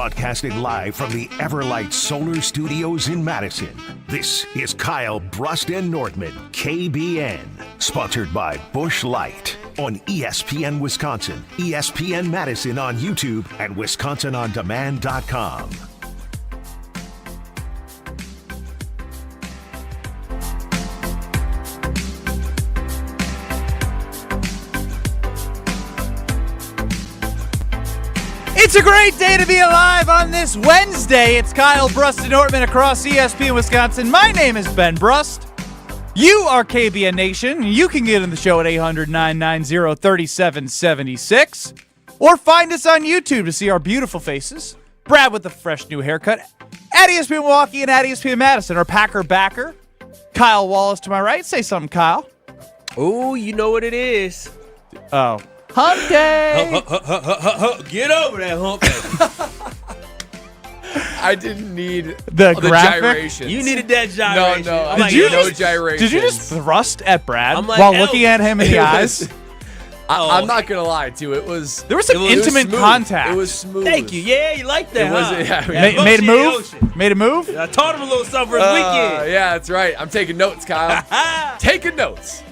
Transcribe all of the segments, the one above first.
Broadcasting live from the Everlight Solar Studios in Madison, this is Kyle Brust and Nordman, KBN. Sponsored by Busch Light on ESPN Wisconsin, ESPN Madison on YouTube, and WisconsinOnDemand.com. It's a great day to be alive on this Wednesday. It's Kyle Brust and Ortman across ESPN Wisconsin. My name is Ben Brust. You are KBN Nation. You can get in the show at 800-990-3776 or find us on YouTube to see our beautiful faces. Brad with the fresh new haircut at ESPN Milwaukee and at ESPN Madison. Our Packer backer, Kyle Wallace to my right. Say something, Kyle. Oh, you know what it is. Oh. Hump day! Get over that hump day. I didn't need the graphic. gyrations. You needed that gyration. No, I'm like, no gyrations. Did you just thrust at Brad like, while looking at him in the eyes? I'm not gonna lie to you. It was There was some intimate smooth. contact. It was smooth. Thank you. Yeah, you like that, It was- huh? yeah, Made a move? Made a move? I taught him a little something for his weekend. Yeah, that's right. I'm taking notes, Kyle. Taking notes.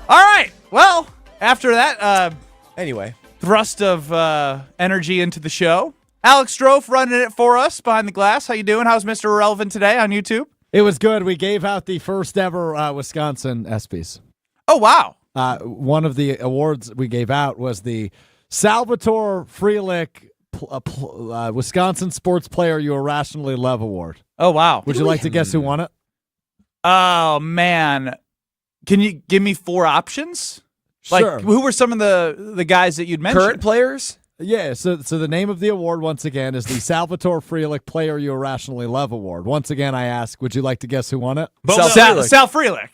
All right. Well, after that Anyway, thrust of energy into the show, Alex Strofe running it for us behind the glass. How you doing? How's Mr. Irrelevant today on YouTube? It was good. We gave out the first ever Wisconsin ESPYs. Oh, wow. One of the awards we gave out was the Salvatore Frelich Wisconsin Sports Player You Irrationally Love Award. Oh, wow. Would you like to guess who won it? Oh, man. Can you give me four options? Like, Sure. who were some of the guys that you'd mentioned? current players. Yeah, so the name of the award, once again, is the Salvatore Frelich Player You Irrationally Love Award. Once again, I ask, would you like to guess who won it? Sal Frelich.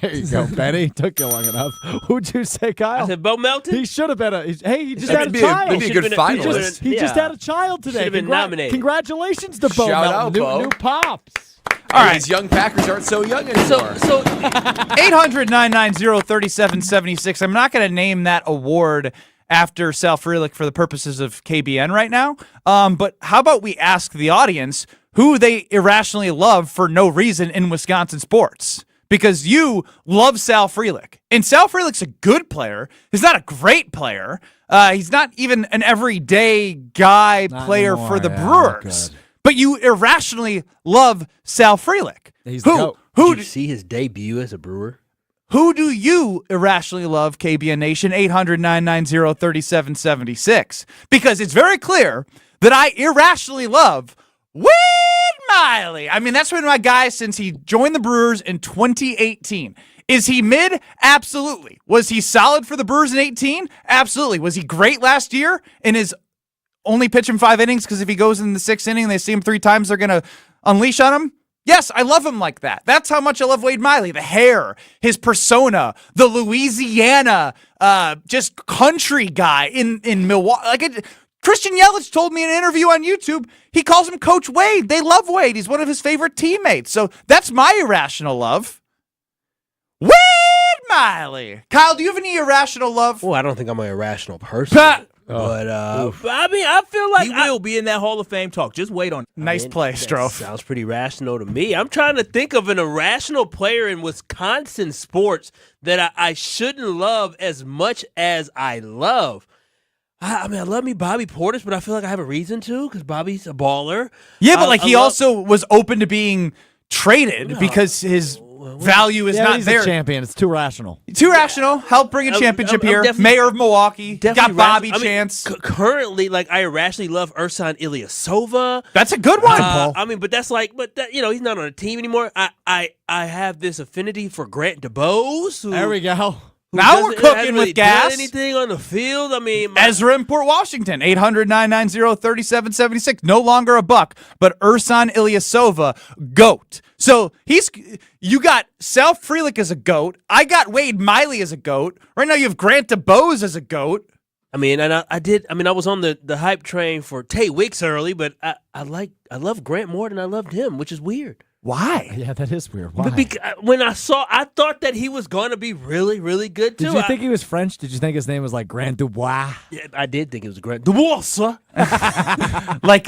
There you go, Benny. Took you long enough. Who'd you say, Kyle? I said Bo Melton. He should have been he just had a Maybe child. a good Should've been finalist. He just had a child today. Should've been nominated. Congratulations to Bo Shout Melton, out, Bo. new pops. All right. These young Packers aren't so young anymore. So 800-990-3776. I'm not going to name that award after Sal Frelich for the purposes of KBN right now. But how about we ask the audience who they irrationally love for no reason in Wisconsin sports? Because you love Sal Frelich. And Sal Frelich's a good player. He's not a great player. He's not even an everyday guy player anymore, for the yeah, Brewers. good. But you irrationally love Sal Frelich. He's the GOAT. did you see his debut as a Brewer? Who do you irrationally love, KBN Nation? 800-990-3776. Because it's very clear that I irrationally love Wade Miley. I mean, that's been my guy since he joined the Brewers in 2018. Is he mid? Absolutely. Was he solid for the Brewers in 18? Absolutely. Was he great last year in his only pitching 5 innings? Because if he goes in the 6th inning and they see him 3 times, they're going to unleash on him? Yes, I love him like that. That's how much I love Wade Miley. The hair, his persona, the Louisiana, just country guy in Milwaukee. Christian Yelich told me in an interview on YouTube, he calls him Coach Wade. They love Wade. He's one of his favorite teammates. So that's my irrational love. Wade Miley. Kyle, do you have any irrational love? Oh, I don't think I'm an irrational person. But I mean, I feel like He will be in that Hall of Fame talk. Just wait on it. Nice play, that Strofe. Sounds pretty rational to me. I'm trying to think of an irrational player in Wisconsin sports that I shouldn't love as much as I love. I mean, I love me Bobby Portis, but I feel like I have a reason to because Bobby's a baller. Yeah, but he also was open to being traded because his value is not he's there. a champion. It's too rational. Too rational. Help bring a championship I'm here. definitely- Mayor of Milwaukee. Got Definitely Bobby rational. I mean, Chance. Currently, I irrationally love Ersan Ilyasova. That's a good one. I mean, but that's he's not on a team anymore. I have this affinity for Grant DeBose. There we go. Now we're hasn't cooking really with gas. done anything on the field? I mean, Ezra in Port Washington, 800-990-3776. No longer a Buck, but Ersan Ilyasova, GOAT. So you got Sal Frelich as a GOAT. I got Wade Miley as a GOAT. Right now you have Grant DeBose as a GOAT. I mean, and I was on the hype train for Tay Wicks early, but I love Grant more than I loved him, which is weird. Why? Yeah, that is weird. Why? When I thought that he was going to be really, really good too. Did you think he was French? Did you think his name was like Grand Dubois? Yeah, I did think it was Grand Dubois, sir. Like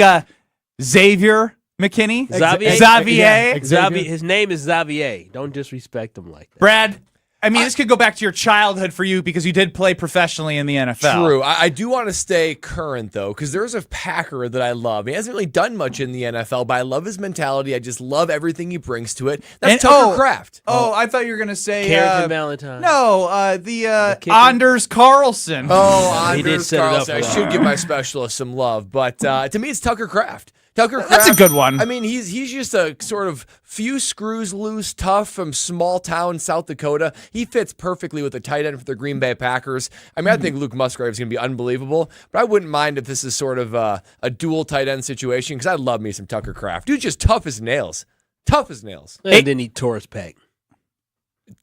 Xavier McKinney? Xavier? Xavier. Xavier. His name is Xavier. Don't disrespect him like that. Brad, I mean, this could go back to your childhood for you because you did play professionally in the NFL. True. I do want to stay current, though, because there's a Packer that I love. He hasn't really done much in the NFL, but I love his mentality. I just love everything he brings to it. That's Tucker Kraft. Oh, I thought you were going to say Carrington Valentine. No, the kicker? Anders Carlson. Oh, He did Anders set it up Carlson. I for that. should give my specialist some love, but to me, it's Tucker Kraft. Tucker Kraft. That's a good one. I mean, he's just a sort of few screws loose, tough from small town South Dakota. He fits perfectly with the tight end for the Green Bay Packers. I mean, I think Luke Musgrave is going to be unbelievable, but I wouldn't mind if this is sort of a dual tight end situation because I love me some Tucker Kraft. Dude's just tough as nails. Tough as nails. And then he tore his pec.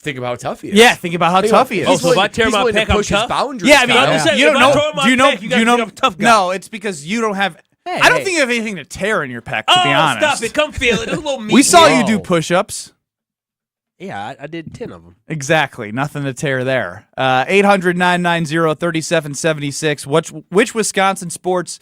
Think about how tough he is. Yeah, think about how tough he is. Oh, so if I tear my willing to pec, I'm push his tough? boundaries. Yeah, I mean, Kyle. you don't If I know. tore my Do you know? pec, Do gotta you know? think I'm a tough guy. No, it's because you don't have. I don't think you have anything to tear in your pec. To be honest, Stop it. Come feel it. There's a little meat. we saw here. you do push-ups. Yeah, I did 10 of them. Exactly. Nothing to tear there. 800-990-3776. Which Wisconsin sports,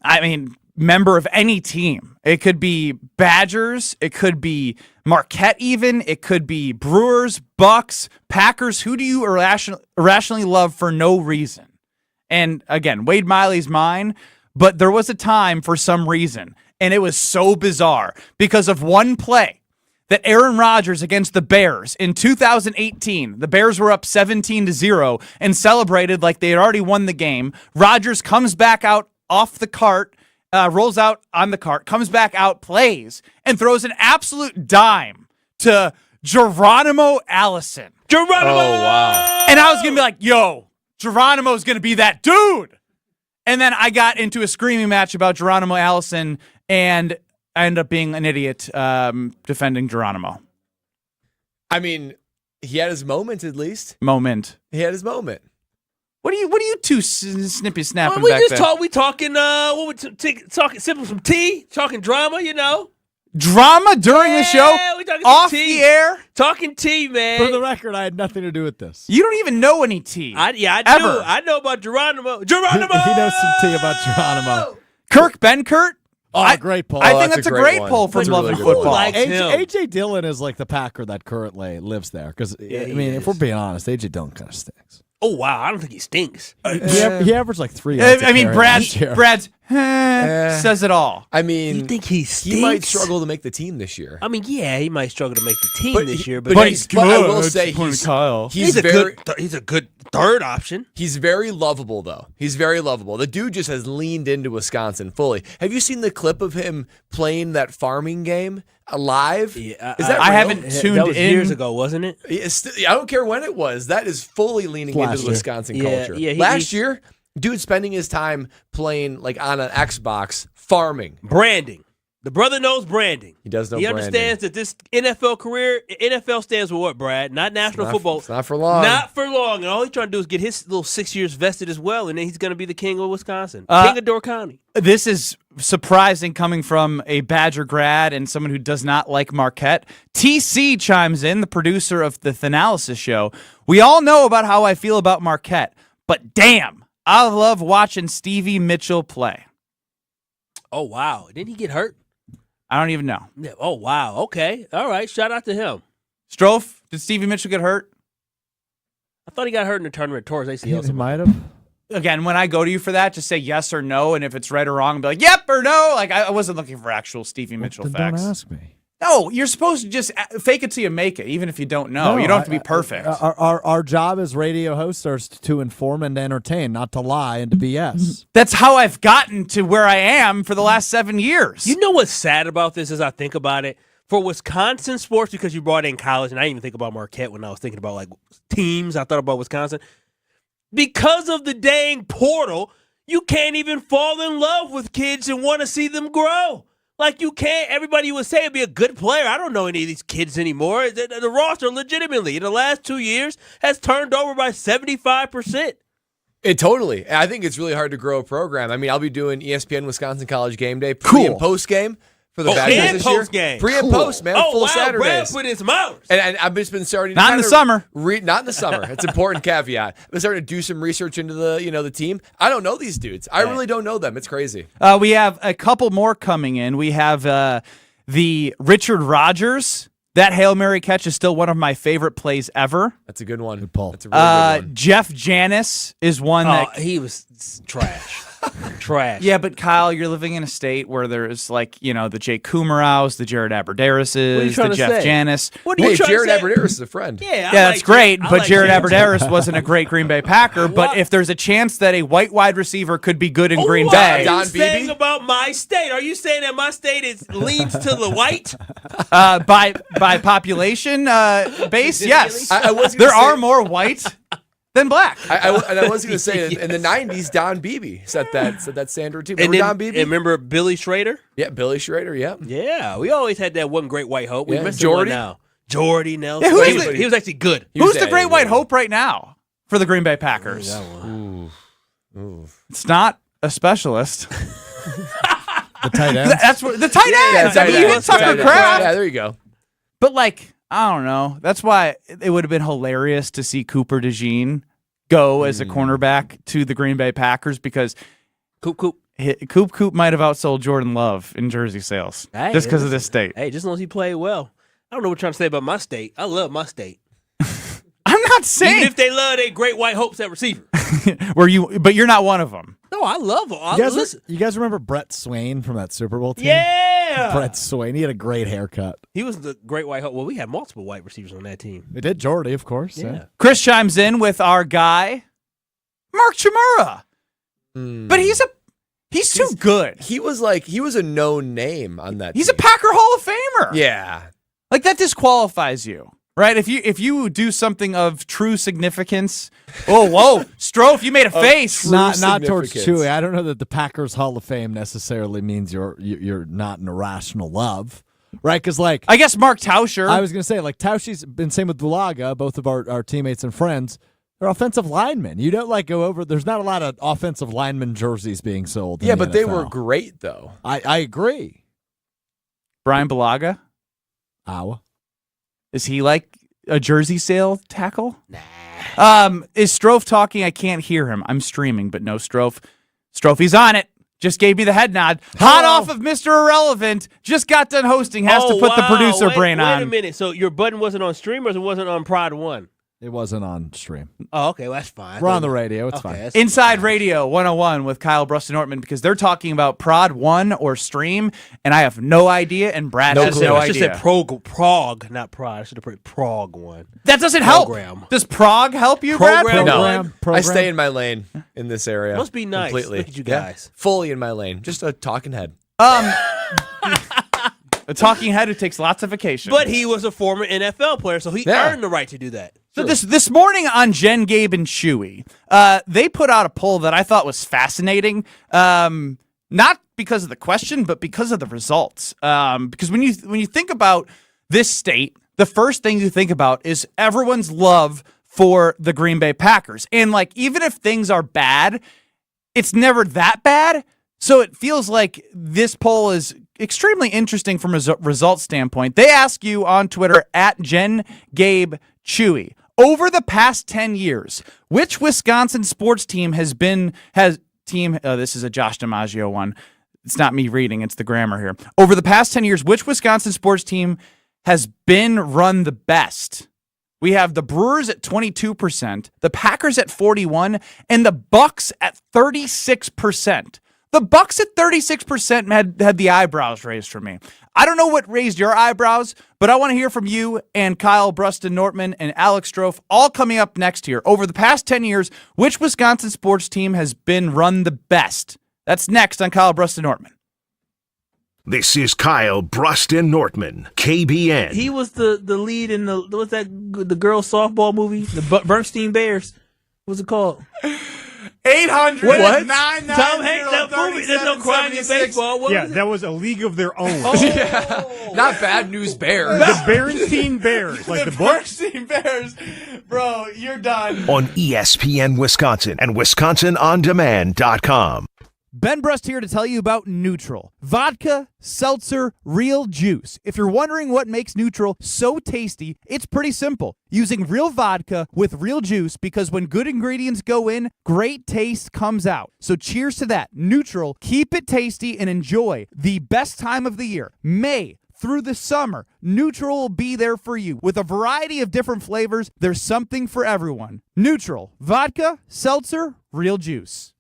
I mean, member of any team. It could be Badgers. It could be Marquette even. It could be Brewers, Bucks, Packers. Who do you irrationally love for no reason? And again, Wade Miley's mine, but there was a time for some reason, and it was so bizarre because of one play that Aaron Rodgers against the Bears in 2018, the Bears were up 17-0 and celebrated like they had already won the game. Rodgers comes back out off the cart, rolls out on the cart, comes back out, plays, and throws an absolute dime to Geronimo Allison. Geronimo! Oh, wow. And I was going to be like, yo, Geronimo's going to be that dude. And then I got into a screaming match about Geronimo Allison, and I ended up being an idiot defending Geronimo. I mean, he had his moment at least. He had his moment. What are you two snippy snapping We back just there? talk. We talking. Talking, sipping some tea, talking drama. You know, Drama during the show, we talking off some tea. the air. Talking tea, man. For the record, I had nothing to do with this. You don't even know any tea. I do. Ever. I know about Geronimo. Geronimo. He knows some tea about Geronimo. Kirk Benkert. Oh, great poll. I think that's that's a a great great one. poll from That's a Love really and good Football. one. him. AJ Dillon is like the Packer that currently lives there. Because, I mean, if we're being honest, AJ Dillon kind of stinks. Oh wow, I don't think he stinks. He averaged like 3 yards. I mean, last Brad's says it all. I mean, You think he stinks? he might struggle to make the team this year. I mean, yeah, he might struggle to make the team But this he- year, but but he's good. I will say Kyle. he's a very good. He's a good third option. he's very lovable though. He's very lovable. The dude just has leaned into Wisconsin fully. Have you seen the clip of him playing that farming game live? Yeah, Is that I real? haven't tuned That was in. years ago, wasn't it? I don't care when it was. That is fully leaning into Last the year. Wisconsin Yeah, culture. yeah, Last year, dude spending his time playing like on an Xbox farming. Branding. The brother knows branding. He does know He branding. understands that this NFL career, NFL stands for what, Brad? Not national football. It's not for long. Not for long. And all he's trying to do is get his little 6 years vested as well, and then he's going to be the king of Wisconsin. King of Door County. This is surprising coming from a Badger grad and someone who does not like Marquette. TC chimes in, the producer of the Thanalysis show. We all know about how I feel about Marquette, but damn, I love watching Stevie Mitchell play. Oh, wow. Didn't he get hurt? I don't even know. Yeah. Oh, wow. Okay. All right. Shout out to him. Strofe, did Stevie Mitchell get hurt? I thought he got hurt in the tournament towards ACL. He might have. Again, when I go to you for that, just say yes or no, and if it's right or wrong, be like, yep or no. Like, I wasn't looking for actual Stevie Mitchell Then facts. don't ask me. No, you're supposed to just fake it till you make it, even if you don't know. You don't have to be perfect. Our job as radio hosts is to inform and entertain, not to lie and to BS. That's how I've gotten to where I am for the last 7 years. You know what's sad about this as I think about it? For Wisconsin sports, because you brought in college, and I didn't even think about Marquette when I was thinking about like teams, I thought about Wisconsin. Because of the dang portal, you can't even fall in love with kids and want to see them grow. Like you can't, everybody would say it'd be a good player. I don't know any of these kids anymore. The roster legitimately in the last 2 years has turned over by 75%. It totally. I think it's really hard to grow a program. I mean, I'll be doing ESPN Wisconsin College Game Day pre and post game. for the Badgers and this year. post-game. Pre and post, man. Oh, full wow. Saturdays. Brad put in some hours. And I've just been starting to Not in the summer. Not in the summer. It's an important caveat. I've been starting to do some research into the team. I don't know these dudes. I really don't know them. It's crazy. We have a couple more coming in. We have the Richard Rodgers. That Hail Mary catch is still one of my favorite plays ever. That's a good one. Good pull. That's a really good one. Jeff Janis is one that He was trash. Trash. Yeah, but Kyle, you're living in a state where there's the Jake Kumaraus, the Jared Aberdarises, trying the to Jeff say? Janis. What are you Hey, trying Jared to say? Aberdaris is a friend. Yeah, Yeah, that's great, but Jared Aberdarius wasn't a great Green Bay Packer. But if there's a chance that a white wide receiver could be good in Green What are Bay, you Don saying Beebe? about my state? Are you saying that my state leans to the white? by population base, yes, I was gonna there say- are more white than black. I was going to say in the '90s, Don Beebe set that standard too. Remember Don Beebe? And remember Billy Schrader? Yeah, Billy Schrader. Yeah. Yeah, we always had that one great white hope. We Yeah, missed Jordy? one now. Jordy Nelson. Yeah, who he, is was, the- he was actually good. Who's the great white hope right now for the Green Bay Packers? It's not a specialist. The tight ends. That's what the tight ends. I mean, you hit Tucker Kraft. Yeah, there you go. But I don't know. That's why it would have been hilarious to see Cooper DeJean go as a cornerback to the Green Bay Packers because Coop. Coop might have outsold Jordan Love in jersey sales Hey, just because of this state. Hey, just as long as he played well. I don't know what you're trying to say about my state. I love my state. I'm not Even saying if they love their great white hopes at receiver. but you're not one of them. No, I love them. You guys remember Brett Swain from that Super Bowl team? Yeah. Brett Swain. He had a great haircut. He was the great white hope. Well, we had multiple white receivers on that team. They did Jordy, of course. Yeah. Chris chimes in with our guy, Mark Chmura. But he's too good. He was a known name on that. He's a team. Packer Hall of Famer. Yeah. Like that disqualifies you. Right? If you do something of true significance. Oh, whoa. Strofe, you made a face. Not towards significance. Chewy. I don't know that the Packers Hall of Fame necessarily means you're not an irrational love, right? Because I guess Mark Tauscher. I was gonna say Tauscher's been same with Bulaga, both of our teammates and friends. They're offensive linemen. You don't go over. There's not a lot of offensive lineman jerseys being sold. Yeah, in the but they NFL. were great though. I agree. Brian Bulaga. Ow. Is he like a jersey sale tackle? Nah. Is Strofe talking? I can't hear him. I'm streaming, but no Strofe. Strofe, he's on it. Just gave me the head nod. Hot off of Mr. Irrelevant. Just got done hosting. Has to put the producer brain on. Wait a minute. So your button wasn't on stream or it wasn't on Prod 1? It wasn't on stream. Oh, okay. Well, that's fine. We're on the radio. It's Okay, fine. that's Inside fine. Radio 101 with Kyle Bruston Nortman because they're talking about Prod 1 or stream, and I have no idea, and Brad has no I should idea. say Prog, not Prod. I should have put Prog 1. That doesn't help. Program. Does Prog help you, Brad? Program. No, Program. I stay in my lane in this area. Must be nice. Completely. Look at you Yeah, guys. fully in my lane. Just a talking head. A talking head who takes lots of vacation. But he was a former NFL player, so he Yeah. earned the right to do that. So this morning on Jen, Gabe, and Chewy, they put out a poll that I thought was fascinating. Not because of the question, but because of the results. Because when you think about this state, the first thing you think about is everyone's love for the Green Bay Packers. And even if things are bad, it's never that bad. So it feels like this poll is extremely interesting from a results standpoint. They ask you on Twitter at Jen, Gabe, Chewy. Over the past 10 years, which Wisconsin sports team this is a Josh DiMaggio one. It's not me reading, it's the grammar here. Over the past 10 years, which Wisconsin sports team has been run the best? We have the Brewers at 22%, the Packers at 41%, and the Bucks at 36%. The Bucks at 36% had the eyebrows raised for me. I don't know what raised your eyebrows, but I want to hear from you and Kyle Bruston Nortman and Alex Strofe all coming up next here. Over the past 10 years, which Wisconsin sports team has been run the best? That's next on Kyle Bruston Nortman. This is Kyle Bruston Nortman, KBN. He was the lead in the girls softball movie, the Bernstein Bears. What's it called? 800 What? Tom Hanks, that movie. There's no crime in baseball. What Yeah, was it? that was a league of their own. Not Bad News Bears. The Berenstein Bears, like the book. Bernstein Bears. Bro, you're done. On ESPN Wisconsin and WisconsinOnDemand.com. Ben Brust here to tell you about Neutral. Vodka, seltzer, real juice. If you're wondering what makes Neutral so tasty, it's pretty simple. Using real vodka with real juice, because when good ingredients go in, great taste comes out. So cheers to that. Neutral, keep it tasty and enjoy the best time of the year. May through the summer, Neutral will be there for you. With a variety of different flavors, there's something for everyone. Neutral, vodka, seltzer, real juice.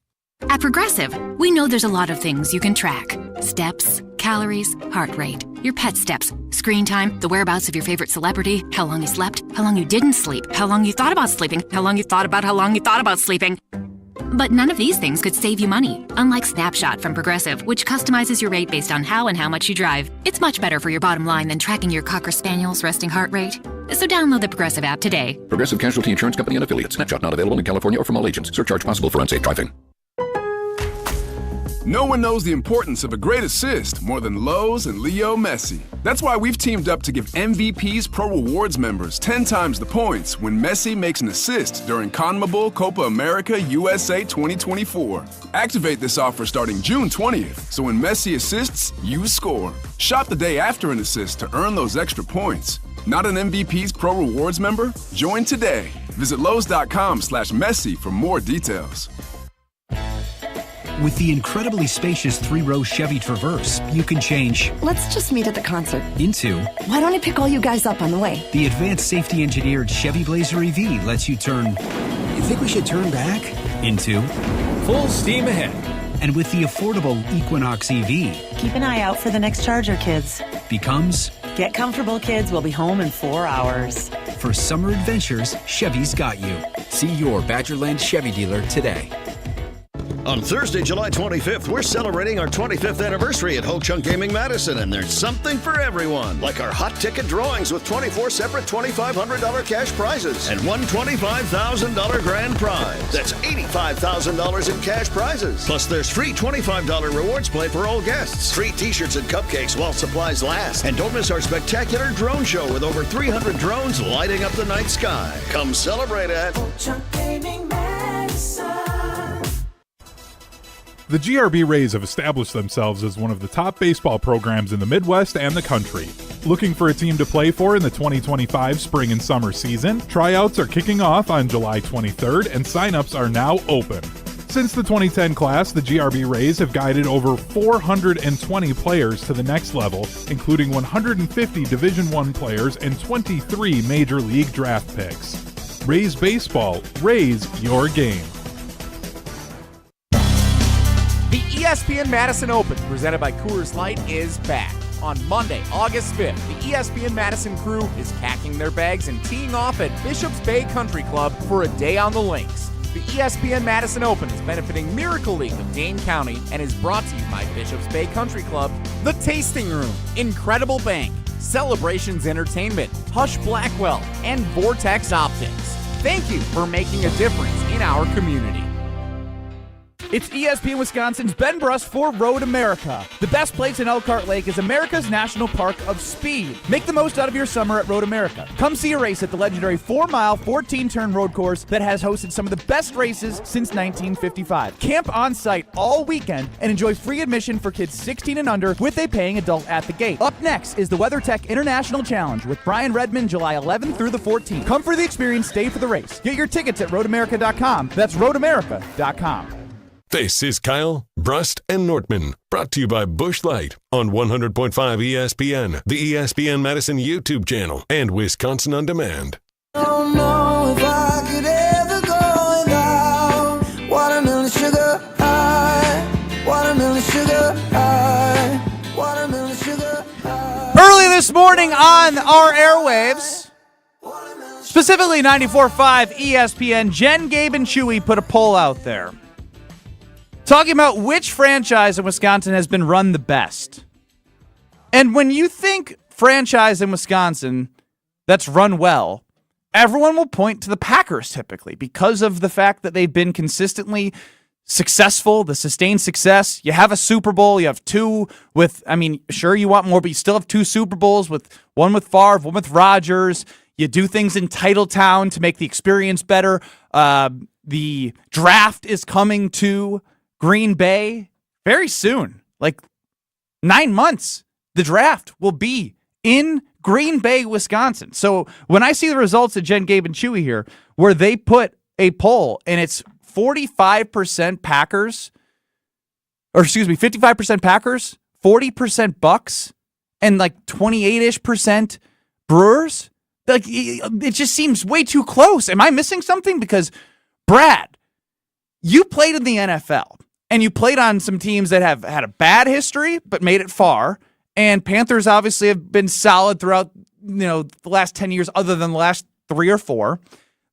At Progressive, we know there's a lot of things you can track. Steps, calories, heart rate, your pet steps, screen time, the whereabouts of your favorite celebrity, how long you slept, how long you didn't sleep, how long you thought about sleeping, how long you thought about sleeping. But none of these things could save you money. Unlike Snapshot from Progressive, which customizes your rate based on how and how much you drive. It's much better for your bottom line than tracking your Cocker Spaniel's resting heart rate. So download the Progressive app today. Progressive Casualty Insurance Company and Affiliates. Snapshot not available in California or from all agents. Surcharge possible for unsafe driving. No one knows the importance of a great assist more than Lowe's and Leo Messi. That's why we've teamed up to give MVP's Pro Rewards members 10 times the points when Messi makes an assist during CONMEBOL Copa America USA 2024. Activate this offer starting June 20th, so when Messi assists, you score. Shop the day after an assist to earn those extra points. Not an MVP's Pro Rewards member? Join today. Visit Lowe's.com/Messi for more details. With the incredibly spacious 3-row Chevy Traverse, you can change "Let's just meet at the concert" into "Why don't I pick all you guys up on the way?" The advanced safety engineered Chevy Blazer EV lets you turn "You think we should turn back?" into full steam ahead. And with the affordable Equinox EV, keep an eye out for the next Charger, kids. Becomes get comfortable, kids. We'll be home in 4 hours. For summer adventures, Chevy's got you. See your Badgerland Chevy dealer today. On Thursday, July 25th, we're celebrating our 25th anniversary at Ho Chunk Gaming Madison, and there's something for everyone. Like our hot ticket drawings with 24 separate $2,500 cash prizes and one $25,000 grand prize. That's $85,000 in cash prizes. Plus, there's free $25 rewards play for all guests. Free t-shirts and cupcakes while supplies last. And don't miss our spectacular drone show with over 300 drones lighting up the night sky. Come celebrate at Ho Chunk Gaming Madison. The GRB Rays have established themselves as one of the top baseball programs in the Midwest and the country. Looking for a team to play for in the 2025 spring and summer season? Tryouts are kicking off on July 23rd, and signups are now open. Since the 2010 class, the GRB Rays have guided over 420 players to the next level, including 150 Division I players and 23 Major League draft picks. Rays Baseball, raise your game. The ESPN Madison Open, presented by Coors Light, is back. On Monday, August 5th, the ESPN Madison crew is packing their bags and teeing off at Bishop's Bay Country Club for a day on the links. The ESPN Madison Open is benefiting Miracle League of Dane County and is brought to you by Bishop's Bay Country Club, The Tasting Room, Incredible Bank, Celebrations Entertainment, Hush Blackwell, and Vortex Optics. Thank you for making a difference in our community. It's ESPN Wisconsin's Ben Brust for Road America. The best place in Elkhart Lake is America's National Park of Speed. Make the most out of your summer at Road America. Come see a race at the legendary 4-mile, 14-turn road course that has hosted some of the best races since 1955. Camp on site all weekend and enjoy free admission for kids 16 and under with a paying adult at the gate. Up next is the WeatherTech International Challenge with Brian Redmond July 11th through the 14th. Come for the experience, stay for the race. Get your tickets at roadamerica.com. That's roadamerica.com. This is Kyle, Brust, and Nortman, brought to you by Busch Light on 100.5 ESPN, the ESPN Madison YouTube channel, and Wisconsin On Demand. I don't know if I could ever go without watermelon sugar high, watermelon sugar high, watermelon sugar high. Early this morning on our airwaves, specifically 94.5 ESPN, Jen, Gabe, and Chewy put a poll out there talking about which franchise in Wisconsin has been run the best. And when you think franchise in Wisconsin that's run well, everyone will point to the Packers typically because of the fact that they've been consistently successful, the sustained success. You have a Super Bowl, you have two with, sure you want more, but you still have two Super Bowls, with one with Favre, one with Rodgers. You do things in Titletown to make the experience better. The draft is coming to Green Bay very soon, like 9 months, the draft will be in Green Bay, Wisconsin. So when I see the results of Jen, Gabe, and Chewy here, where they put a poll and it's 45% Packers, or excuse me, 55% Packers, 40% Bucks, and like 28-ish% Brewers, like it just seems way too close. Am I missing something? Because Brad, you played in the NFL and you played on some teams that have had a bad history but made it far. And Panthers obviously have been solid throughout, the last 10 years, other than the last 3 or 4.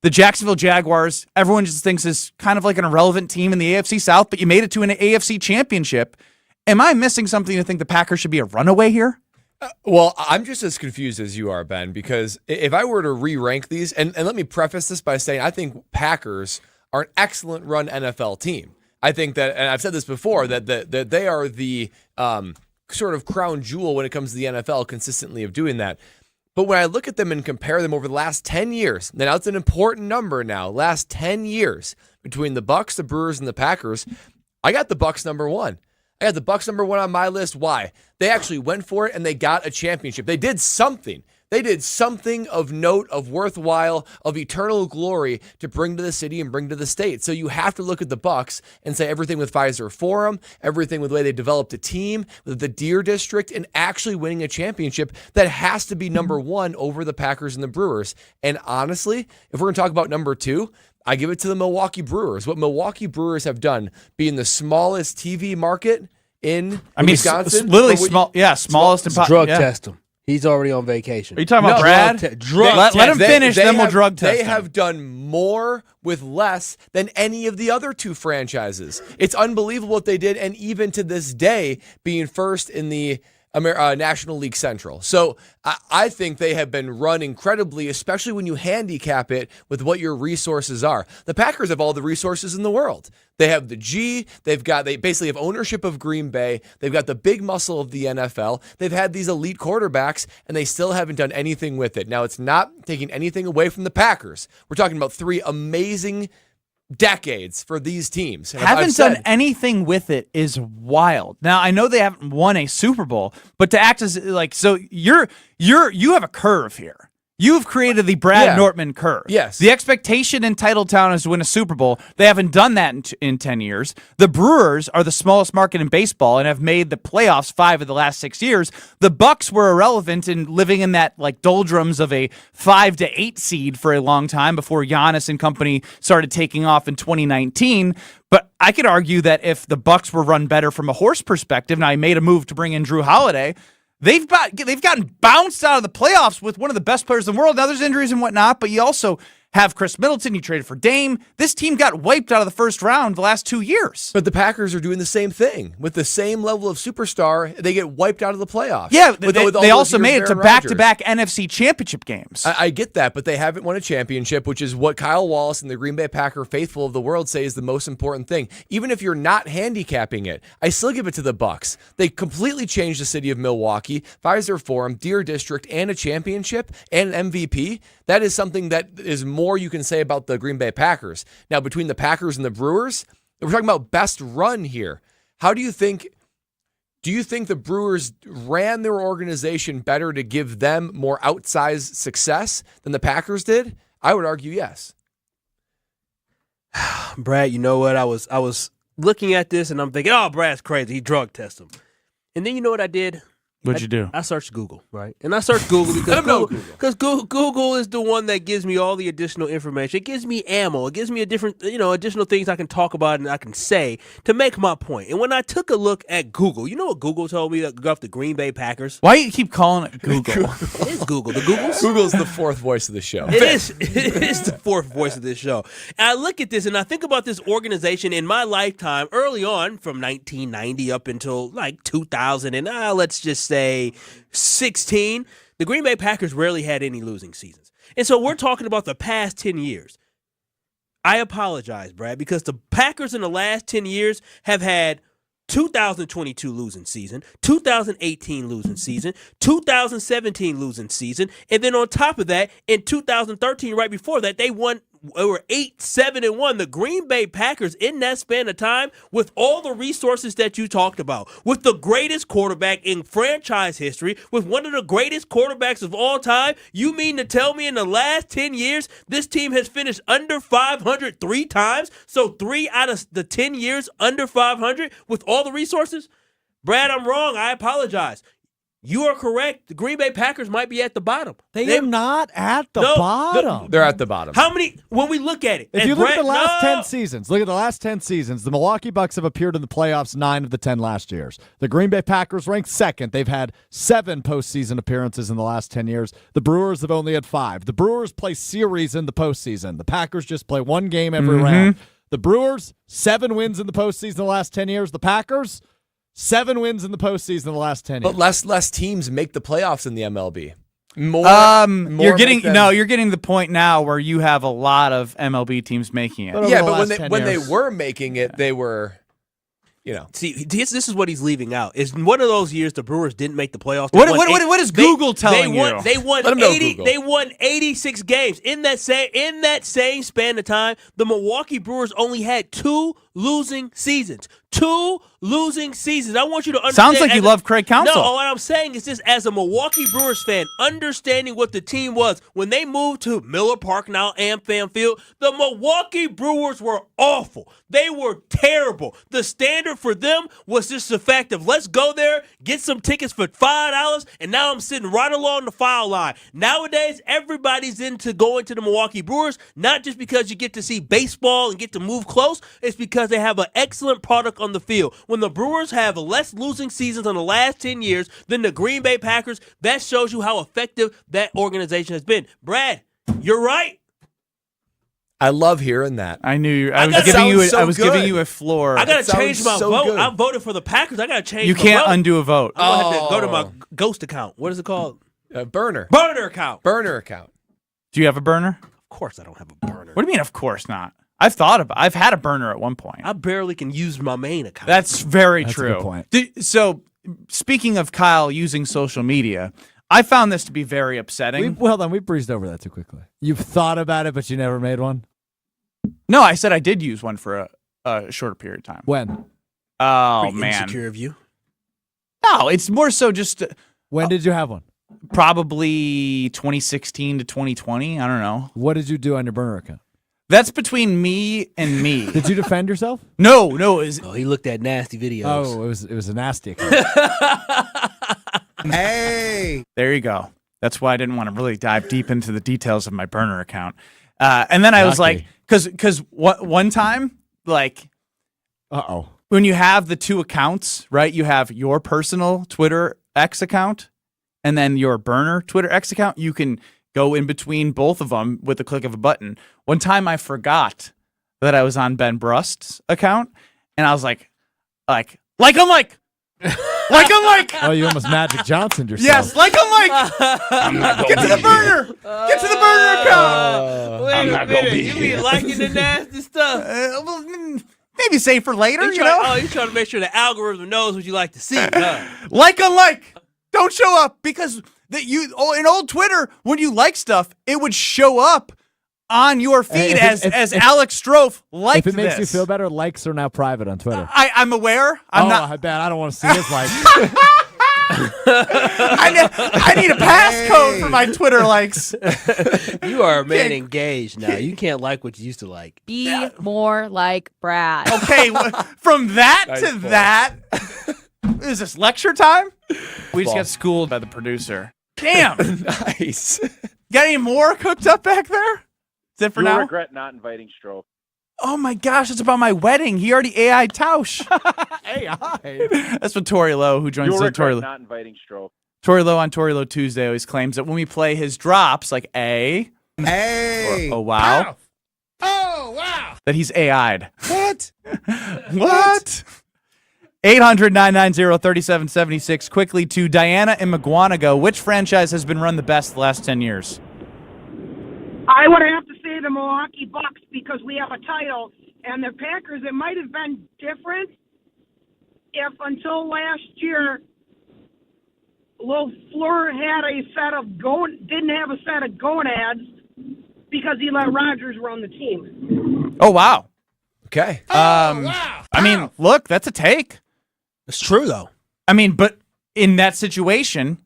The Jacksonville Jaguars, everyone just thinks is kind of like an irrelevant team in the AFC South, but you made it to an AFC championship. Am I missing something to think the Packers should be a runaway here? Well, I'm just as confused as you are, Ben, because if I were to re-rank these, and let me preface this by saying I think Packers are an excellent run NFL team. I think that, and I've said this before, that they are the sort of crown jewel when it comes to the NFL consistently of doing that. But when I look at them and compare them over the last 10 years, now it's an important number now, last 10 years between the Bucks, the Brewers, and the Packers, I got the Bucks number 1. I got the Bucks number 1 on my list. Why? They actually went for it and they got a championship. They did something. They did something of note, of worthwhile, of eternal glory to bring to the city and bring to the state. So you have to look at the Bucks and say everything with Pfizer Forum, everything with the way they developed a team, with the Deer District, and actually winning a championship that has to be number 1 over the Packers and the Brewers. And honestly, if we're going to talk about number 2, I give it to the Milwaukee Brewers. What Milwaukee Brewers have done, being the smallest TV market in Wisconsin. Literally smallest. Drug test him. He's already on vacation. Are you talking about Brad? Let him finish, then we'll drug test They him. have done more with less than any of the other 2 franchises. It's unbelievable what they did, and even to this day, being first in the National League Central. So I think they have been run incredibly, especially when you handicap it with what your resources are. The Packers have all the resources in the world. They have the G. They basically have ownership of Green Bay. They've got the big muscle of the NFL. They've had these elite quarterbacks, and they still haven't done anything with it. Now, it's not taking anything away from the Packers. We're talking about 3 amazing decades for these teams. And haven't done anything with it is wild. Now I know they haven't won a Super Bowl, but to act as you have a curve here. You've created the Brad Nortman curve. Yes. The expectation in Titletown is to win a Super Bowl. They haven't done that in 10 years. The Brewers are the smallest market in baseball and have made the playoffs 5 of the last 6 years. The Bucks were irrelevant in living in that doldrums of a 5 to 8 seed for a long time before Giannis and company started taking off in 2019. But I could argue that if the Bucks were run better from a horse perspective, and I made a move to bring in Drew Holiday, they've gotten bounced out of the playoffs with one of the best players in the world. Now there's injuries and whatnot, but you also have Chris Middleton. You traded for Dame. This team got wiped out of the first round the last 2 years. But the Packers are doing the same thing. With the same level of superstar, they get wiped out of the playoffs. Yeah, they also made it to back-to-back NFC championship games. I get that, but they haven't won a championship, which is what Kyle Wallace and the Green Bay Packer faithful of the world say is the most important thing. Even if you're not handicapping it, I still give it to the Bucks. They completely changed the city of Milwaukee, Pfizer Forum, Deer District, and a championship, and an MVP. That is something that is more you can say about the Green Bay Packers. Now, between the Packers and the Brewers, we're talking about best run here. Do you think the Brewers ran their organization better to give them more outsized success than the Packers did? I would argue yes. Brad, you know what? I was looking at this and I'm thinking, oh, Brad's crazy. He drug tested him. And then you know what I did? What'd you do? I searched Google, right? And I searched Google because Google is the one that gives me all the additional information. It gives me ammo. It gives me additional things I can talk about and I can say to make my point. And when I took a look at Google, you know what Google told me about the Green Bay Packers? Why do you keep calling it Google? It is Google. The Googles? Google's the 4th voice of the show. It is the 4th voice of this show. And I look at this and I think about this organization in my lifetime early on from 1990 up until 2000 and let's just say 16, the Green Bay Packers rarely had any losing seasons. And so we're talking about the past 10 years. I apologize, Brad, because the Packers in the last 10 years have had 2022 losing season, 2018 losing season, 2017 losing season, and then on top of that, in 2013, right before that, they won 8-7-1. The Green Bay Packers in that span of time, with all the resources that you talked about, with the greatest quarterback in franchise history, with one of the greatest quarterbacks of all time, you mean to tell me in the last 10 years this team has finished under 500 3 times? So 3 out of the 10 years under 500 with all the resources? Brad, I'm wrong. I apologize. You are correct. The Green Bay Packers might be at the bottom. They're not at the bottom. They're at the bottom. How many, when we look at it? If you look at the last 10 seasons, the Milwaukee Bucks have appeared in the playoffs 9 of the 10 last years. The Green Bay Packers ranked second. They've had 7 postseason appearances in the last 10 years. The Brewers have only had 5. The Brewers play series in the postseason. The Packers just play one game every round. The Brewers, 7 wins in the postseason in the last 10 years. The Packers, 7 wins in the postseason in the last 10 years. But less teams make the playoffs in the MLB. You're getting the point now where you have a lot of MLB teams making it. But when they were making it, they were, See, this is what he's leaving out. Is one of those years the Brewers didn't make the playoffs. What is Google telling you? They won 80. They won 86 games in that same span of time. The Milwaukee Brewers only had 2 losing seasons. 2 losing seasons. I want you to understand. Sounds like you love Craig Counsell. No, what I'm saying is this: as a Milwaukee Brewers fan, understanding what the team was when they moved to Miller Park, now AmFam Field, the Milwaukee Brewers were awful. They were terrible. The standard for them was just the fact of let's go there, get some tickets for $5, and now I'm sitting right along the foul line. Nowadays, everybody's into going to the Milwaukee Brewers, not just because you get to see baseball and get to move close. It's because they have an excellent product on the field. When the Brewers have less losing seasons in the last 10 years than the Green Bay Packers, that shows you how effective that organization has been. Brad, you're right. I love hearing that. I knew you. I was giving you a floor. I gotta change my vote. Good. I voted for the Packers. I gotta change. You can't undo a vote. I'm gonna have to go to my ghost account. What is it called? Burner account. Burner account. Do you have a burner? Of course, I don't have a burner. What do you mean? Of course not. I've had a burner at one point. I barely can use my main account. That's very true. A good point. So, speaking of Kyle using social media, I found this to be very upsetting. We breezed over that too quickly. You've thought about it, but you never made one? No, I said I did use one for a shorter period of time. When? Oh, Pretty man. Insecure of you? No, it's more so just... when did you have one? Probably 2016 to 2020. I don't know. What did you do on your burner account? That's between me and me. Did you defend yourself? No. He looked at nasty videos. Oh, it was a nasty account. Hey! There you go. That's why I didn't want to really dive deep into the details of my burner account. And then I was like, because one time, like, when you have the 2 accounts, right? You have your personal Twitter X account and then your burner Twitter X account. You can go in between both of them with the click of a button. One time I forgot that I was on Ben Brust's account, and I was like, oh, you almost Magic Johnsoned yourself. Yes, get to the burner. Get to the burner account. Wait a minute. You be liking the nasty stuff. Maybe save for later, you're trying to make sure the algorithm knows what you like to see. Huh? Don't show up, because in old Twitter, when you like stuff, it would show up on your feed as Alex Strofe liked this. If it makes you feel better, likes are now private on Twitter. I'm aware. I bet. I don't want to see his likes. I need a passcode for my Twitter likes. You are a man engaged now. You can't like what you used to like. Be more like Brad. Okay, from that to that. Is this lecture time? We just got schooled by the producer. Damn. Nice. Got any more cooked up back there? Is it for now? I regret not inviting Stroke. Oh my gosh, it's about my wedding. He already AI'd Tausch. AI? That's what Tori Lowe, who joins the Tori Lowe. Not inviting Stroke. Tori Lowe on Tori Lowe Tuesday always claims that when we play his drops, like A, or oh wow, Oh, wow. that he's AI'd. What? What? 800-990-3776. Quickly to Diana in McGuanago. Which franchise has been run the best the last 10 years? I would have to say the Milwaukee Bucks, because we have a title, and the Packers, it might have been different if until last year LaFleur had didn't have a set of gonads because he let Rodgers run the team. Oh, wow. Okay. I mean, look, that's a take. It's true, though. I mean, but in that situation,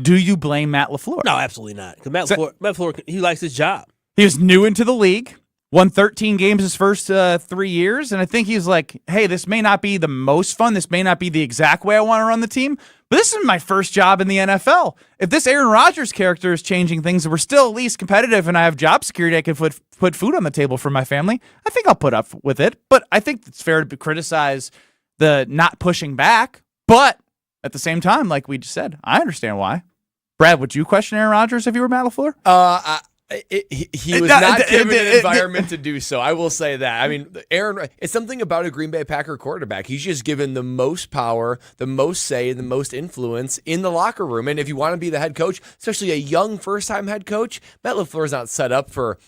do you blame Matt LaFleur? No, absolutely not. Because Matt LaFleur, he likes his job. He was new into the league, won 13 games his first 3 years, and I think he's like, hey, this may not be the most fun. This may not be the exact way I want to run the team, but this is my first job in the NFL. If this Aaron Rodgers character is changing things and we're still at least competitive and I have job security, I can put food on the table for my family, I think I'll put up with it. But I think it's fair to criticize the not pushing back. But at the same time, like we just said, I understand why. Brad, would you question Aaron Rodgers if you were Matt LaFleur? He was not given an environment to do so. I will say that. I mean, Aaron, it's something about a Green Bay Packer quarterback. He's just given the most power, the most say, the most influence in the locker room. And if you want to be the head coach, especially a young first-time head coach, Matt LaFleur's not set up for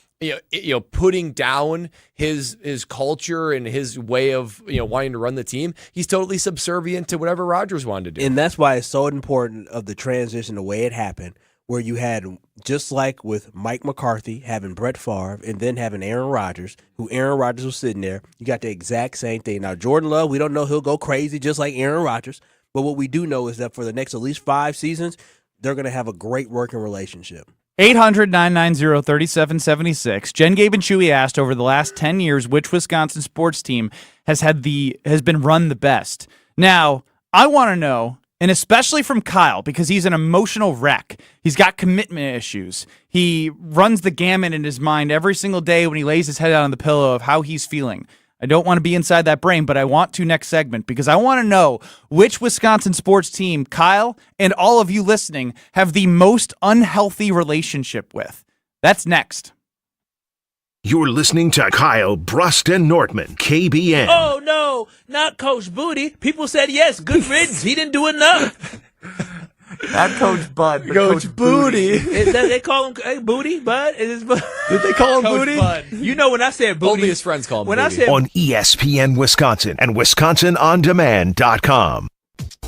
putting down his culture and his way of wanting to run the team. He's totally subservient to whatever Rodgers wanted to do. And that's why it's so important of the transition, the way it happened, where you had, just like with Mike McCarthy, having Brett Favre, and then having Aaron Rodgers, who Aaron Rodgers was sitting there. You got the exact same thing. Now, Jordan Love, we don't know he'll go crazy just like Aaron Rodgers, but what we do know is that for the next at least 5 seasons, they're going to have a great working relationship. 800-990-3776. Jen, Gabe, and Chewy asked, over the last 10 years, which Wisconsin sports team has been run the best? Now, I want to know, and especially from Kyle, because he's an emotional wreck. He's got commitment issues. He runs the gamut in his mind every single day when he lays his head out on the pillow of how he's feeling. I don't want to be inside that brain, but I want to next segment because I want to know which Wisconsin sports team Kyle and all of you listening have the most unhealthy relationship with. That's next. You're listening to Kyle Brust and Nortman, KBN. Oh, no, not Coach Booty. People said yes, good riddance. He didn't do enough. Not Coach Bud, but Coach Booty. They call him Booty, Bud? Did they call him Coach Booty? Bud. You know when I said Booty. Only his friends call him when Booty. I said On ESPN Wisconsin and WisconsinOnDemand.com.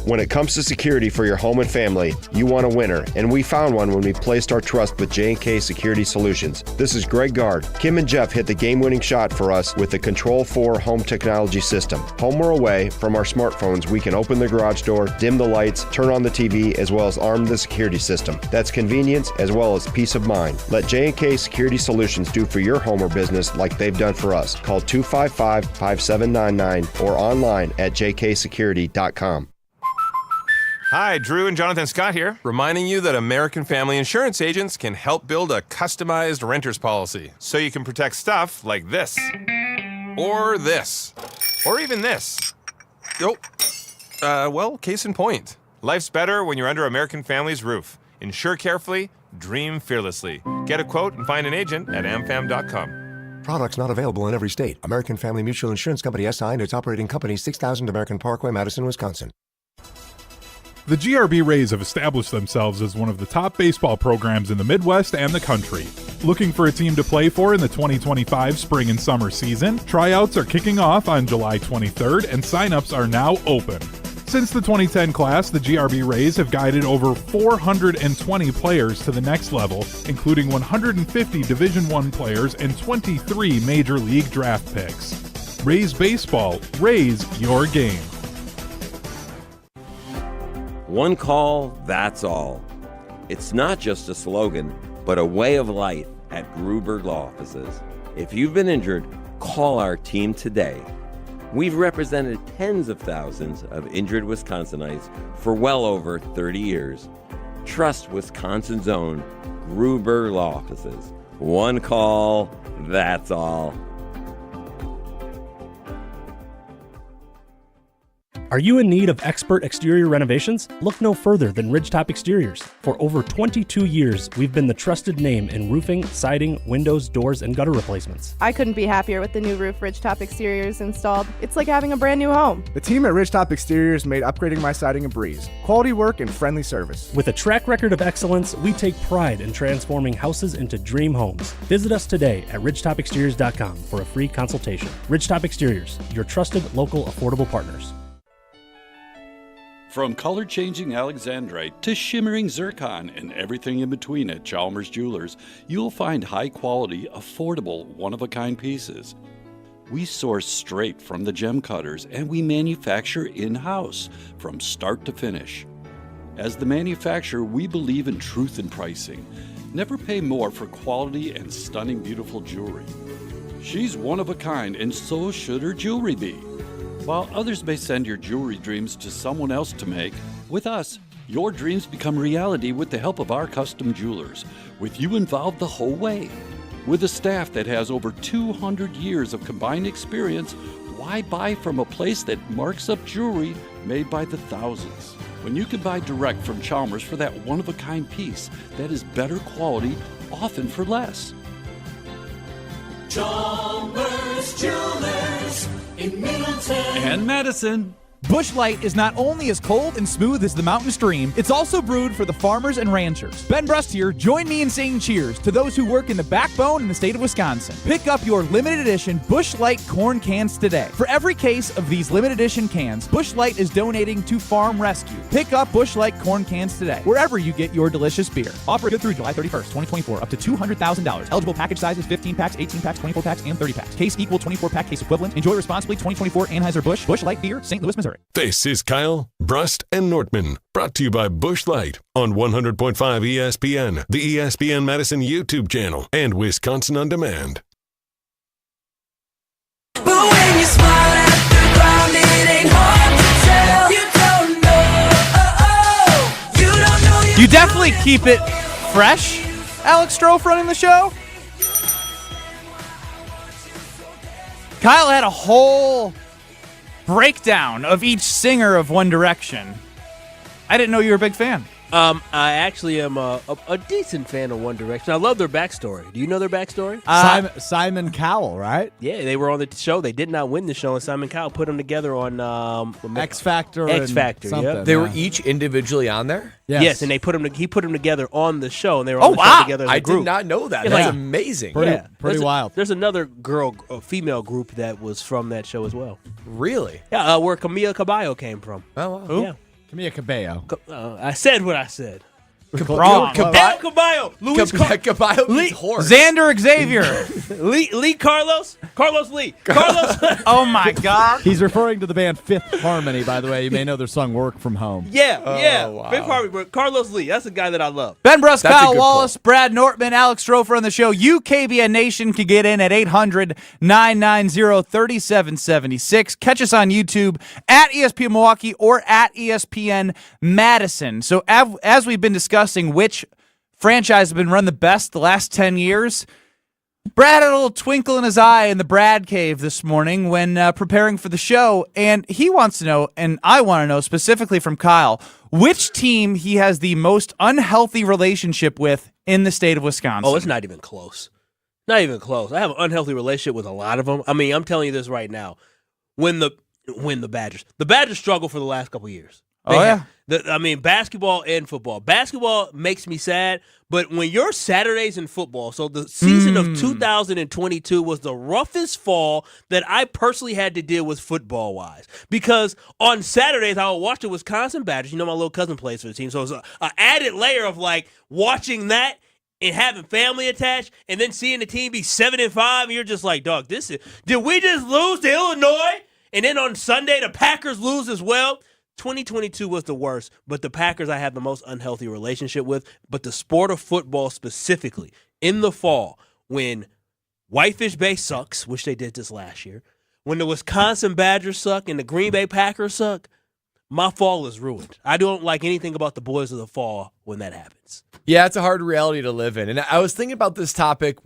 When it comes to security for your home and family, you want a winner, and we found one when we placed our trust with J&K Security Solutions. This is Greg Gard. Kim and Jeff hit the game-winning shot for us with the Control 4 home technology system. Home or away, from our smartphones, we can open the garage door, dim the lights, turn on the TV, as well as arm the security system. That's convenience as well as peace of mind. Let J&K Security Solutions do for your home or business like they've done for us. Call 255-5799 or online at jksecurity.com. Hi, Drew and Jonathan Scott here, reminding you that American Family Insurance agents can help build a customized renter's policy so you can protect stuff like this, or this, or even this. Well, case in point. Life's better when you're under American Family's roof. Insure carefully, dream fearlessly. Get a quote and find an agent at amfam.com. Products not available in every state. American Family Mutual Insurance Company SI and its operating company, 6000 American Parkway, Madison, Wisconsin. The GRB Rays have established themselves as one of the top baseball programs in the Midwest and the country. Looking for a team to play for in the 2025 spring and summer season? Tryouts are kicking off on July 23rd and signups are now open. Since the 2010 class, the GRB Rays have guided over 420 players to the next level, including 150 Division I players and 23 Major League draft picks. Rays Baseball, raise your game. One call, that's all. It's not just a slogan, but a way of life at Gruber Law Offices. If you've been injured, call our team today. We've represented tens of thousands of injured Wisconsinites for well over 30 years. Trust Wisconsin's own Gruber Law Offices. One call, that's all. Are you in need of expert exterior renovations? Look no further than Ridgetop Exteriors. For over 22 years, we've been the trusted name in roofing, siding, windows, doors, and gutter replacements. I couldn't be happier with the new roof Ridgetop Exteriors installed. It's like having a brand new home. The team at Ridgetop Exteriors made upgrading my siding a breeze. Quality work and friendly service. With a track record of excellence, we take pride in transforming houses into dream homes. Visit us today at ridgetopexteriors.com for a free consultation. Ridgetop Exteriors, your trusted local affordable partners. From color-changing alexandrite to shimmering zircon and everything in between at Chalmers Jewelers, you'll find high-quality, affordable, one-of-a-kind pieces. We source straight from the gem cutters and we manufacture in-house from start to finish. As the manufacturer, we believe in truth in pricing. Never pay more for quality and stunning, beautiful jewelry. She's one of a kind, and so should her jewelry be. While others may send your jewelry dreams to someone else to make, with us, your dreams become reality with the help of our custom jewelers, with you involved the whole way. With a staff that has over 200 years of combined experience, why buy from a place that marks up jewelry made by the thousands? When you can buy direct from Chalmers for that one-of-a-kind piece that is better quality, often for less. Chalmers Jewelers in Middleton and Madison. Busch Light is not only as cold and smooth as the mountain stream, it's also brewed for the farmers and ranchers. Ben Brust here. Join me in saying cheers to those who work in the backbone in the state of Wisconsin. Pick up your limited edition Busch Light corn cans today. For every case of these limited edition cans, Busch Light is donating to Farm Rescue. Pick up Busch Light corn cans today, wherever you get your delicious beer. Offer good through July 31st, 2024, up to $200,000. Eligible package sizes 15 packs, 18 packs, 24 packs, and 30 packs. Case equal 24-pack case equivalent. Enjoy responsibly. 2024 Anheuser-Busch. Busch Light Beer, St. Louis, Missouri. This is Kyle, Brust, and Nordman, brought to you by Busch Light on 100.5 ESPN, the ESPN Madison YouTube channel, and Wisconsin On Demand. But when you smile at the ground, it ain't hard to tell. You don't know. You definitely keep it fresh, Alex Strofe running the show. Kyle had a whole breakdown of each singer of One Direction. I didn't know you were a big fan. I actually am a decent fan of One Direction. I love their backstory. Do you know their backstory? Simon Cowell, right? Yeah, they were on the show. They did not win the show, and Simon Cowell put them together on X Factor. X Factor. Yep. They were each individually on there? Yes, and he put them together on the show, and they were on the show together as a group. I did not know that. Yeah, That's like, amazing. Pretty wild. There's another female group that was from that show as well. Really? Yeah, where Camila Cabello came from. Oh, wow. Who? Yeah. Camila Cabello. I said what I said. Wrong. El Caballo. Luis Caballo means horse. Xander Xavier. Lee Carlos. Carlos Lee. Carlos. Oh, my God. He's referring to the band Fifth Harmony, by the way. You may know their song Work From Home. Yeah. Wow. Big Harvey. Carlos Lee. That's the guy that I love. Ben Brust, That's a Kyle good Wallace, Brad Nortman, Alex Strofer on the show. You, KBN Nation, can get in at 800-990-3776. Catch us on YouTube at ESPN Milwaukee or at ESPN Madison. So as we've been discussing which franchise has been run the best the last 10 years, Brad had a little twinkle in his eye in the Brad cave this morning when preparing for the show, and he wants to know, and I want to know specifically from Kyle, which team he has the most unhealthy relationship with in the state of Wisconsin. Oh, it's not even close. Not even close. I have an unhealthy relationship with a lot of them. I mean, I'm telling you this right now. When the Badgers struggled for the last couple of years. Basketball and football. Basketball makes me sad, but when you're Saturdays in football, so the season of 2022 was the roughest fall that I personally had to deal with football-wise. Because on Saturdays, I would watch the Wisconsin Badgers. You know, my little cousin plays for the team, so it's an added layer of, like, watching that and having family attached, and then seeing the team be 7-5, and you're just like, dog, did we just lose to Illinois? And then on Sunday, the Packers lose as well. 2022 was the worst, but the Packers I have the most unhealthy relationship with. But the sport of football specifically, in the fall, when Whitefish Bay sucks, which they did this last year, when the Wisconsin Badgers suck and the Green Bay Packers suck, my fall is ruined. I don't like anything about the boys of the fall when that happens. Yeah, it's a hard reality to live in. And I was thinking about this topic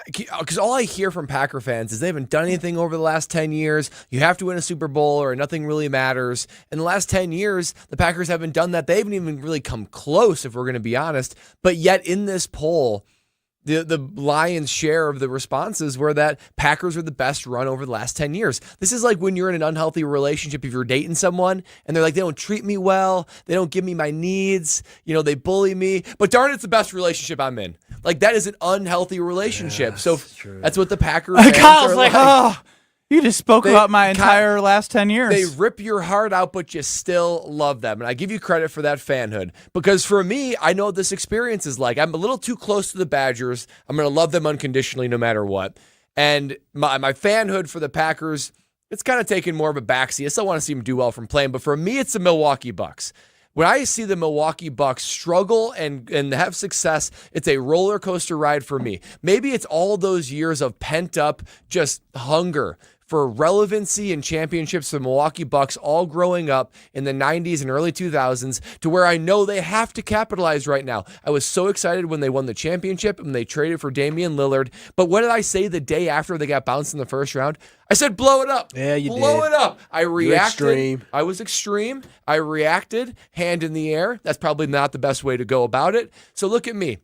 because all I hear from Packer fans is they haven't done anything over the last 10 years. You have to win a Super Bowl or nothing really matters. In the last 10 years, the Packers haven't done that. They haven't even really come close, if we're going to be honest. But yet in this poll, the lion's share of the responses were that Packers were the best run over the last 10 years. This is like when you're in an unhealthy relationship, if you're dating someone and they're like, they don't treat me well, they don't give me my needs, they bully me, but darn, it's the best relationship I'm in. Like, that is an unhealthy relationship. Yeah, so that's what the Packers Kyle's like, oh, You just spoke about my entire last 10 years. They rip your heart out, but you still love them. And I give you credit for that fanhood. Because for me, I know what this experience is like. I'm a little too close to the Badgers. I'm going to love them unconditionally no matter what. And my fanhood for the Packers, it's kind of taken more of a backseat. I still want to see them do well from playing. But for me, it's the Milwaukee Bucks. When I see the Milwaukee Bucks struggle and have success, it's a roller coaster ride for me. Maybe it's all those years of pent up just hunger for relevancy and championships for the Milwaukee Bucks all growing up in the 90s and early 2000s to where I know they have to capitalize right now. I was so excited when they won the championship and they traded for Damian Lillard. But what did I say the day after they got bounced in the first round? I said, blow it up. Yeah, you blow did. it up. I reacted. Extreme. I was extreme. I reacted, hand in the air. That's probably not the best way to go about it. So look at me.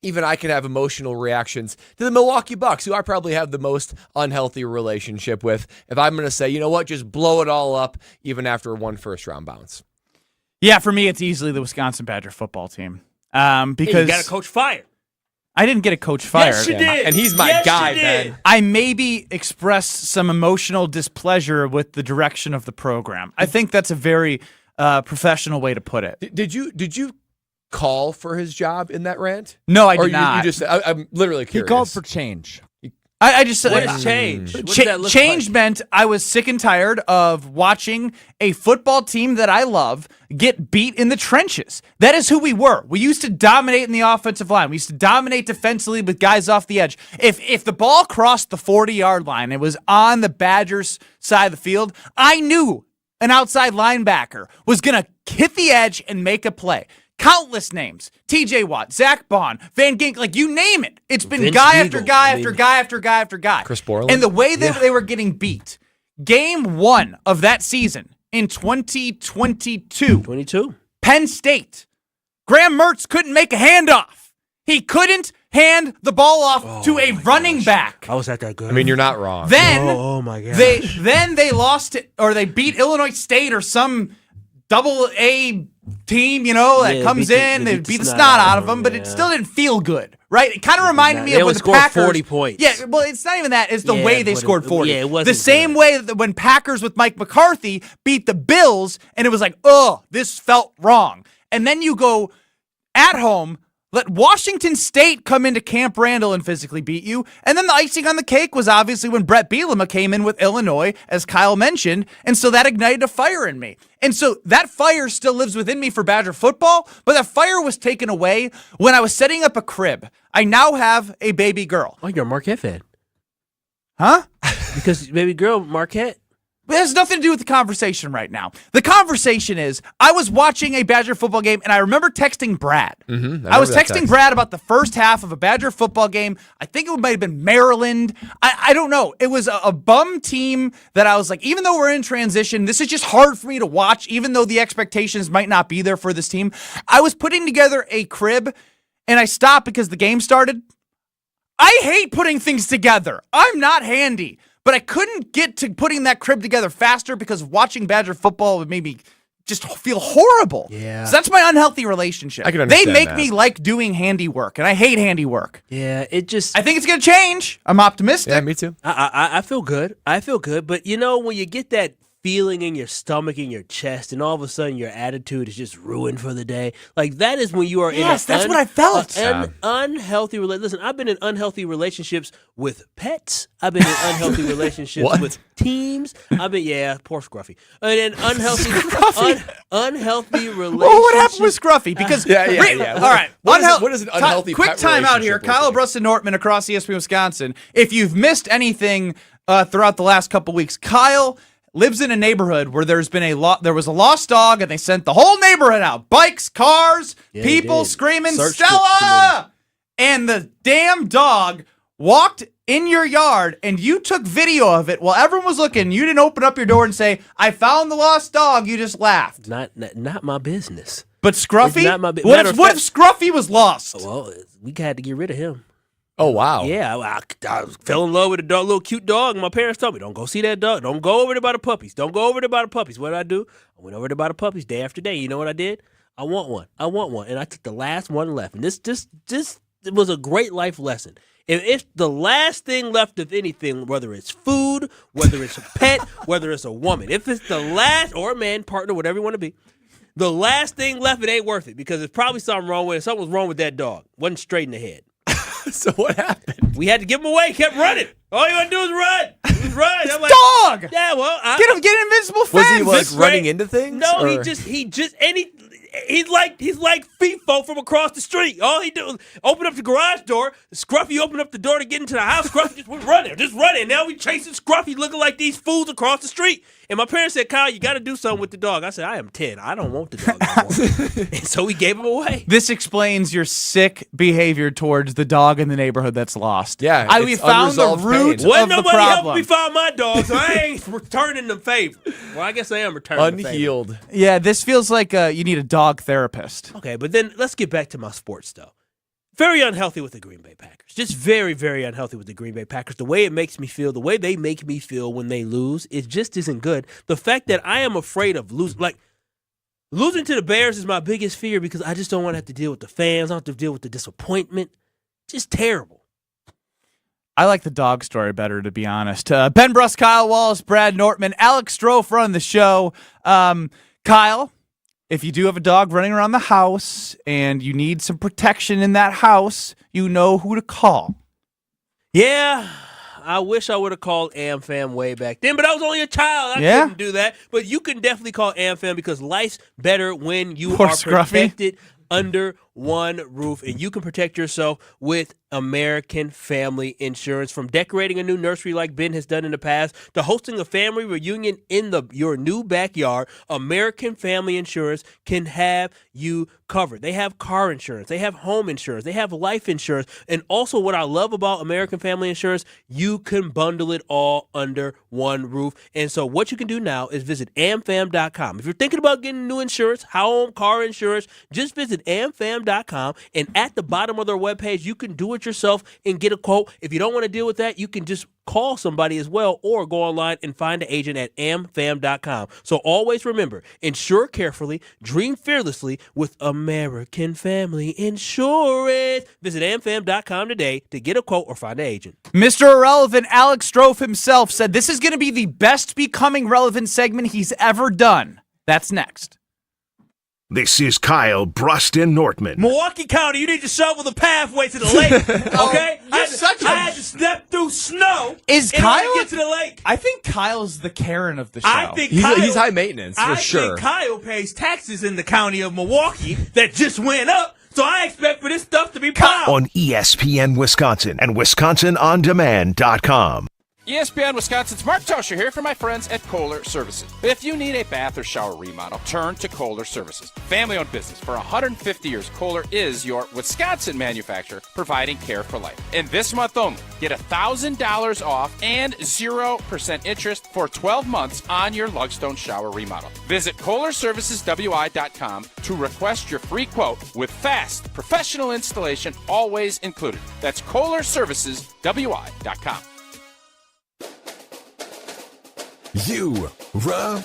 Even I can have emotional reactions to the Milwaukee Bucks, who I probably have the most unhealthy relationship with. If I'm going to say, you know what, just blow it all up, even after one first-round bounce. Yeah, for me, it's easily the Wisconsin Badger football team. Because you got a coach fired. I didn't get a coach fired. Yes, you did. And he's my guy, Ben. I maybe expressed some emotional displeasure with the direction of the program. I think that's a very professional way to put it. Did you call for his job in that rant? No, I or did not. You just, I'm literally curious. He called for change. I just What is change? What does that look change like? meant I was sick and tired of watching a football team that I love get beat in the trenches. That is who we were. We used to dominate in the offensive line. We used to dominate defensively with guys off the edge. If the ball crossed the 40-yard line, it was on the Badgers' side of the field, I knew an outside linebacker was going to hit the edge and make a play. Countless names. TJ Watt, Zach Bond, Van Gink, like you name it. It's been Vince guy Eagle. after guy I mean, after guy after guy after guy. Chris Borland. And the way that they were getting beat. Game 1 of that season in 2022. Penn State. Graham Mertz couldn't make a handoff. He couldn't hand the ball off to a running back. How was that good? I mean, you're not wrong. Then oh my gosh. they lost it, or they beat Illinois State or some double A team, that comes in, they beat the snot out of them, but it still didn't feel good, right? It kind of reminded me of when the scored Packers 40 points. Yeah, well, it's not even that; it's the way they scored 40. Yeah, it wasn't the same way that when Packers with Mike McCarthy beat the Bills, and it was like, oh, this felt wrong. And then you go at home. Let Washington State come into Camp Randall and physically beat you. And then the icing on the cake was obviously when Brett Bielema came in with Illinois, as Kyle mentioned. And so that ignited a fire in me. And so that fire still lives within me for Badger football, but that fire was taken away when I was setting up a crib. I now have a baby girl. Oh, you're a Marquette fan. Huh? Because baby girl, Marquette. But it has nothing to do with the conversation right now. The conversation is, I was watching a Badger football game, and I remember texting Brad. I was texting Brad about the first half of a Badger football game. I think it might have been Maryland. I don't know. It was a bum team that I was like, even though we're in transition, this is just hard for me to watch, even though the expectations might not be there for this team. I was putting together a crib, and I stopped because the game started. I hate putting things together. I'm not handy. But I couldn't get to putting that crib together faster because watching Badger football would make me just feel horrible. Yeah. So that's my unhealthy relationship. I can understand They make that. me like doing handiwork, and I hate handiwork. Yeah, it just. I think it's going to change. I'm optimistic. Yeah, me too. I feel good. I feel good. But when you get that feeling in your stomach, in your chest, and all of a sudden your attitude is just ruined for the day, like that is when you are Yes, in that's what I felt. an unhealthy relationship. Listen, I've been in unhealthy relationships with pets. I've been in unhealthy relationships What? with teams. Poor Scruffy. And then unhealthy unhealthy relationships. Well, what happened with Scruffy? Because Yeah. all right, What is an unhealthy quick pet time out here. relationship look Kyle like? Brust and Nortman across ESPN Wisconsin. If you've missed anything throughout the last couple weeks, Kyle lives in a neighborhood where there was a lost dog, and they sent the whole neighborhood out. Bikes, cars, people screaming, Search Stella! And the damn dog walked in your yard, and you took video of it while everyone was looking. You didn't open up your door and say, I found the lost dog. You just laughed. Not my business. But Scruffy? It's not my What if Scruffy was lost? Well, we had to get rid of him. Oh, wow. Yeah, I fell in love with a dog, little cute dog. My parents told me, don't go see that dog. Don't go over there by the puppies. Don't go over there by the puppies. What did I do? I went over there by the puppies day after day. You know what I did? I want one. And I took the last one left. And this was a great life lesson. If the last thing left of anything, whether it's food, whether it's a pet, whether it's a woman, if it's the last, or a man, partner, whatever you want to be, the last thing left, it ain't worth it because there's probably something wrong with it. Something was wrong with that dog. Wasn't straight in the head. So what happened? We had to give him away. He kept running. All you want to do is run. He was running. I'm like, Dog! Yeah, well. Get him invincible fence. Was he running into things? No, or? He's like FIFO from across the street. All he did was open up the garage door. Scruffy opened up the door to get into the house. Scruffy just went running. Now we chasing Scruffy looking like these fools across the street. And my parents said, Kyle, you got to do something with the dog. I said, I am 10. I don't want the dog anymore. And so we gave him away. This explains your sick behavior towards the dog in the neighborhood that's lost. Yeah, we found the root of Wasn't the nobody helping problem. me find my dog, so I ain't returning the favor. Well, I guess I am returning the favor. Unhealed. Yeah, this feels like you need a dog therapist. Okay, but then let's get back to my sports, though. Very unhealthy with the Green Bay Packers. Just very, very unhealthy with the Green Bay Packers. The way it makes me feel, the way they make me feel when they lose, it just isn't good. The fact that I am afraid of losing to the Bears is my biggest fear because I just don't want to have to deal with the fans. I don't have to deal with the disappointment. Just terrible. I like the dog story better, to be honest. Ben Bruss, Kyle Wallace, Brad Nortman, Alex Strofe run the show. Kyle, if you do have a dog running around the house and you need some protection in that house, you know who to call. Yeah, I wish I would have called AmFam way back then, but I was only a child. I couldn't do that. But you can definitely call AmFam because life's better when you Poor are Scruffy. protected under one roof, and you can protect yourself with American Family Insurance. From decorating a new nursery like Ben has done in the past to hosting a family reunion in your new backyard, American Family Insurance can have you covered. They have car insurance, they have home insurance, they have life insurance, and also what I love about American Family Insurance, you can bundle it all under one roof. And so what you can do now is visit amfam.com. If you're thinking about getting new insurance, home, car insurance, just visit amfam.com, and at the bottom of their webpage, you can do it yourself and get a quote. If you don't want to deal with that, you can just call somebody as well or go online and find an agent at amfam.com. So always remember, insure carefully, dream fearlessly with American Family Insurance. Visit amfam.com today to get a quote or find an agent. Mr. Irrelevant, Alex Strofe himself, said this is going to be the best Becoming Relevant segment he's ever done. That's next. This is Kyle Bruston Nortman. Milwaukee County, you need to shovel the pathway to the lake, okay? I had to step through snow in order to get to the lake. I think Kyle's the Karen of the show. I think he's high maintenance, for sure. I think Kyle pays taxes in the county of Milwaukee that just went up, so I expect for this stuff to be plowed. On ESPN Wisconsin and WisconsinOnDemand.com. ESPN Wisconsin's Mark Tosher here for my friends at Kohler Services. If you need a bath or shower remodel, turn to Kohler Services. Family-owned business for 150 years, Kohler is your Wisconsin manufacturer providing care for life. And this month only, get $1,000 off and 0% interest for 12 months on your Lugstone shower remodel. Visit KohlerServicesWI.com to request your free quote with fast, professional installation always included. That's KohlerServicesWI.com. You, rah.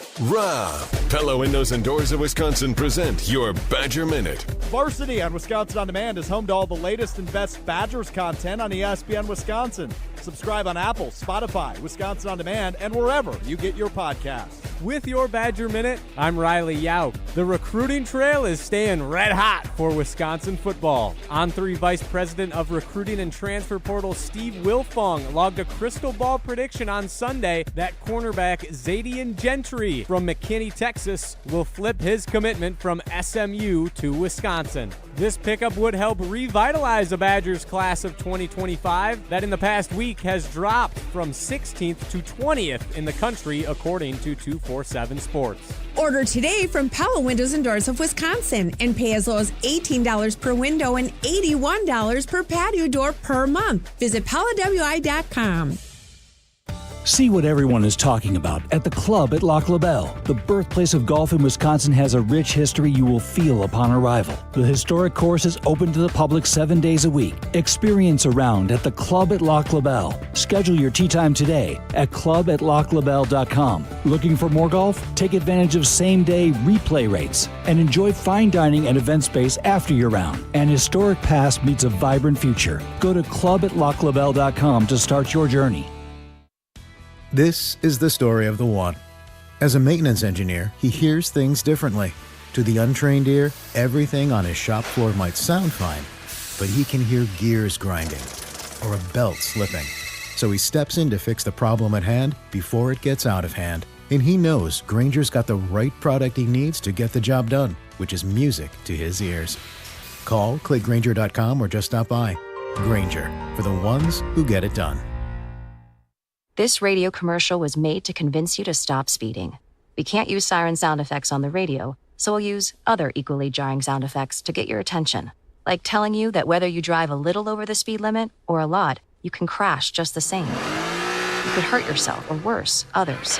Pella Windows and Doors of Wisconsin present your Badger Minute. Varsity on Wisconsin On Demand is home to all the latest and best Badgers content on ESPN Wisconsin. Subscribe on Apple, Spotify, Wisconsin On Demand, and wherever you get your podcasts. With your Badger Minute, I'm Riley Yauk. The recruiting trail is staying red hot for Wisconsin football. On3 Vice President of Recruiting and Transfer Portal Steve Wilfong logged a crystal ball prediction on Sunday that cornerback Zadian Gentry from McKinney, Texas, will flip his commitment from SMU to Wisconsin. This pickup would help revitalize the Badgers class of 2025 that in the past week has dropped from 16th to 20th in the country, according to 247 Sports. Order today from Pella Windows and Doors of Wisconsin and pay as low as $18 per window and $81 per patio door per month. Visit PellaWI.com. See what everyone is talking about at the club at Lac La Belle. The birthplace of golf in Wisconsin has a rich history you will feel upon arrival. The historic course is open to the public 7 days a week. Experience a round at the club at Lac La Belle. Schedule your tee time today at club@laclabelle.com. Looking for more golf? Take advantage of same-day replay rates and enjoy fine dining and event space after your round. An historic past meets a vibrant future. Go to club@laclabelle.com to start your journey. This is the story of the one. As a maintenance engineer, he hears things differently. To the untrained ear, everything on his shop floor might sound fine, but he can hear gears grinding or a belt slipping. So he steps in to fix the problem at hand before it gets out of hand. And he knows Grainger's got the right product he needs to get the job done, which is music to his ears. Call, click Grainger.com, or just stop by. Grainger, for the ones who get it done. This radio commercial was made to convince you to stop speeding. We can't use siren sound effects on the radio, so we'll use other equally jarring sound effects to get your attention. Like telling you that whether you drive a little over the speed limit or a lot, you can crash just the same. You could hurt yourself or worse, others.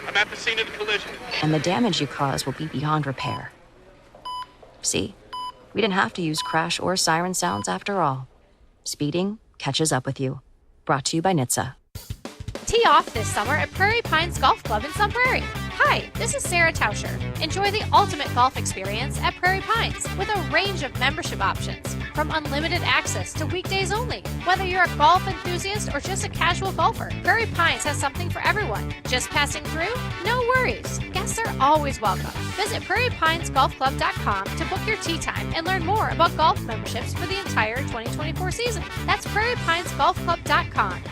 I'm at the scene of the collision. And the damage you cause will be beyond repair. See? We didn't have to use crash or siren sounds after all. Speeding catches up with you. Brought to you by NHTSA. Tee off this summer at Prairie Pines Golf Club in Sun Prairie. Hi, this is Sarah Tauscher. Enjoy the ultimate golf experience at Prairie Pines with a range of membership options, from unlimited access to weekdays only. Whether you're a golf enthusiast or just a casual golfer, Prairie Pines has something for everyone. Just passing through? No worries. Guests are always welcome. Visit prairiepinesgolfclub.com to book your tee time and learn more about golf memberships for the entire 2024 season. That's prairiepinesgolfclub.com.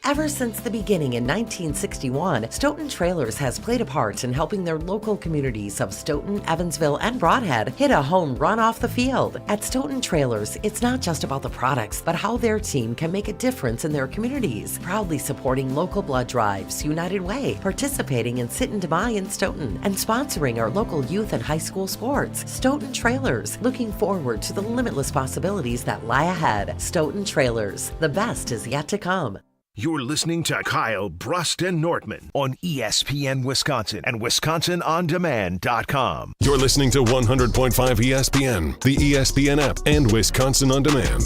Ever since the beginning in 1961, Stoughton Trailers has played a part in helping their local communities of Stoughton, Evansville, and Broadhead hit a home run off the field. At Stoughton Trailers, it's not just about the products, but how their team can make a difference in their communities. Proudly supporting local blood drives, United Way, participating in Sit and Demai in Stoughton, and sponsoring our local youth and high school sports. Stoughton Trailers, looking forward to the limitless possibilities that lie ahead. Stoughton Trailers, the best is yet to come. You're listening to Kyle, Brust, and Nortman on ESPN Wisconsin and WisconsinOnDemand.com. You're listening to 100.5 ESPN, the ESPN app, and Wisconsin On Demand.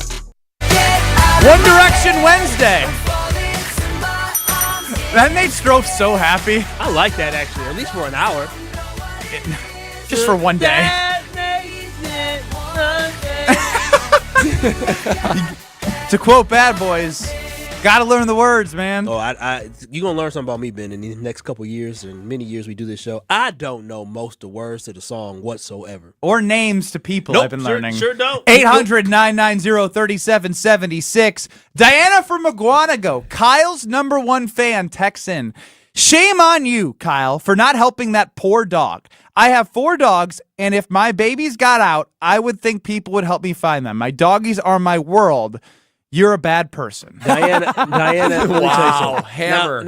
One Direction Wednesday. That made Strofe so happy. I like that, actually, at least for an hour. Just for one day. To quote Bad Boys, gotta learn the words, man. Oh, you gonna learn something about me, Ben, in these next couple years and many years we do this show. I don't know most of the words to the song whatsoever. Or names to people. Nope, I've been learning. Sure don't. 800-990-3776. Diana from Maguanago, Kyle's #1 fan, texts in. Shame on you, Kyle, for not helping that poor dog. I have 4 dogs, and if my babies got out, I would think people would help me find them. My doggies are my world. You're a bad person. Diana, let me tell you Wow, something. hammer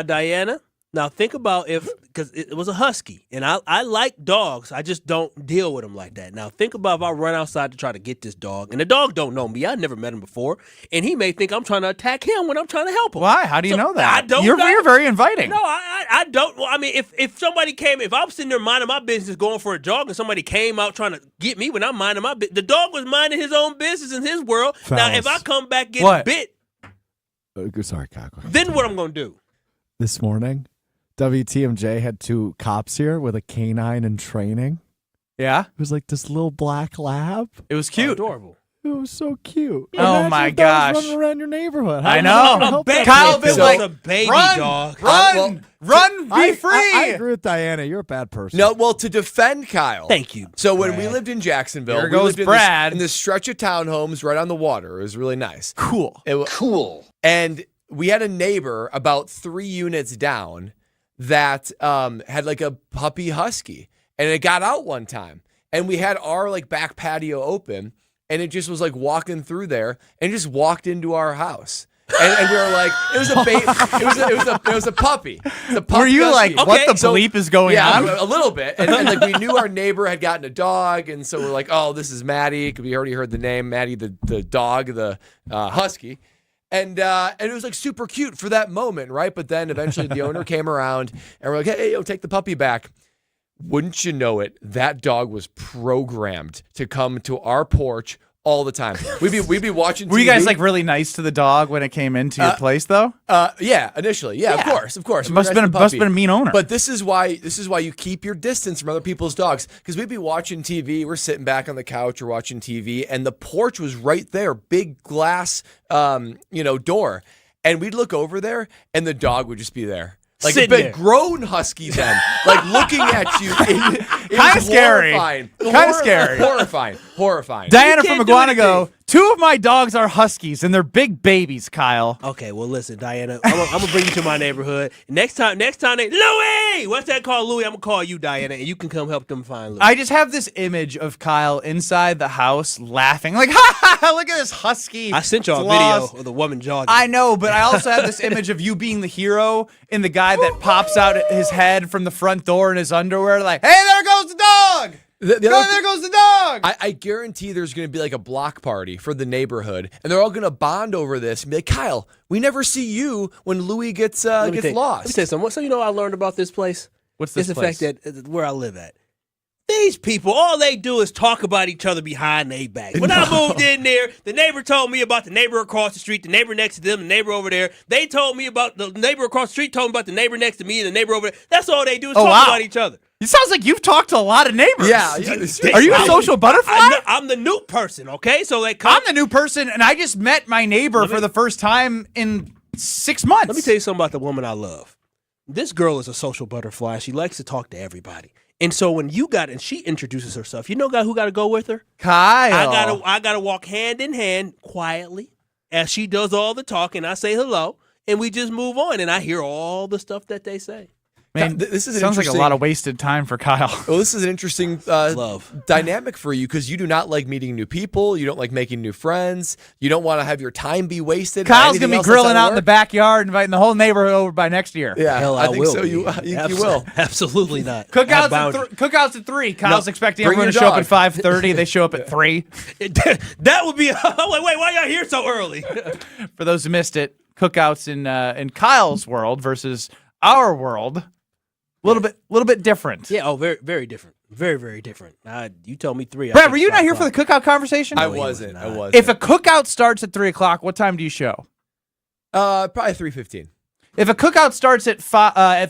Diana, now think about because it was a husky, and I like dogs. I just don't deal with them like that. Now think about if I run outside to try to get this dog, and the dog don't know me. I never met him before, and he may think I'm trying to attack him when I'm trying to help him. Why? How do you know that? I don't You're know. You're very inviting. No, I don't. Well, I mean, if somebody came, if I was sitting there minding my business going for a jog and somebody came out trying to get me when I'm minding my business, the dog was minding his own business in his world. Now, if I come back getting bit, Sorry, Kyle. then what I'm going to do? This morning, WTMJ had 2 cops here with a canine in training. Yeah? It was like this little black lab. It was cute. Adorable. It was so cute. Oh, Imagine my if that was gosh. running around your neighborhood. I know. Kyle been like, a baby run, dog. run, be free. I agree with Diana. You're a bad person. No, well, to defend Kyle. Thank you. So when we lived in Jacksonville, Here we goes lived Brad. in this stretch of townhomes right on the water. It was really nice. Cool. Cool. And we had a neighbor about 3 units down that had like a puppy husky, and it got out one time, and we had our like back patio open, and it just was like walking through there and just walked into our house. And we were like, it was a puppy. It's a puppy. Were you husky. like, what the bleep is going on? Yeah, a little bit. And like we knew our neighbor had gotten a dog, and so we're like, oh, this is Maddie. We already heard the name, Maddie, the dog, the husky. And it was like super cute for that moment, right? But then eventually the owner came around and we're like, hey, take the puppy back. Wouldn't you know it, that dog was programmed to come to our porch all the time. We'd be watching TV. Were you guys like really nice to the dog when it came into your place though? Yeah, initially. Yeah, of course. Must have been a mean owner. But this is why you keep your distance from other people's dogs, because we'd be watching TV, we're sitting back on the couch or watching TV, and the porch was right there, big glass door. And we'd look over there and the dog would just be there. Like a big grown husky then, like looking at you. Kind of scary. Kind of scary. Horrifying. Diana from Iguanago, 2 of my dogs are huskies, and they're big babies, Kyle. Okay, well, listen, Diana, I'm going to bring you to my neighborhood. Next time Louie! What's that called, Louie? I'm going to call you, Diana, and you can come help them find Louie. I just have this image of Kyle inside the house laughing, like, ha ha, look at this husky. I sent y'all a video of the woman jogging. I know, but I also have this image of you being the hero and the guy that pops out his head from the front door in his underwear, like, hey, there goes the dog! There goes the dog! I guarantee there's going to be like a block party for the neighborhood, and they're all going to bond over this and be like, Kyle, we never see you when Louie gets lost. Let me tell you something. So you know what I learned about this place? What's this It's place? the fact that where I live at. These people, all they do is talk about each other behind their backs. When I moved in there, the neighbor told me about the neighbor across the street, the neighbor next to them, the neighbor over there. They told me about the neighbor across the street, told me about the neighbor next to me, and the neighbor over there. That's all they do is talk about each other. It sounds like you've talked to a lot of neighbors. Yeah. Are you a social butterfly? I'm the new person, okay? So I'm the new person, and I just met my neighbor for the first time in 6 months. Let me tell you something about the woman I love. This girl is a social butterfly. She likes to talk to everybody. And so when and she introduces herself, you know who got to go with her? Kyle. I gotta walk hand in hand quietly as she does all the talking. I say hello, and we just move on, and I hear all the stuff that they say. Man, this sounds like a lot of wasted time for Kyle. Well, this is an interesting dynamic for you, because you do not like meeting new people. You don't like making new friends. You don't want to have your time be wasted. Kyle's going to be grilling out in the backyard, inviting the whole neighborhood over by next year. Yeah, Hell, I think will so. be. You will. Absolutely not. Cookouts at 3. Kyle's expecting everyone to show up at 5:30. They show up at 3. That would be. Wait, why y'all here so early? For those who missed it, cookouts in Kyle's world versus our world. A little bit different. Yeah, very, very different. Very, very different. You told me 3. Brad, were you not here for the cookout conversation? I wasn't. If a cookout starts at 3 o'clock, what time do you show? Probably 3:15. If a cookout starts at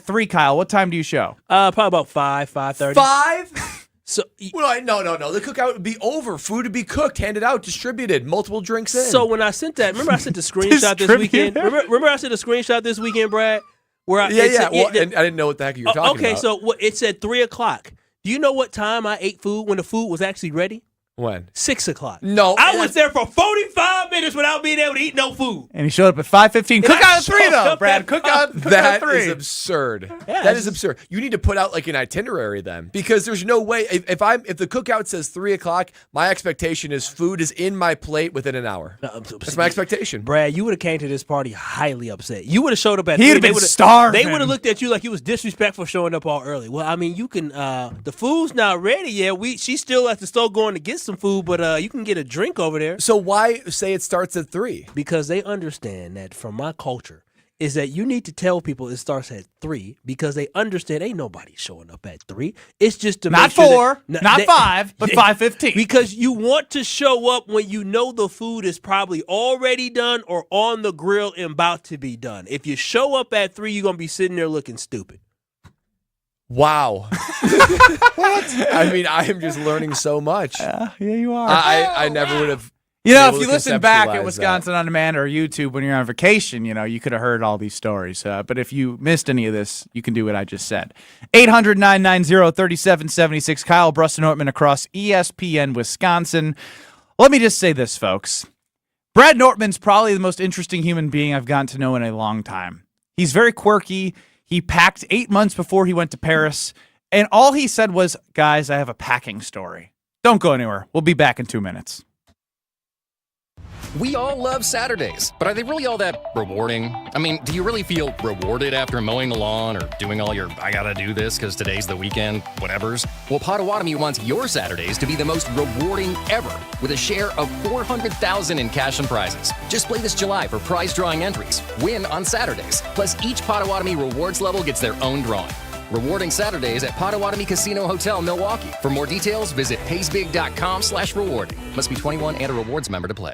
3, Kyle, what time do you show? Probably about 5:30. 5? So no. The cookout would be over. Food would be cooked, handed out, distributed, multiple drinks in. So when I sent that, remember I sent the screenshot this weekend? Remember I sent the screenshot this weekend, Brad? Where and I didn't know what the heck you were talking about. Okay, so it said 3 o'clock. Do you know what time I ate food when the food was actually ready? When? 6 o'clock. No. I was there for 45 minutes without being able to eat no food. And he showed up at 5:15. Cookout at 3, though, Brad. Cookout at 3. That is absurd. Yeah, that is absurd. You need to put out like an itinerary then, because there's no way. If the cookout says 3 o'clock, my expectation is food is in my plate within an hour. That's my expectation. Brad, you would have came to this party highly upset. You would have showed up at 3. He'd have been starving. They would have looked at you like you was disrespectful showing up all early. Well, I mean, you can. The food's not ready yet. She's still at the store going to get some food, but you can get a drink over there. So why say it starts at 3? Because they understand that from my culture is that you need to tell people it starts at 3 because they understand ain't nobody showing up at 3. It's just to not make sure 4, not 5, but 5:15. Because you want to show up when you know the food is probably already done or on the grill and about to be done. If you show up at 3, you're gonna be sitting there looking stupid. Wow. What? I mean, I am just learning so much. Yeah, you are. I never would have. You know, if you listen back at Wisconsin On Demand or YouTube when you're on vacation, you could have heard all these stories. But if you missed any of this, you can do what I just said. 800-990-3776. Kyle Brust-Nortman across ESPN Wisconsin. Let me just say this, folks. Brad Nortman's probably the most interesting human being I've gotten to know in a long time. He's very quirky. He packed 8 months before he went to Paris, and all he said was, guys, I have a packing story. Don't go anywhere. We'll be back in 2 minutes. We all love Saturdays, but are they really all that rewarding? I mean, do you really feel rewarded after mowing the lawn or doing all your I gotta do this because today's the weekend whatevers? Well, Potawatomi wants your Saturdays to be the most rewarding ever with a share of $400,000 in cash and prizes. Just play this July for prize drawing entries. Win on Saturdays. Plus, each Potawatomi rewards level gets their own drawing. Rewarding Saturdays at Potawatomi Casino Hotel, Milwaukee. For more details, visit paysbig.com/rewarding. Must be 21 and a rewards member to play.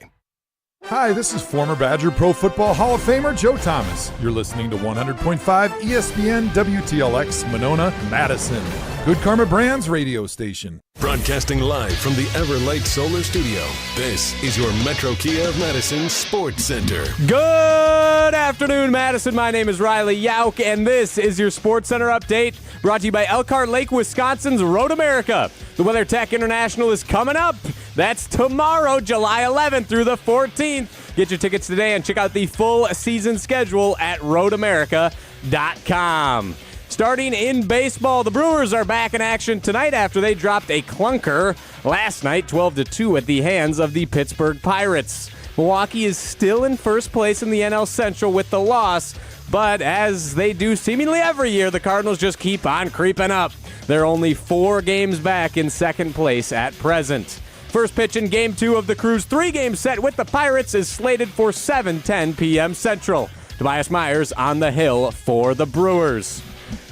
Hi, this is former Badger Pro Football Hall of Famer Joe Thomas. You're listening to 100.5 ESPN WTLX Monona, Madison. Good Karma Brands radio station. Broadcasting live from the Everlight Solar Studio, this is your Metro Kia of Madison Sports Center. Good afternoon, Madison. My name is Riley Yauk, and this is your Sports Center update brought to you by Elkhart Lake, Wisconsin's Road America. The WeatherTech International is coming up. That's tomorrow, July 11th through the 14th. Get your tickets today and check out the full season schedule at roadamerica.com. Starting in baseball, the Brewers are back in action tonight after they dropped a clunker last night, 12-2 at the hands of the Pittsburgh Pirates. Milwaukee is still in first place in the NL Central with the loss, but as they do seemingly every year, the Cardinals just keep on creeping up. They're only 4 games back in second place at present. First pitch in Game 2 of the Crew's 3-game set with the Pirates is slated for 7:10 p.m. Central. Tobias Myers on the hill for the Brewers.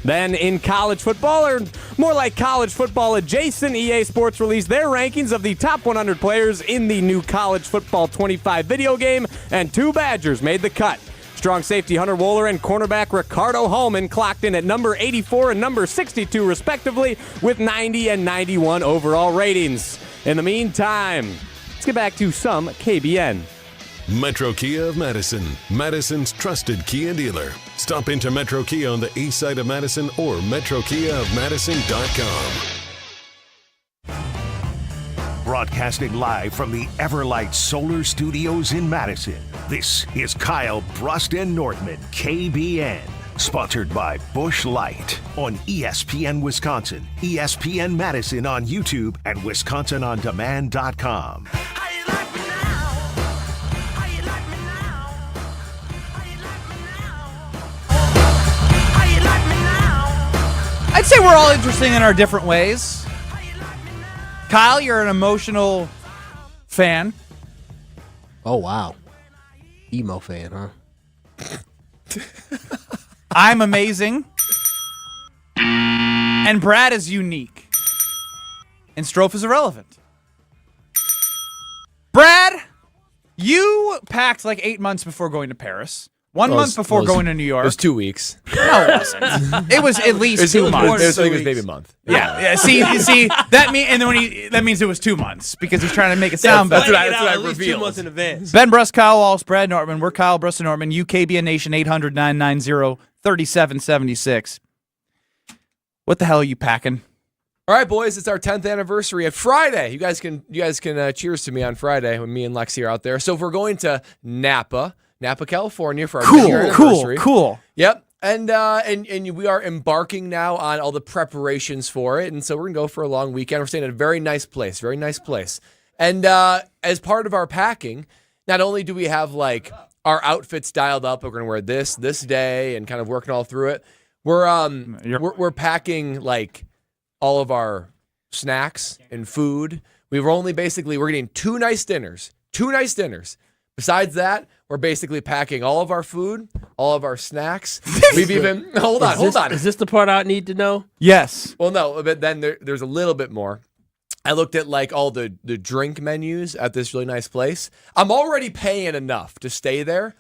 Then in college football, or more like college football adjacent, EA Sports released their rankings of the top 100 players in the new College Football 25 video game, and 2 Badgers made the cut. Strong safety Hunter Wohler and cornerback Ricardo Hallman clocked in at number 84 and number 62 respectively with 90 and 91 overall ratings. In the meantime, let's get back to some KBN. Metro Kia of Madison, Madison's trusted Kia dealer. Stop into Metro Kia on the east side of Madison or metrokiaofmadison.com. Broadcasting live from the Everlight Solar Studios in Madison, this is Kyle Brust and Nordman, KBN. Sponsored by Busch Light on ESPN Wisconsin, ESPN Madison on YouTube, and WisconsinOnDemand.com. I'd say we're all interesting in our different ways. Kyle, you're an emotional fan. Oh, wow. Emo fan, huh? I'm amazing. And Brad is unique. And Strofe is irrelevant. Brad, you packed like 8 months before going to Paris. 1 month before going to New York. It was 2 weeks. No, it wasn't. It was at least 2 months. I think it was maybe a month. Yeah. See, that means it was 2 months because he's trying to make it sound better. That's what I revealed. 2 months in advance. Ben Brust, Kyle Walsh, Brad Nortman. We're Kyle Brust and Nortman. UKBN Nation 800-990-3776. What the hell are you packing? All right, boys, it's our 10th anniversary at Friday. You guys can cheers to me on Friday when me and Lexi are out there. So if we're going to Napa, California for our 10th anniversary. Cool. Yep. And we are embarking now on all the preparations for it. And so we're going to go for a long weekend. We're staying at a very nice place. And as part of our packing, not only do we have like our outfits dialed up, we're going to wear this day and kind of working all through it. We're packing like all of our snacks and food. We're getting 2 nice dinners. Besides that, we're basically packing all of our food, all of our snacks. We've even hold on. Is this the part I need to know? Yes. Well, no, but then there's a little bit more. I looked at like all the drink menus at this really nice place. I'm already paying enough to stay there.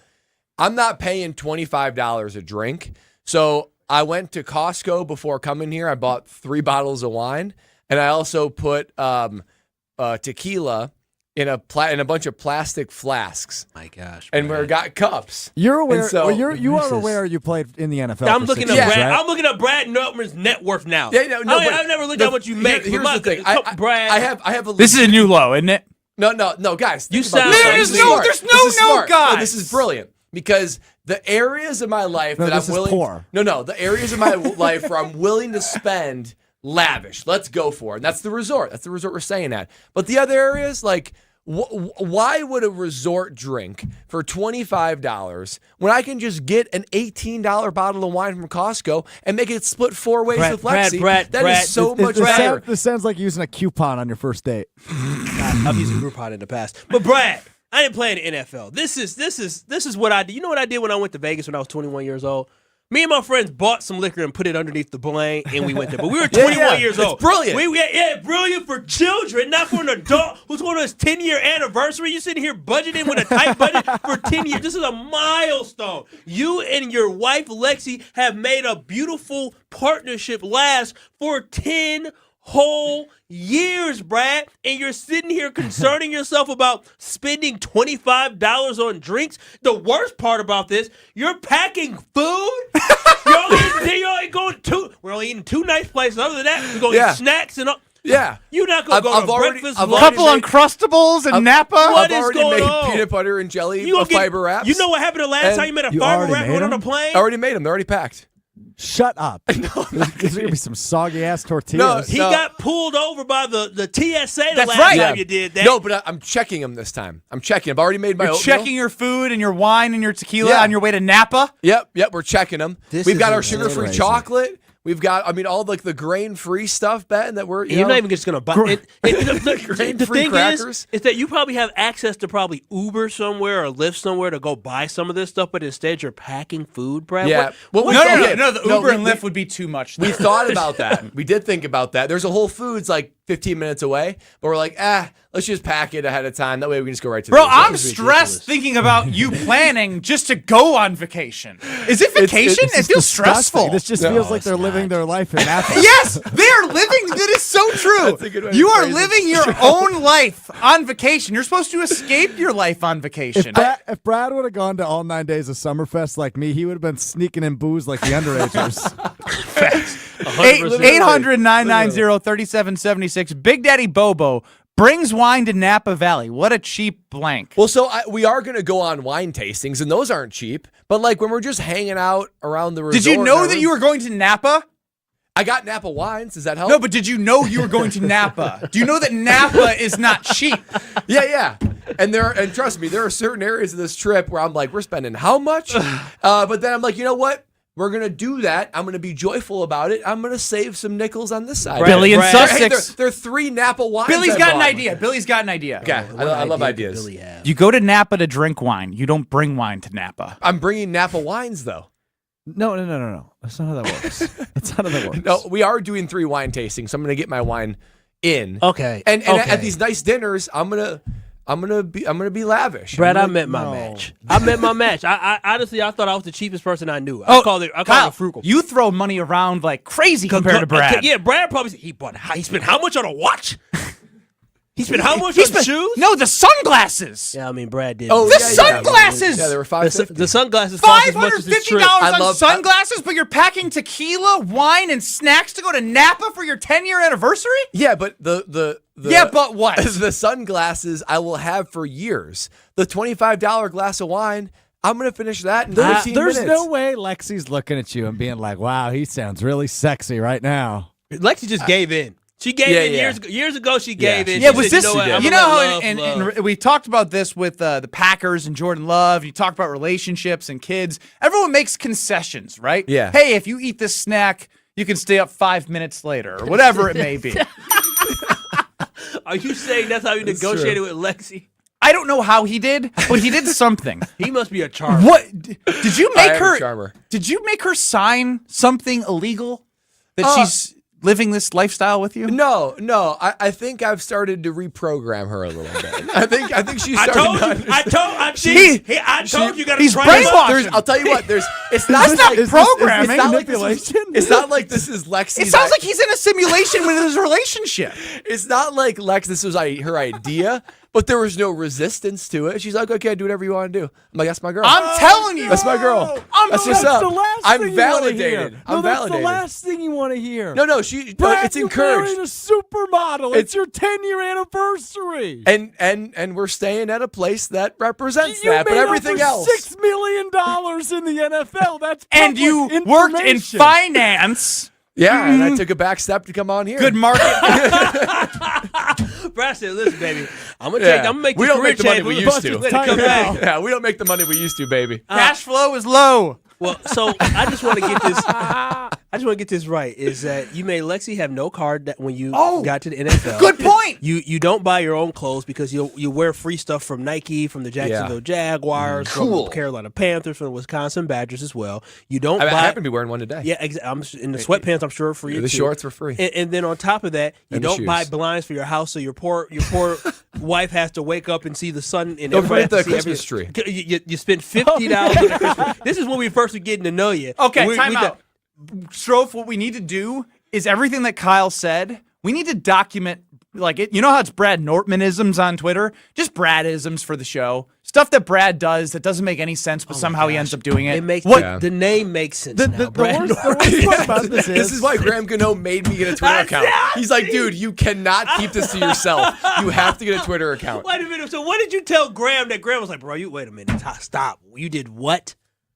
I'm not paying $25 a drink. So I went to Costco before coming here. I bought 3 bottles of wine, and I also put tequila in a bunch of plastic flasks. My gosh! And we got cups. You're aware. So, you are aware you played in the NFL. I'm looking up Brad. Right? I'm looking up Brad Nortman's net worth now. Yeah, no, I've never looked at how much you make. Here's the thing. Brad, I have a. This is a new low, isn't it? No, guys. You sound. There's no, guys. No, this is brilliant because the areas of my life that I'm willing. Poor. The areas of my life where I'm willing to spend lavish. Let's go for it. And that's the resort. We're staying at. But the other areas, like Why would a resort drink for $25 when I can just get an $18 bottle of wine from Costco and make it split 4 ways with Lexi? That is so much better. This sounds like using a coupon on your first date. I've used a Groupon in the past. But Brad, I didn't play in the NFL. This is what I did. You know what I did when I went to Vegas when I was 21 years old? Me and my friends bought some liquor and put it underneath the blank, and we went there. But we were 21 years old. It's brilliant. Brilliant for children, not for an adult who's going on his 10-year anniversary. You sitting here budgeting with a tight budget for 10 years. This is a milestone. You and your wife, Lexi, have made a beautiful partnership last for 10 whole years, Brad, and you're sitting here concerning yourself about spending $25 on drinks. The worst part about this, you're packing food. We're only eating 2 nice places. Other than that, we're going to eat snacks and all. Yeah. You're not going to go to breakfast. A couple Uncrustables and Napa. What I've is going already made on? Peanut butter and jelly fiber wraps. You know what happened the last time you made a fiber wrap going on a plane? I already made them. They're already packed. Shut up. There's going to be some soggy-ass tortillas. He got pulled over by the TSA the That's last right. time you did that. No, but I'm checking them this time. I've already made my You're oatmeal. checking your food and your wine and your tequila on your way to Napa? Yep, we're checking them. We've got our sugar-free crazy. chocolate. We've got, all like the grain-free stuff, Ben, that we're, You're not even just going to buy it. The thing crackers. is that you probably have access to probably Uber somewhere or Lyft somewhere to go buy some of this stuff, but instead you're packing food, Brad. Yeah. No, the Uber and Lyft would be too much. We thought about that. We did think about that. There's a Whole Foods like 15 minutes away, but we're like, let's just pack it ahead of time. That way we can just go right to the Bro, resort. I'm stressed thinking about you planning just to go on vacation. Is it vacation? It feels stressful. This just feels like they're living their life in Napa. Yes, they are living. That is so true. That's a good way to You are phrase it. living your own life on vacation. You're supposed to escape your life on vacation. If Brad would have gone to all 9 days of Summerfest like me, he would have been sneaking in booze like the underagers. 800-990-3776. Big Daddy Bobo brings wine to Napa Valley. What a cheap blank. Well, so we are going to go on wine tastings, and those aren't cheap. But like when we're just hanging out around the resort. Did you know that you were going to Napa? I got Napa wines. Does that help? No, but did you know you were going to Napa? Do you know that Napa is not cheap? Yeah. And trust me, there are certain areas of this trip where I'm like, we're spending how much? But then I'm like, you know what? We're going to do that. I'm going to be joyful about it. I'm going to save some nickels on this side. Billy and Sussex. There are 3 Napa wines. Billy's got an idea. Billy's got an idea. Okay, I love ideas. You go to Napa to drink wine. You don't bring wine to Napa. I'm bringing Napa wines, though. No. That's not how that works. That's not how that works. No, we are doing 3 wine tastings, so I'm going to get my wine in. Okay. And at these nice dinners, I'm gonna be lavish. Brad, I met my match. I met my match. I honestly, I thought I was the cheapest person I knew. I called it frugal. You throw money around like crazy compared to Brad. Yeah, Brad probably he spent how much on a watch? He spent how much on shoes? No, the sunglasses. Yeah, I mean Brad did. Oh, the sunglasses. Yeah, they were $550. The sunglasses cost as much as his trip. $550 on sunglasses, but you're packing tequila, wine, and snacks to go to Napa for your 10-year anniversary? Yeah, but the Yeah, but what? The sunglasses I will have for years. The $25 glass of wine, I'm going to finish that in 15 There's minutes. no way Lexi's looking at you and being like, wow, he sounds really sexy right now. Lexi just gave in. She gave in years ago. She gave in. Yeah, She was said, this? You know how? And we talked about this with the Packers and Jordan Love. You talked about relationships and kids. Everyone makes concessions, right? Yeah. Hey, if you eat this snack, you can stay up 5 minutes later, or whatever it may be. Are you saying that's how you negotiated with Lexi? I don't know how he did, but he did something. He must be a charmer. What did you make her? A charmer. Did you make her sign something illegal that she's living this lifestyle with you? No. I think I've started to reprogram her a little bit. I think she's starting to understand. I told you got to he's try brainwashed. I'll tell you what. It's not programming. It's not manipulation. It's not like this is Lexi. It sounds like he's in a simulation with his relationship. It's not like Lex. This was her idea. But there was no resistance to it. She's like, okay, do whatever you want to do. I'm like, that's my girl. I'm telling you. That's my girl. That's what's up. I'm validated. I'm that's validated. the last thing you want to hear. No, Brad, it's encouraged. You're a supermodel. It's your 10-year anniversary. And we're staying at a place that represents that. But everything else. $6 million in the NFL. That's and you worked in finance. Yeah, and I took a back step to come on here. Good market. Brad said, listen, baby, I'm gonna make we the don't career make the money change. we We're used supposed to. let it come back. Yeah, we don't make the money we used to, baby. Cash flow is low. Well, so I just want to get this. I just want to get this right. Is that you made Lexi have no card that when you got to the NFL? Good point. You don't buy your own clothes because you wear free stuff from Nike, from the Jacksonville Jaguars, from the Carolina Panthers, from the Wisconsin Badgers as well. You don't. I buy, happen to be wearing one today. Yeah, I'm in the sweatpants. I'm sure for you. The too. shorts were free. And then on top of that, you And the don't shoes. buy blinds for your house, so your poor wife has to wake up and see the sun. And Don't everybody forget has the to see Christmas tree. You spend $50 on the Christmas tree. This is when we first were getting to know you. Okay, time out. Strofe, what we need to do is everything that Kyle said, we need to document, like, it. You know how it's Brad Nortman-isms on Twitter? Just Brad-isms for the show. Stuff that Brad does that doesn't make any sense, but somehow he ends up doing it. The name makes sense now, Brad. The worst part about This is why Graham Gano made me get a Twitter account. He's like, dude, you cannot keep this to yourself. You have to get a Twitter account. Wait a minute. So what did you tell Graham that Graham was like, bro, wait a minute. Stop. You did what?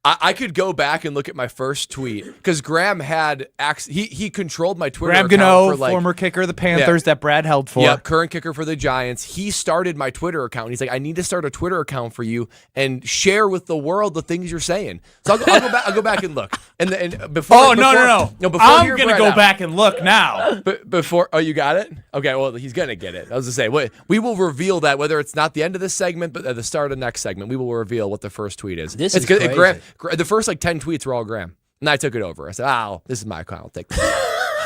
I could go back and look at my first tweet because Graham had he controlled my Twitter Graham account Gano, for like, former kicker of the Panthers that Brad held for. Yeah, current kicker for the Giants. He started my Twitter account. He's like, I need to start a Twitter account for you and share with the world the things you're saying. So I'll go back. I'll go back and look. And before. No. Before I'm hearing gonna Brad go out. back and look now. You got it? Okay, well, he's gonna get it. I was gonna say, we will reveal that whether it's not the end of this segment, but at the start of the next segment, we will reveal what the first tweet is. This it's is good. crazy. The first 10 tweets were all Graham, and I took it over. I said, this is my account. I'll take this.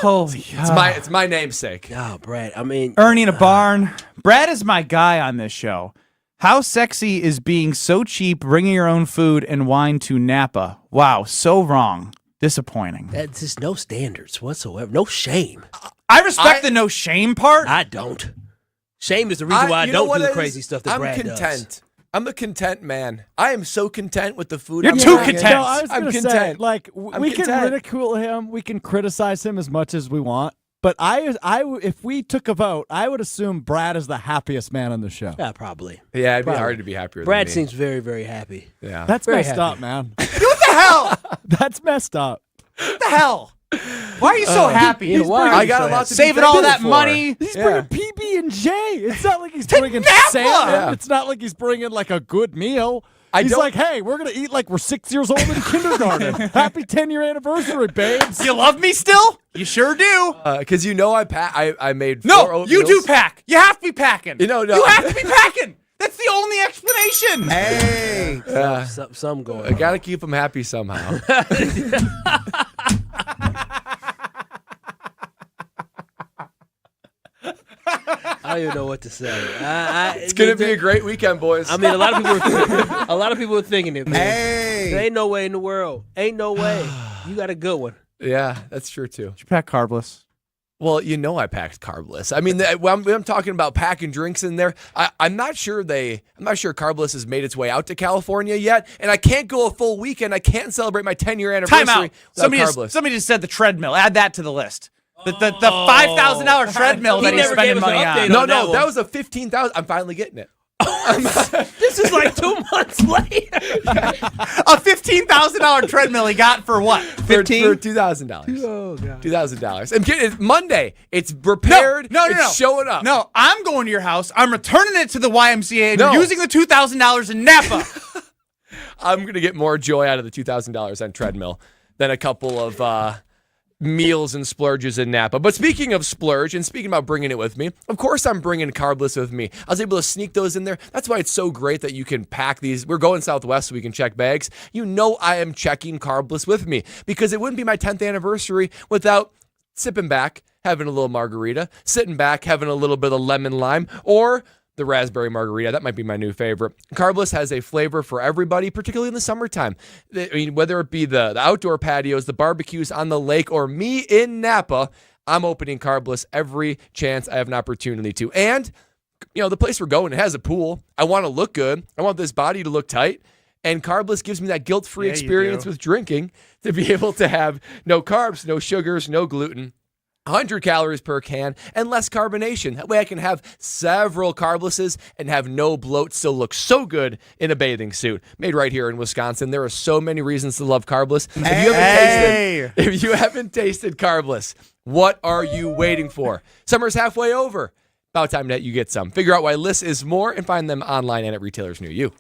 Holy It's my namesake. Oh, Brad. I mean, Ernie in a barn. Brad is my guy on this show. How sexy is being so cheap, bringing your own food and wine to Napa? Wow, so wrong. Disappointing. That's just no standards whatsoever. No shame. I respect the no shame part. I don't. Shame is the reason why I don't do the crazy stuff that I'm Brad content. does. I'm a content man. I am so content with the food. You're I'm too eating. content. No, I was I'm gonna content. say, like, I'm we can content. ridicule him, we can criticize him as much as we want, but if we took a vote, I would assume Brad is the happiest man on the show. Yeah, probably. Yeah, it'd be Probably. hard to be happier Brad than me. seems very, very happy. Yeah. That's Very messed happy. up, man. What the hell? That's messed up. What the hell? Why are you so happy? yeah, why are I you got so a lot happy? to be Saving all thankful that for. money. He's Yeah. bringing PB&J. It's not like he's bringing Napa. salmon. Yeah. It's not like he's bringing like a good meal. He's don't- like, hey, we're going to eat like we're 6 years old in kindergarten. Happy 10-year anniversary, babes. You love me still? You sure do. Because I made No, four you do oatmeals. pack. You have to be packing. No. You have to be packing. That's the only explanation. Hey. Some going I got to keep them happy somehow. I don't even know what to say. It's going to be a great weekend, boys. I mean, a lot of people are thinking it, man. There ain't no way in the world. Ain't no way. You got a good one. Yeah, that's true, too. Did you pack carbless? Well, I packed carbless. I mean, when I'm talking about packing drinks in there, I'm not sure carbless has made its way out to California yet, and I can't go a full weekend. I can't celebrate my 10-year anniversary Time out. without carbless. Somebody just said the treadmill. Add that to the list. The $5,000 treadmill that he's never spending gave us an money update on. on No, that that was a $15,000. I'm finally getting it. This is like 2 months later. A $15,000 treadmill he got for what? For $2,000. Oh, God. $2,000. And it's Monday. It's repaired. No. It's showing up. No, I'm going to your house. I'm returning it to the YMCA and No. you're using the $2,000 in Napa. I'm going to get more joy out of the $2,000 on treadmill than a couple of meals and splurges in Napa. But speaking of splurge and speaking about bringing it with me, of course I'm bringing carbless with me. I was able to sneak those in there. That's why it's so great that you can pack these. We're going Southwest so we can check bags. I am checking carbless with me because it wouldn't be my 10th anniversary without sipping back, having a little margarita, sitting back, having a little bit of lemon lime, or the raspberry margarita. That might be my new favorite. Carbless has a flavor for everybody, particularly in the summertime. I mean, whether it be the outdoor patios, the barbecues on the lake, or me in Napa, I'm opening Carbless every chance I have an opportunity to. And, the place we're going, it has a pool. I want to look good. I want this body to look tight. And Carbless gives me that guilt-free experience with drinking to be able to have no carbs, no sugars, no gluten. 100 calories per can, and less carbonation. That way I can have several carblesses and have no bloat, still look so good in a bathing suit. Made right here in Wisconsin. There are so many reasons to love carbless. If you haven't tasted carbless, what are you waiting for? Summer's halfway over. About time that you get some. Figure out why less is more and find them online and at retailers near you.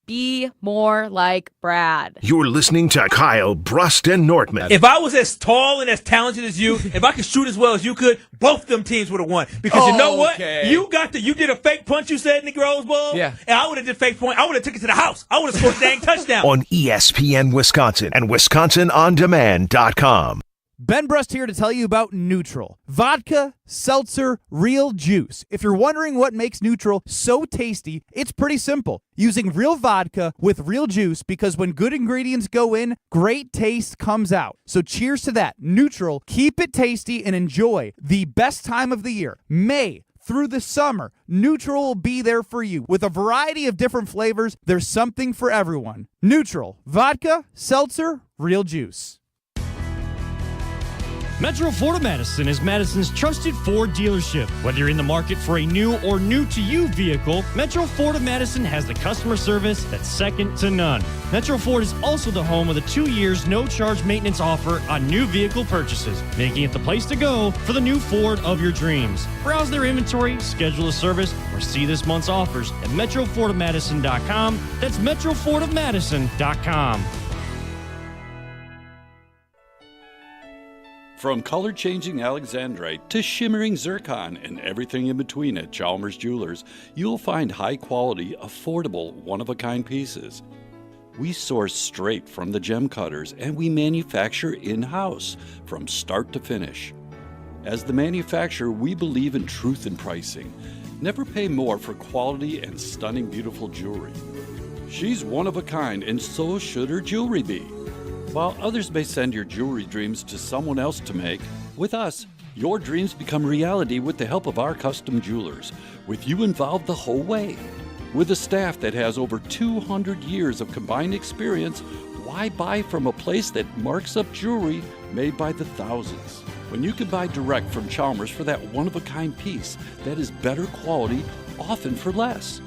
Be more like Brad. You're listening to Kyle, Brust, and Nortman. If I was as tall and as talented as you, if I could shoot as well as you could, both them teams would have won. Because you know what? You did a fake punch, you said, in the Rose Bowl. Yeah. And I would have did fake point. I would have took it to the house. I would have scored a dang touchdown. On ESPN Wisconsin and WisconsinOnDemand.com. Ben Brust here to tell you about Neutral. Vodka, seltzer, real juice. If you're wondering what makes Neutral so tasty, it's pretty simple. Using real vodka with real juice, because when good ingredients go in, great taste comes out. So cheers to that. Neutral, keep it tasty and enjoy the best time of the year. May through the summer, Neutral will be there for you. With a variety of different flavors, there's something for everyone. Neutral, vodka, seltzer, real juice. Metro Ford of Madison is Madison's trusted Ford dealership. Whether you're in the market for a new or new-to-you vehicle, Metro Ford of Madison has the customer service that's second to none. Metro Ford is also the home of the 2 years no-charge maintenance offer on new vehicle purchases, making it the place to go for the new Ford of your dreams. Browse their inventory, schedule a service, or see this month's offers at MetroFordOfMadison.com. That's MetroFordOfMadison.com. From color-changing alexandrite to shimmering zircon and everything in between at Chalmers Jewelers, you'll find high-quality, affordable, one-of-a-kind pieces. We source straight from the gem cutters, and we manufacture in-house from start to finish. As the manufacturer, we believe in truth in pricing. Never pay more for quality and stunning, beautiful jewelry. She's one of a kind, and so should her jewelry be. While others may send your jewelry dreams to someone else to make, with us, your dreams become reality with the help of our custom jewelers, with you involved the whole way. With a staff that has over 200 years of combined experience, why buy from a place that marks up jewelry made by the thousands? When you can buy direct from Chalmers for that one-of-a-kind piece that is better quality, often for less.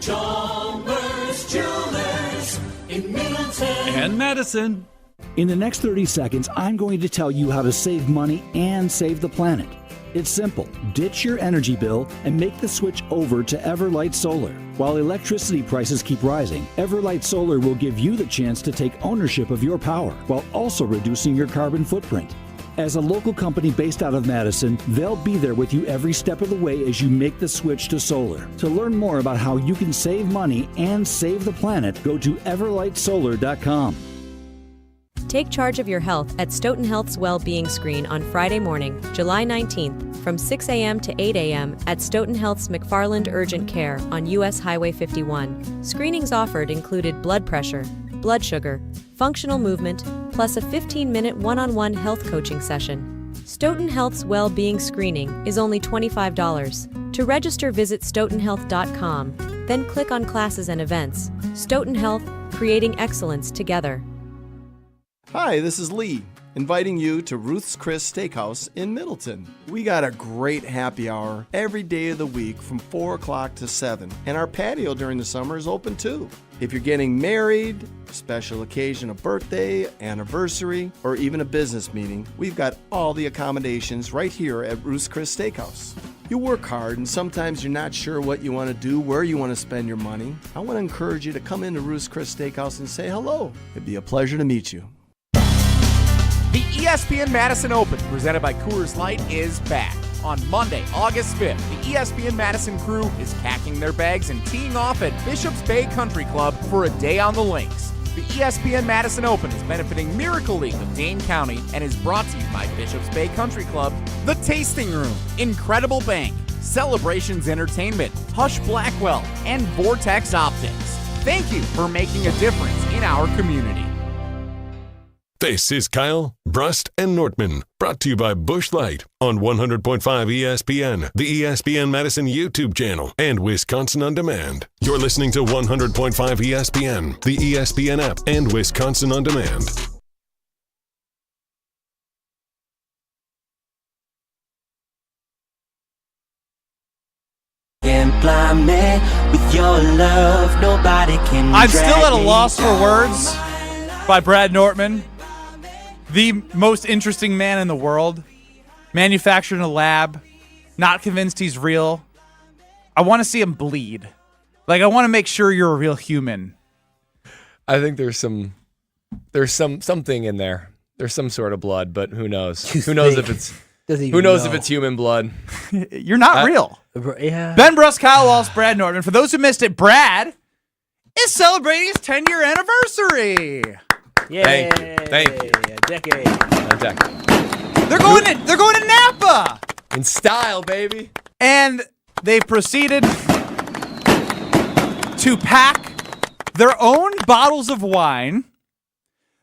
Chalmers Jewelers in Middleton and Madison. In the next 30 seconds, I'm going to tell you how to save money and save the planet. It's simple. Ditch your energy bill and make the switch over to Everlight Solar. While electricity prices keep rising, Everlight Solar will give you the chance to take ownership of your power while also reducing your carbon footprint. As a local company based out of Madison, they'll be there with you every step of the way as you make the switch to solar. To learn more about how you can save money and save the planet, go to everlightsolar.com. Take charge of your health at Stoughton Health's Wellbeing Screen on Friday morning, July 19th, from 6 a.m. to 8 a.m. at Stoughton Health's McFarland Urgent Care on U.S. Highway 51. Screenings offered included blood pressure, blood sugar, functional movement, plus a 15-minute one-on-one health coaching session. Stoughton Health's Wellbeing Screening is only $25. To register, visit stoughtonhealth.com, then click on Classes and Events. Stoughton Health, creating excellence together. Hi, this is Lee, inviting you to Ruth's Chris Steakhouse in Middleton. We got a great happy hour every day of the week from 4 o'clock to 7, and our patio during the summer is open too. If you're getting married, special occasion, a birthday, anniversary, or even a business meeting, we've got all the accommodations right here at Ruth's Chris Steakhouse. You work hard and sometimes you're not sure what you want to do, where you want to spend your money. I want to encourage you to come into Ruth's Chris Steakhouse and say hello. It'd be a pleasure to meet you. The ESPN Madison Open, presented by Coors Light, is back. On Monday, August 5th, the ESPN Madison crew is packing their bags and teeing off at Bishop's Bay Country Club for a day on the links. The ESPN Madison Open is benefiting Miracle League of Dane County and is brought to you by Bishop's Bay Country Club, The Tasting Room, Incredible Bank, Celebrations Entertainment, Hush Blackwell, and Vortex Optics. Thank you for making a difference in our community. This is Kyle, Brust, and Nortman, brought to you by Busch Light on 100.5 ESPN, the ESPN Madison YouTube channel, and Wisconsin On Demand. You're listening to 100.5 ESPN, the ESPN app, and Wisconsin On Demand. Can't blind me with your love, nobody can. I'm still at a loss for words by Brad Nortman. The most interesting man in the world, manufactured in a lab, not convinced he's real. I want to see him bleed. Like, I want to make sure you're a real human. I think there's something in there. There's some sort of blood, but who knows? Who knows if it's if it's human blood? You're not real. Yeah. Ben Bruss, Kyle Walsh, Brad Nortman. For those who missed it, Brad is celebrating his 10-year anniversary. Yeah. Thank you. A decade. They're going to Napa in style, baby. And they proceeded to pack their own bottles of wine.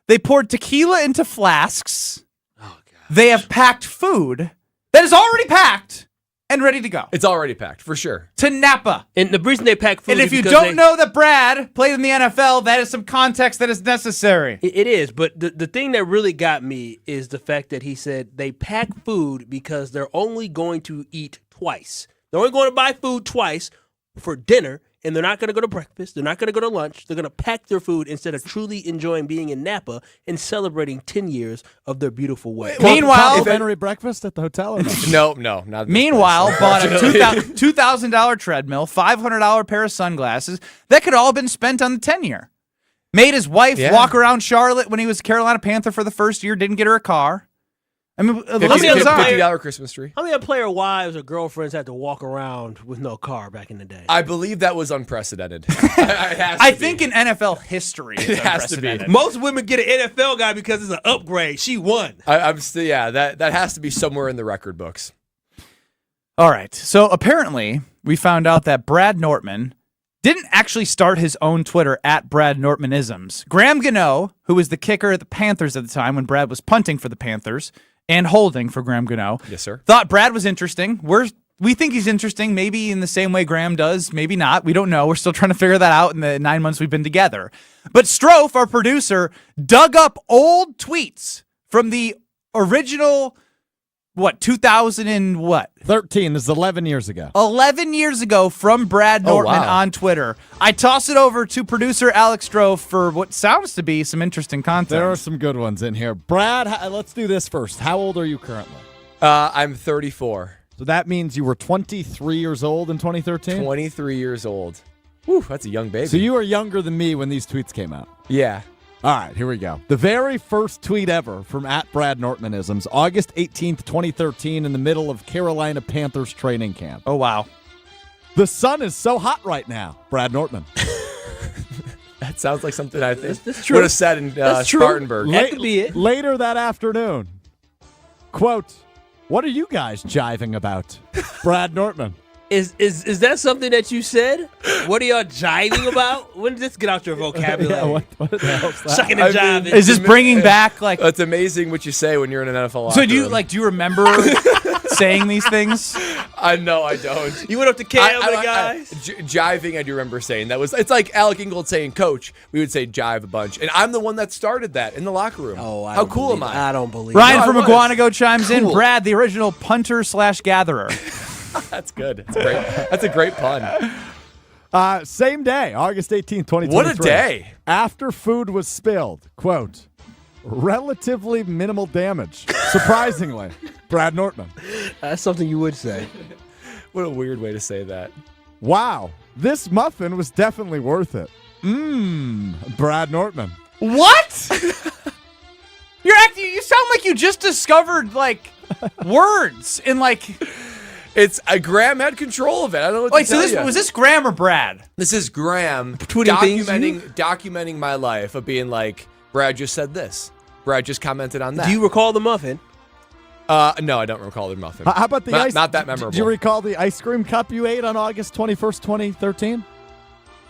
They poured tequila into flasks. Oh, God. They have packed food that is already packed and ready to go. It's already packed, for sure. To Napa. And the reason they pack food And is if you because don't know that Brad played in the NFL, that is some context that is necessary. It is, but the thing that really got me is the fact that he said they pack food because they're only going to eat twice. They're only going to buy food twice for dinner, and they're not going to go to breakfast. They're not going to go to lunch. They're going to pack their food instead of truly enjoying being in Napa and celebrating 10 years of their beautiful way. Meanwhile, complimentary breakfast at the hotel? Or no? No, not. Meanwhile, bought a $2,000 treadmill, $500 pair of sunglasses. That could all have been spent on the 10-year. Made his wife walk around Charlotte when he was a Carolina Panther for the first year. Didn't get her a car. I mean, $50 Christmas tree. How many player wives or girlfriends had to walk around with no car back in the day? I believe that was unprecedented. I think in NFL history, it's unprecedented. Most women get an NFL guy because it's an upgrade. She won. I'm still, that has to be somewhere in the record books. All right. So apparently, we found out that Brad Nortman didn't actually start his own Twitter at Brad Nortmanisms. Graham Gano, who was the kicker at the Panthers at the time when Brad was punting for the Panthers and holding for Graham Gano, yes, sir, thought Brad was interesting. We think he's interesting, maybe in the same way Graham does, maybe not. We don't know. We're still trying to figure that out in the 9 months we've been together. But Strofe, our producer, dug up old tweets from the original 2013. This is 11 years ago. 11 years ago from Brad Nortman on Twitter. I toss it over to producer Alex Strofe for what sounds to be some interesting content. There are some good ones in here. Brad, let's do this first. How old are you currently? I'm 34. So that means you were 23 years old in 2013? 23 years old. Whew, that's a young baby. So you were younger than me when these tweets came out? Yeah. All right, here we go. The very first tweet ever from at Brad Nortmanisms, August 18th, 2013, in the middle of Carolina Panthers training camp. Oh, wow. The sun is so hot right now, Brad Nortman. That sounds like something I think that's true. would have said in Spartanburg. That could be it. Later that afternoon, quote, "What are you guys jiving about?" Brad Nortman. Is that something that you said? What are y'all jiving about? When did this get out your vocabulary? Yeah, what the hell is that? Sucking and jiving. Is this bringing back like? It's amazing what you say when you're in an NFL locker So do room. you remember saying these things? No, I don't. You went up to Cam and the guys? Jiving, I do remember saying that. It's like Alec Ingold saying coach. We would say jive a bunch. And I'm the one that started that in the locker room. Oh, how cool am I? I don't believe Ryan it. from Iguanago chimes in. Cool. Brad, the original punter/gatherer. That's good. That's a great pun. Same day, August 18th, 2023. What a day. After food was spilled, quote, "relatively minimal damage." Surprisingly, Brad Nortman. That's something you would say. What a weird way to say that. "Wow, this muffin was definitely worth it." Brad Nortman. What? You sound like you just discovered words in It's Graham had control of it. I don't know what Wait, to tell you. was this Graham or Brad? This is Graham Tweeting documenting my life of being like, Brad just said this. Brad just commented on that. Do you recall the muffin? No, I don't recall the muffin. How about the ice? Not that memorable. Do you recall the ice cream cup you ate on August 21st, 2013?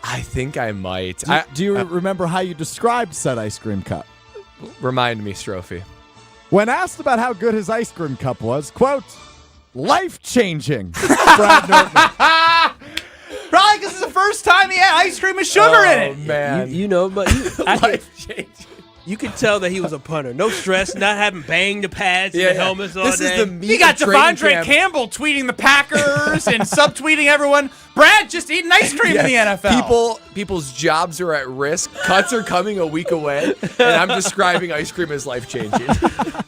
I think I might. Do you remember how you described said ice cream cup? Remind me, Strophy. When asked about how good his ice cream cup was, quote, "life-changing." Brad Nortman. Probably because it's the first time he had ice cream with sugar in it. Man. You know, but life-changing. You could tell that he was a punter. No stress, not having banged the pads and the helmets all This day. is the meat You got of training Devondre camp. Campbell tweeting the Packers and subtweeting everyone. Brad just eating ice cream in the NFL. People's jobs are at risk. Cuts are coming a week away, and I'm describing ice cream as life changing.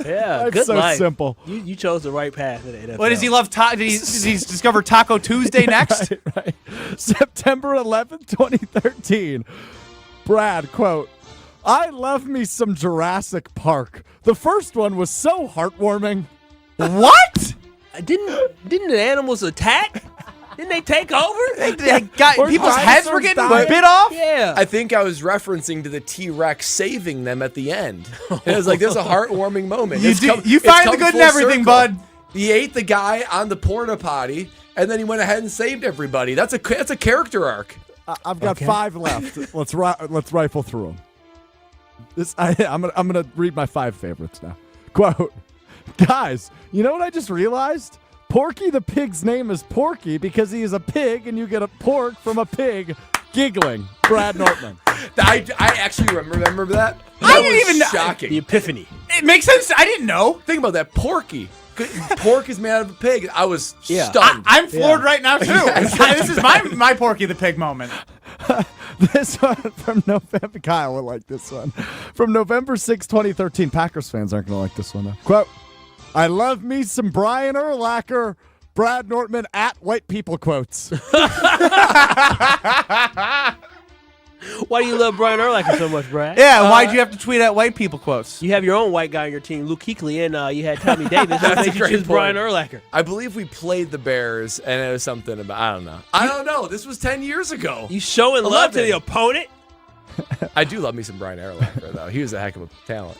Yeah, It's good so life. simple. You chose the right path in the NFL. What does he love? Did he discover Taco Tuesday next? Right. September 11th, 2013. Brad, quote, I love me some Jurassic Park. The first one was so heartwarming. What? Didn't the animals attack? Didn't they take over? People's heads were getting bit off? Yeah. I think I was referencing to the T-Rex saving them at the end. It was like, there's a heartwarming moment. You It's do- come- you it's find come the good in full everything, circle. bud. He ate the guy on the porta potty, and then he went ahead and saved everybody. That's a character arc. I've got 5 left. Let's rifle through them. I'm gonna read my 5 favorites now. Quote, guys, you know what I just realized? Porky the pig's name is Porky because he is a pig and you get a pork from a pig. Giggling. Brad Nortman. I actually remember that. I didn't even know. Shocking. The epiphany. It makes sense. I didn't know. Think about that. Porky. Pork is made out of a pig. I was Yeah. stunned. I'm floored right now, too. Yeah, This is my Porky the Pig moment. This one from November. Kyle will like this one. From November 6, 2013. Packers fans aren't going to like this one, though. Quote, I love me some Brian Urlacher. Brad Nortman at white people quotes. Why do you love Brian Urlacher so much, Brad? Yeah, why'd you have to tweet at white people quotes? You have your own white guy on your team, Luke Kuechly, and you had Tommy Davis. What That's made a you great choose point. Brian Urlacher? I believe we played the Bears, and it was something about, I don't know. This was 10 years ago. You showing love to 11. the opponent? I do love me some Brian Urlacher, though. He was a heck of a talent.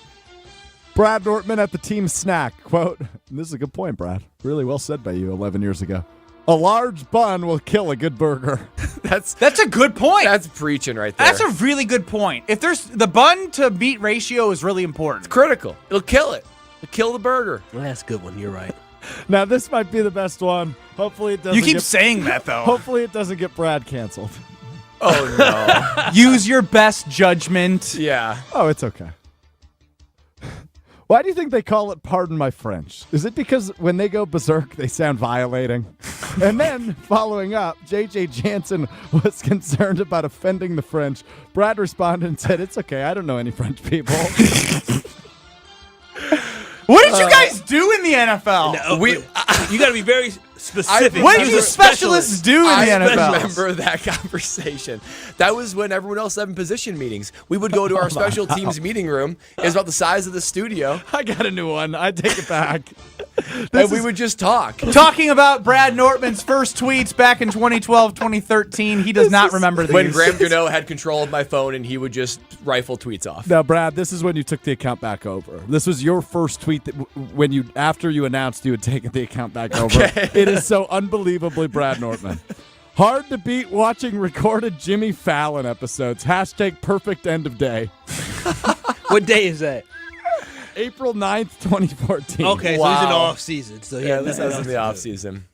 Brad Nortman at the team snack. Quote, this is a good point, Brad. Really well said by you 11 years ago. A large bun will kill a good burger. That's a good point. That's preaching right there. That's a really good point. If there's the bun to meat ratio is really important. It's critical. It'll kill it. It'll kill the burger. Well, that's a good one. You're right. Now, this might be the best one. Hopefully it doesn't You keep saying that, though. Hopefully it doesn't get Brad canceled. Oh, no. Use your best judgment. Yeah. Oh, it's okay. Why do you think they call it Pardon My French? Is it because when they go berserk, they sound violating? And then, following up, J.J. Jansen was concerned about offending the French. Brad responded and said, it's okay, I don't know any French people. What did you guys do in the NFL? No, you got to be very specific. What did you specialists do in the NFL? I remember that conversation. That was when everyone else having position meetings. We would go to our special teams meeting room. It was about the size of the studio. I got a new one. I take it back. And we would just talk. Talking about Brad Nortman's first tweets back in 2012, 2013. He does not remember these. When Graham Gano had control of my phone and he would just rifle tweets off. Now, Brad, this is when you took the account back over. This was your first tweet that after you announced you had taken the account back over. It is so unbelievably Brad Nortman. Hard to beat watching recorded Jimmy Fallon episodes. # perfect end of day. What day is that? April 9th, 2014. Okay, so he's in the off season. So Yeah, this is in the off season.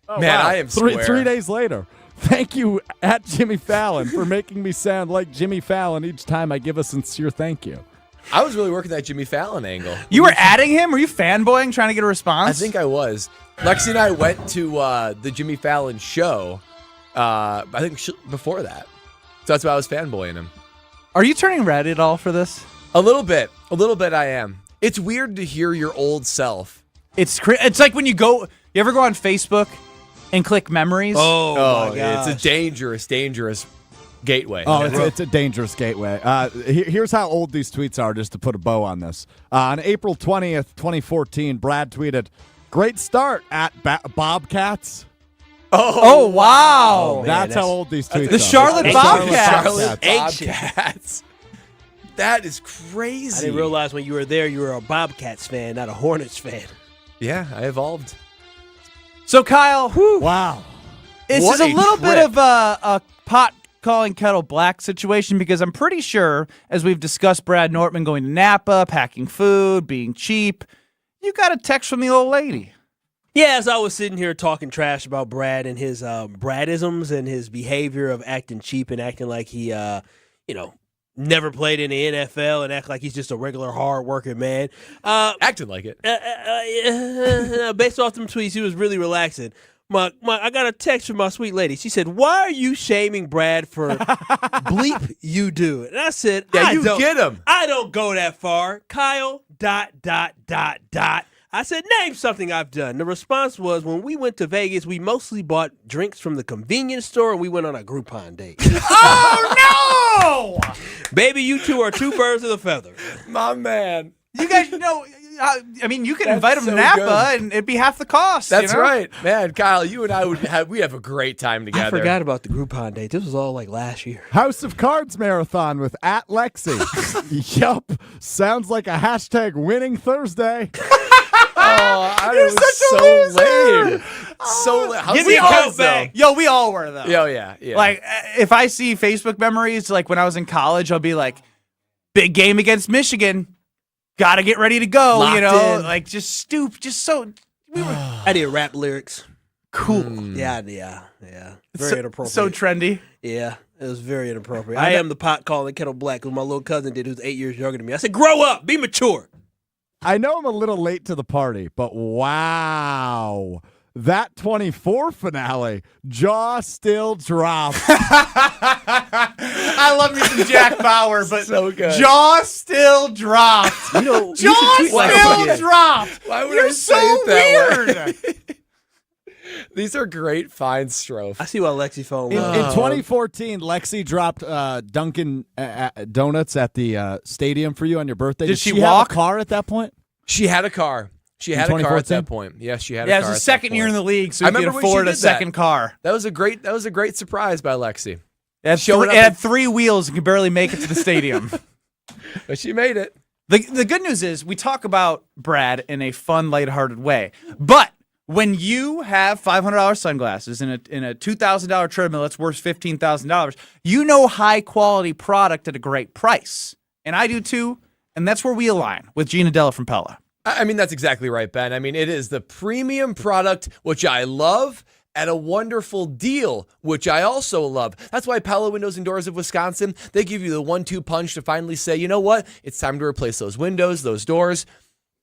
Oh, Man, wow. I am square. 3 days later. Thank you, at Jimmy Fallon, for making me sound like Jimmy Fallon each time I give a sincere thank you. I was really working that Jimmy Fallon angle. You were adding him? Were you fanboying, trying to get a response? I think I was. Lexi and I went to the Jimmy Fallon show, I think before that. So that's why I was fanboying him. Are you turning red at all for this? A little bit I am. It's weird to hear your old self. It's like when you ever go on Facebook and click memories? Oh my gosh. It's a dangerous gateway. Oh, it's a dangerous gateway. Here's how old these tweets are, just to put a bow on this. On April 20th, 2014, Brad tweeted, "Great start at Bobcats." Oh, wow. That's how old these tweets are. The Charlotte Bobcats. Charlotte Bobcats. That is crazy. I didn't realize when you were there, you were a Bobcats fan, not a Hornets fan. Yeah, I evolved. So, Kyle, wow. This What is a a little trip. bit of a pot calling kettle black situation because I'm pretty sure, as we've discussed, Brad Nortman going to Napa, packing food, being cheap, you got a text from the old lady. Yeah, as I was sitting here talking trash about Brad and his Bradisms and his behavior of acting cheap and acting like he, never played in the NFL and act like he's just a regular hard-working man. Acting like it. Based off them tweets, he was really relaxing. I got a text from my sweet lady. She said, "Why are you shaming Brad for bleep you do?" And I said, "Yeah, you get him. I don't go that far." Kyle ... I said, "Name something I've done." The response was, when we went to Vegas, we mostly bought drinks from the convenience store and we went on a Groupon date. Oh, no! Baby, you two are two birds of a feather. My man. You guys, I mean, you can invite him to Napa and it'd be half the cost. That's right. Man, Kyle, you and I we have a great time together. I forgot about the Groupon date. This was all like last year. House of Cards Marathon with @Lexi. Yup. Sounds like a hashtag winning Thursday. You're such a loser. Lame. So lame. Give me a coat bag. Yo, we all were though. Yo, yeah. Like, if I see Facebook memories, like when I was in college, I'll be like, big game against Michigan. Got to get ready to go, Locked in. Like just so. I did rap lyrics. Cool. Yeah. Very inappropriate. So trendy. Yeah, it was very inappropriate. I am the pot calling kettle black, what my little cousin did, who's 8 years younger than me. I said, grow up, be mature. I know I'm a little late to the party, but wow. That 24 finale, jaw still dropped. I love me some Jack Bauer, but so good. Jaw still dropped. Jaw still dropped. Why would You're I say so it that weird. way? These are great fine Strofe. I see why Lexi fell in In love. 2014, Lexi dropped Dunkin' Donuts at the stadium for you on your birthday. Did she have walk? a car at that point? She had a car. She had a car at that point. Yes, she had a car. Yeah, it was the second year in the league, so I you could remember when she afford a did second car. That was a great surprise by Lexi. It had 3 wheels and could barely make it to the stadium. But she made it. The good news is we talk about Brad in a fun, lighthearted way. But when you have $500 sunglasses in a $2,000 treadmill that's worth $15,000, you know high quality product at a great price. And I do too. And that's where we align with Gina Della from Pella. I mean, that's exactly right, Ben. I mean, it is the premium product, which I love, at a wonderful deal, which I also love. That's why Pella Windows and Doors of Wisconsin, they give you the 1-2 punch to finally say, you know what? It's time to replace those windows, those doors.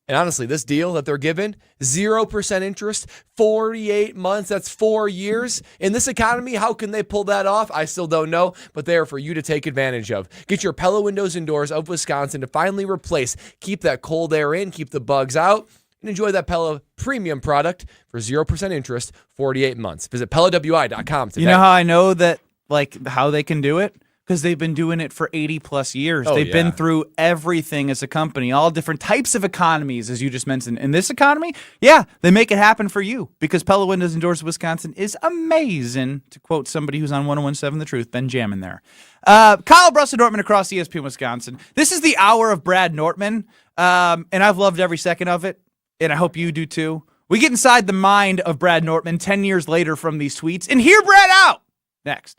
And honestly, this deal that they're giving, 0% interest, 48 months, that's 4 years. In this economy, how can they pull that off? I still don't know, but they are for you to take advantage of. Get your Pella Windows and Doors of Wisconsin to finally replace. Keep that cold air in, keep the bugs out, and enjoy that Pella premium product for 0% interest, 48 months. Visit PellaWI.com today. You know how I know that, like, how they can do it? Because they've been doing it for 80 plus years. Oh, They've been through everything as a company, all different types of economies, as you just mentioned. In this economy, yeah, they make it happen for you because Pella Windows and Doors of Wisconsin is amazing, to quote somebody who's on 101.7 The Truth, Ben Jammin there. Kyle Bruss and Nortman across ESPN Wisconsin. This is the hour of Brad Nortman, and I've loved every second of it, and I hope you do too. We get inside the mind of Brad Nortman 10 years later from these tweets, and hear Brad out next.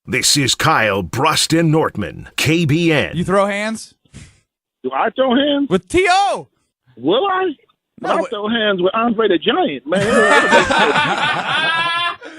This is Kyle Brust and Nortman, KBN. You throw hands? Do I throw hands? With T.O. Will I? I throw hands with Andre the Giant, man.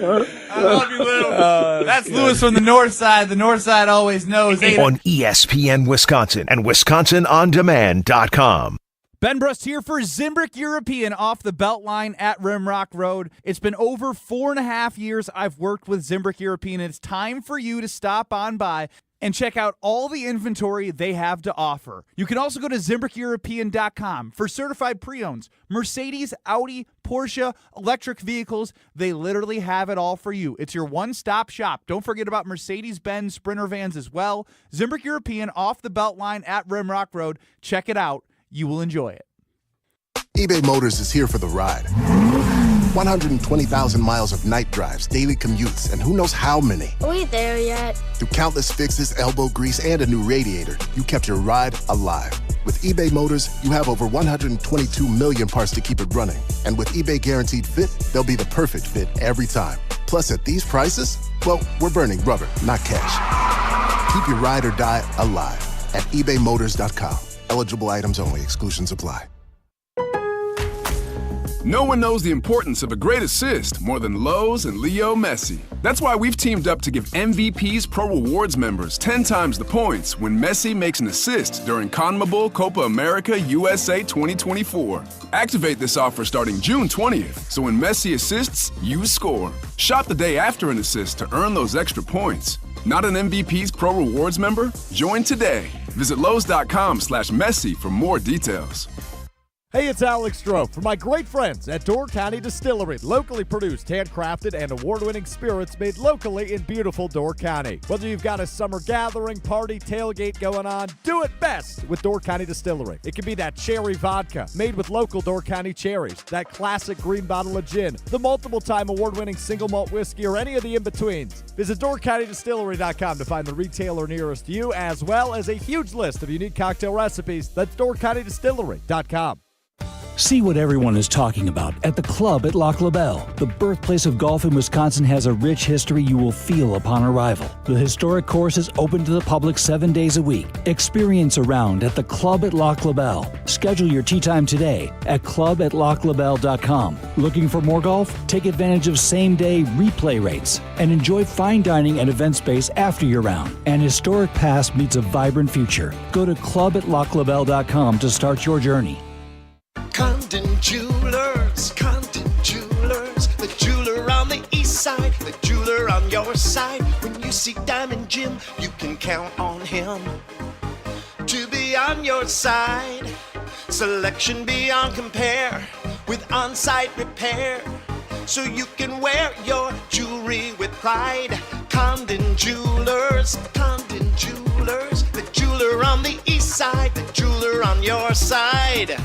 I love you, Lou. That's Lewis from the north side. The north side always knows. On ESPN Wisconsin and WisconsinOnDemand.com. Ben Brust here for Zimbrick European off the Beltline at Rimrock Road. It's been over 4.5 years I've worked with Zimbrick European, and it's time for you to stop on by and check out all the inventory they have to offer. You can also go to ZimbrickEuropean.com for certified pre-owns, Mercedes, Audi, Porsche, electric vehicles. They literally have it all for you. It's your one-stop shop. Don't forget about Mercedes-Benz Sprinter vans as well. Zimbrick European off the Beltline at Rimrock Road. Check it out. You will enjoy it. eBay Motors is here for the ride. 120,000 miles of night drives, daily commutes, and who knows how many. Are we there yet? Through countless fixes, elbow grease, and a new radiator, you kept your ride alive. With eBay Motors, you have over 122 million parts to keep it running. And with eBay Guaranteed Fit, they'll be the perfect fit every time. Plus, at these prices, well, we're burning rubber, not cash. Keep your ride or die alive at ebaymotors.com. Eligible items only. Exclusions apply. No one knows the importance of a great assist more than Lowe's and Leo Messi. That's why we've teamed up to give MVP's Pro Rewards members 10 times the points when Messi makes an assist during CONMEBOL Copa America USA 2024. Activate this offer starting June 20th, so when Messi assists, you score. Shop the day after an assist to earn those extra points. Not an MVP's Pro Rewards member? Join today. Visit Lowe's.com/Messi for more details. Hey, it's Alex Stroh from my great friends at Door County Distillery. Locally produced, handcrafted, and award-winning spirits made locally in beautiful Door County. Whether you've got a summer gathering, party, tailgate going on, do it best with Door County Distillery. It can be that cherry vodka made with local Door County cherries, that classic green bottle of gin, the multiple-time award-winning single malt whiskey, or any of the in-betweens. Visit DoorCountyDistillery.com to find the retailer nearest you, as well as a huge list of unique cocktail recipes. That's DoorCountyDistillery.com. See what everyone is talking about at the club at Lac La Belle. The birthplace of golf in Wisconsin has a rich history you will feel upon arrival. The historic course is open to the public 7 days a week. Experience a round at the club at Lac La Belle. Schedule your tee time today at club@laclabelle.com. Looking for more golf? Take advantage of same-day replay rates and enjoy fine dining and event space after your round. An historic past meets a vibrant future. Go to club@laclabelle.com to start your journey. Condon Jewelers, the jeweler on the east side, the jeweler on your side. When you see Diamond Jim, you can count on him to be on your side. Selection beyond compare with on-site repair, so you can wear your jewelry with pride. Condon Jewelers, the jeweler on the east side, the jeweler on your side.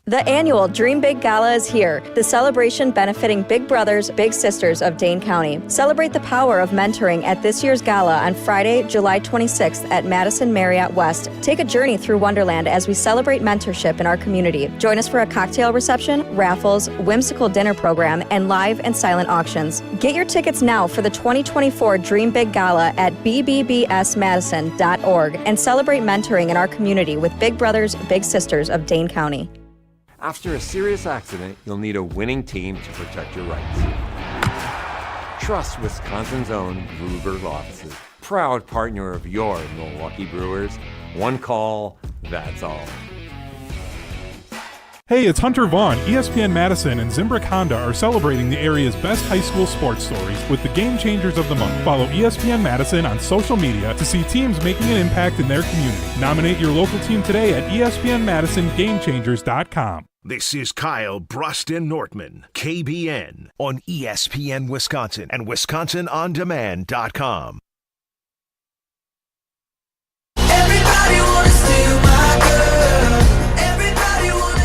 The annual Dream Big Gala is here, the celebration benefiting big brothers, big sisters of Dane County. Celebrate the power of mentoring at this year's gala on Friday, July 26th at Madison Marriott West. Take a journey through Wonderland as we celebrate mentorship in our community. Join us for a cocktail reception, raffles, whimsical dinner program, and live and silent auctions. Get your tickets now for the 2024 Dream Big Gala at bbbsmadison.org and celebrate mentoring in our community with big brothers, big sisters of Dane County. After a serious accident, you'll need a winning team to protect your rights. Trust Wisconsin's own Ruger Law Offices, proud partner of your Milwaukee Brewers. One call, that's all. Hey, it's Hunter Vaughn. ESPN Madison and Zimbrick Honda are celebrating the area's best high school sports stories with the Game Changers of the Month. Follow ESPN Madison on social media to see teams making an impact in their community. Nominate your local team today at ESPNMadisonGameChangers.com. This is Kyle Bruston Nortman, KBN, on ESPN Wisconsin and WisconsinOnDemand.com. Everybody wanna steal my girl.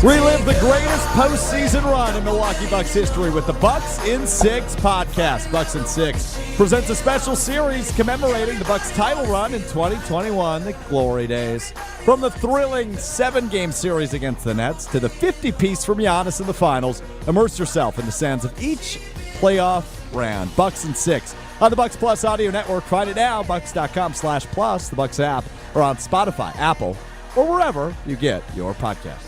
Relive the greatest postseason run in Milwaukee Bucks history with the Bucks in 6 podcast. Bucks in 6 presents a special series commemorating the Bucks title run in 2021, the glory days. From the thrilling 7-game series against the Nets to the 50-piece from Giannis in the finals, immerse yourself in the sands of each playoff round. Bucks in 6 on the Bucks Plus Audio Network. Find it now, bucks.com/plus, the Bucks app, or on Spotify, Apple, or wherever you get your podcast.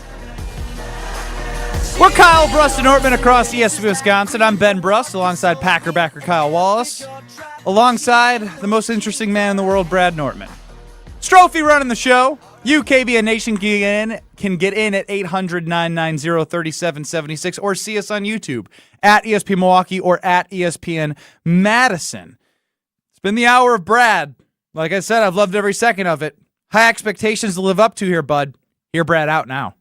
We're Kyle Bruston Nortman across ESPN Wisconsin. I'm Ben Brust alongside Packer backer Kyle Wallace, alongside the most interesting man in the world, Brad Nortman. Strophy running the show. You, KBN Nation, can get in at 800-990-3776 or see us on YouTube at ESPN Milwaukee or at ESPN Madison. It's been the hour of Brad. Like I said, I've loved every second of it. High expectations to live up to here, bud. Hear Brad out now.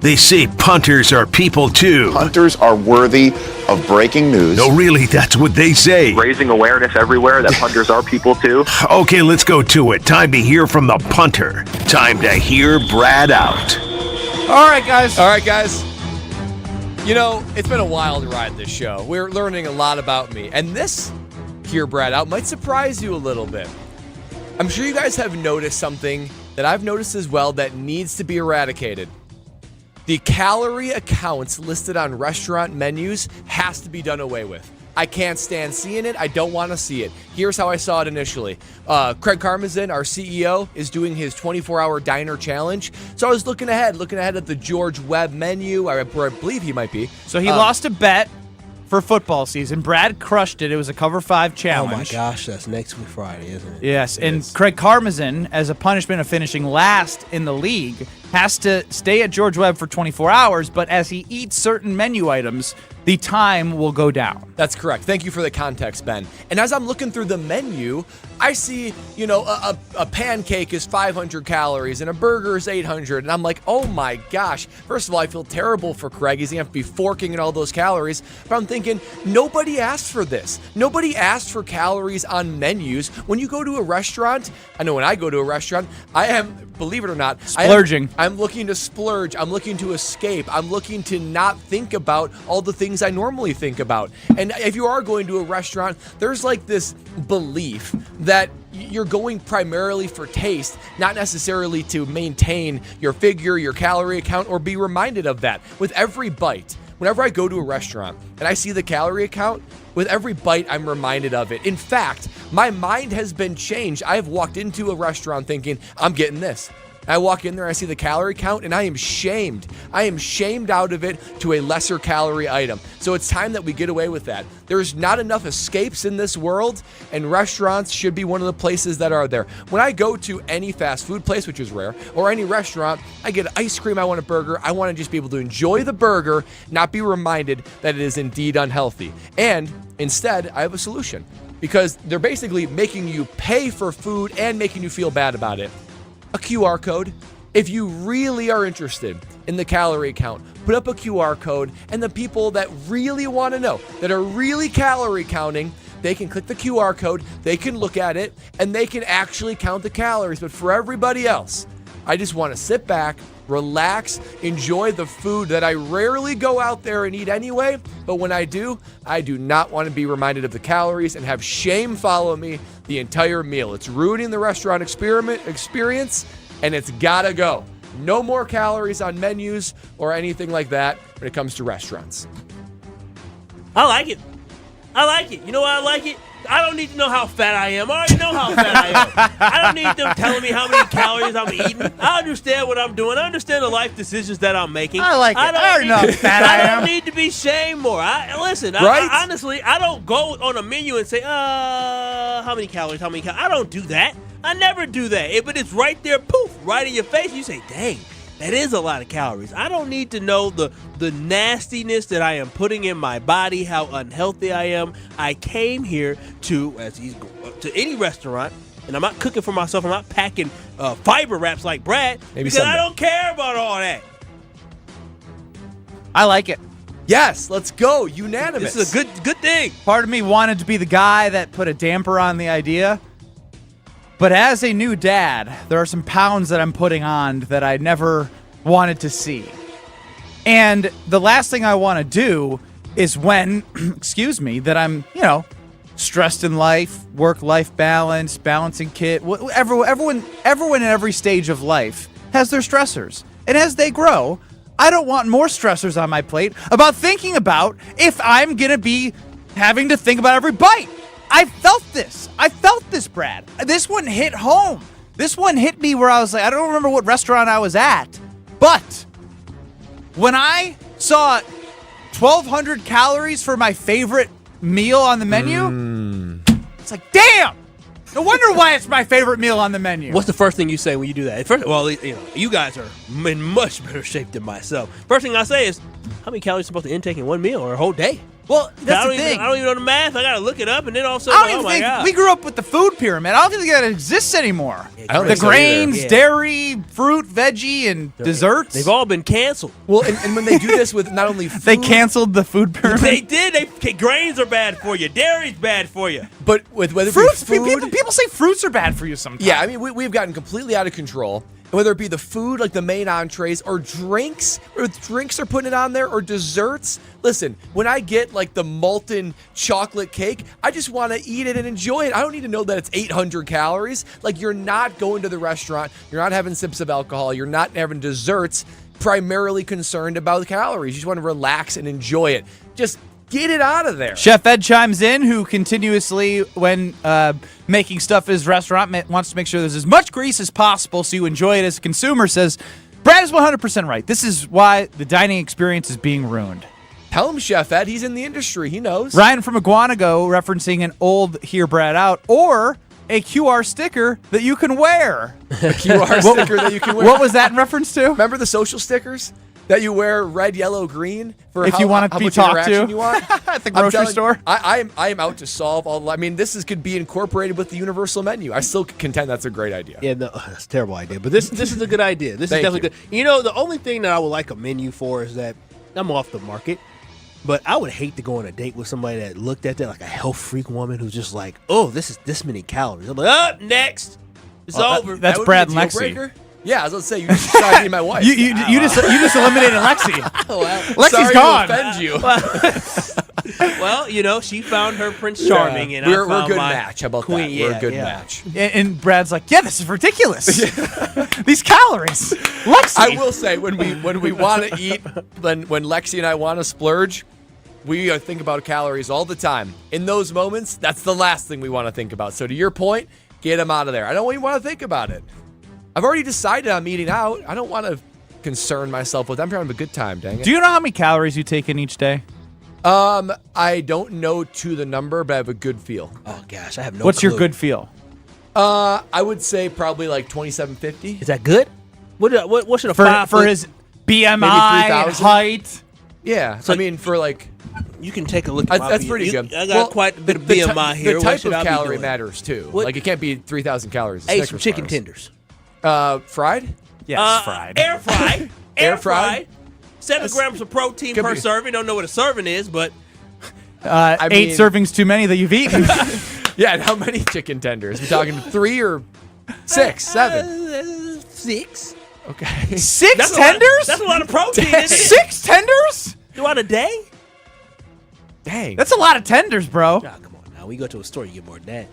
They say punters are people too. Punters are worthy of breaking news. No, really, that's what they say. Raising awareness everywhere that punters are people too. Okay, let's go to it. Time to hear from the punter. Time to hear Brad out. All right, guys. You know, it's been a wild ride, this show. We're learning a lot about me. And this Hear Brad Out might surprise you a little bit. I'm sure you guys have noticed something that I've noticed as well that needs to be eradicated. The calorie accounts listed on restaurant menus has to be done away with. I can't stand seeing it. I don't want to see it. Here's how I saw it initially. Craig Karmazin, our CEO, is doing his 24-hour diner challenge. So I was looking ahead at the George Webb menu, where I believe he might be. So he lost a bet for football season. Brad crushed it. It was a Cover 5 challenge. Oh my gosh, that's next week Friday, isn't it? Yes, and Craig Karmazin, as a punishment of finishing last in the league, has to stay at George Webb for 24 hours, but as he eats certain menu items, the time will go down. That's correct. Thank you for the context, Ben. And as I'm looking through the menu, I see, a pancake is 500 calories and a burger is 800. And I'm like, oh my gosh. First of all, I feel terrible for Craig. He's going to have to be forking in all those calories. But I'm thinking, nobody asked for this. Nobody asked for calories on menus. When you go to a restaurant, I know when I go to a restaurant, I am, believe it or not, splurging. I'm looking to splurge. I'm looking to escape. I'm looking to not think about all the things I normally think about. And if you are going to a restaurant, there's like this belief that you're going primarily for taste, not necessarily to maintain your figure, your calorie count, or be reminded of that. With every bite, whenever I go to a restaurant and I see the calorie count, with every bite, I'm reminded of it. In fact, my mind has been changed. I have walked into a restaurant thinking, I'm getting this. I walk in there, I see the calorie count, and I am shamed. I am shamed out of it to a lesser calorie item. So it's time that we get away with that. There's not enough escapes in this world, and restaurants should be one of the places that are there. When I go to any fast food place, which is rare, or any restaurant, I get ice cream, I want a burger. I want to just be able to enjoy the burger, not be reminded that it is indeed unhealthy. And instead, I have a solution, because they're basically making you pay for food and making you feel bad about it. A QR code. If you really are interested in the calorie count, put up a QR code, and the people that really want to know, that are really calorie counting, they can click the QR code, they can look at it, and they can actually count the calories. But for everybody else, I just want to sit back, relax, enjoy the food that I rarely go out there and eat anyway. But when I do not want to be reminded of the calories and have shame follow me the entire meal. It's ruining the restaurant experience, and it's gotta go. No more calories on menus or anything like that when it comes to restaurants. I like it. You know why I like it? I don't need to know how fat I am. I already know how fat I am. I don't need them telling me how many calories I'm eating. I understand what I'm doing. I understand the life decisions that I'm making. I like it. I already know how fat I am. I don't need to be shamed more. Listen, right? Honestly, I don't go on a menu and say, how many calories, I don't do that. I never do that. But it's right there, poof, right in your face. You say, dang. That is a lot of calories. I don't need to know the nastiness that I am putting in my body, how unhealthy I am. I came here to any restaurant, and I'm not cooking for myself. I'm not packing fiber wraps like Brad, because I don't care about all that. I like it. Yes, let's go. Unanimous. This is a good thing. Part of me wanted to be the guy that put a damper on the idea. But as a new dad, there are some pounds that I'm putting on that I never wanted to see. And the last thing I want to do is when, that I'm, stressed in life, work-life balance, balancing kid. Everyone in every stage of life has their stressors. And as they grow, I don't want more stressors on my plate about thinking about if I'm going to be having to think about every bite. I felt this, Brad. This one hit home. This one hit me where I was like, I don't remember what restaurant I was at, but when I saw 1,200 calories for my favorite meal on the menu, it's like, damn! No wonder why it's my favorite meal on the menu. What's the first thing you say when you do that? You guys are in much better shape than myself. First thing I say is, how many calories are you supposed to intake in one meal or a whole day? Well, that's the thing. I don't even know the math. I got to look it up, and then all of a sudden, oh my God. We grew up with the food pyramid. I don't think that exists anymore. The grains, dairy, fruit, veggie, and desserts. They've all been canceled. Well, and when they do this with not only food. They canceled the food pyramid. They did. Grains are bad for you. Dairy's bad for you. But with whether fruits, food, people say fruits are bad for you sometimes. Yeah, I mean, we've gotten completely out of control. And whether it be the food, like the main entrees, or drinks are putting it on there, or desserts. Listen, when I get like the molten chocolate cake, I just want to eat it and enjoy it. I don't need to know that it's 800 calories. Like, you're not going to the restaurant, you're not having sips of alcohol, you're not having desserts primarily concerned about the calories. You just want to relax and enjoy it. Just Get it out of there. Chef Ed chimes in, who continuously, when making stuff at his restaurant, wants to make sure there's as much grease as possible so you enjoy it as a consumer, says, Brad is 100% right. This is why the dining experience is being ruined. Tell him, Chef Ed. He's in the industry. He knows. Ryan from Iguanago referencing an old Hear Brad Out or a QR sticker that you can wear. A QR sticker that you can wear. What was that in reference to? Remember the social stickers that you wear red, yellow, green for if you want to be talked to you want? at the grocery store? I am out to solve all. I mean, could be incorporated with the universal menu. I still contend that's a great idea. Yeah, no, that's a terrible idea. But this is a good idea. This is definitely good. You know, the only thing that I would like a menu for is that I'm off the market. But I would hate to go on a date with somebody that looked at that like a health freak woman who's just like, oh, this is this many calories. I'm like, next. It's over. That's Brad and Lexi. Breaker? Yeah, I was going to say, you just tried to be my wife. You just eliminated Lexi. Well, Lexi's gone. To offend you. Well, you know, she found her Prince Charming, and we're I found a good my match. How about queen. that? We're a good match. And Brad's like, yeah, this is ridiculous. These calories. Lexi. I will say, when we want to eat, when Lexi and I want to splurge, we think about calories all the time. In those moments, that's the last thing we want to think about. So to your point, get them out of there. I don't even want to think about it. I've already decided I'm eating out. I don't want to concern myself with. I'm trying to have a good time, dang it. Do you know how many calories you take in each day? I don't know to the number, but I have a good feel. Oh gosh, I have no. What's clue. your good feel? I would say probably like 2750. Is that good? What should a for his BMI, height? Yeah. So I mean, for like. You can take a look at my That's pretty good. I got quite a bit of BMI here. The type of calorie matters, too. What? Like, it can't be 3,000 calories. I ate some chicken tenders. Fried? Yes, fried. Air fried. Air fried? 7 grams of protein per serving. Don't know what a serving is, but... 8 servings too many that you've eaten. Yeah, and how many chicken tenders? We talking 3 or 6, 7? 6. Okay. 6 tenders? That's a lot of protein, isn't it? 6 tenders? Throughout a day? Dang. That's a lot of tenders, bro. Nah, come on now. We go to a store, you get more than that.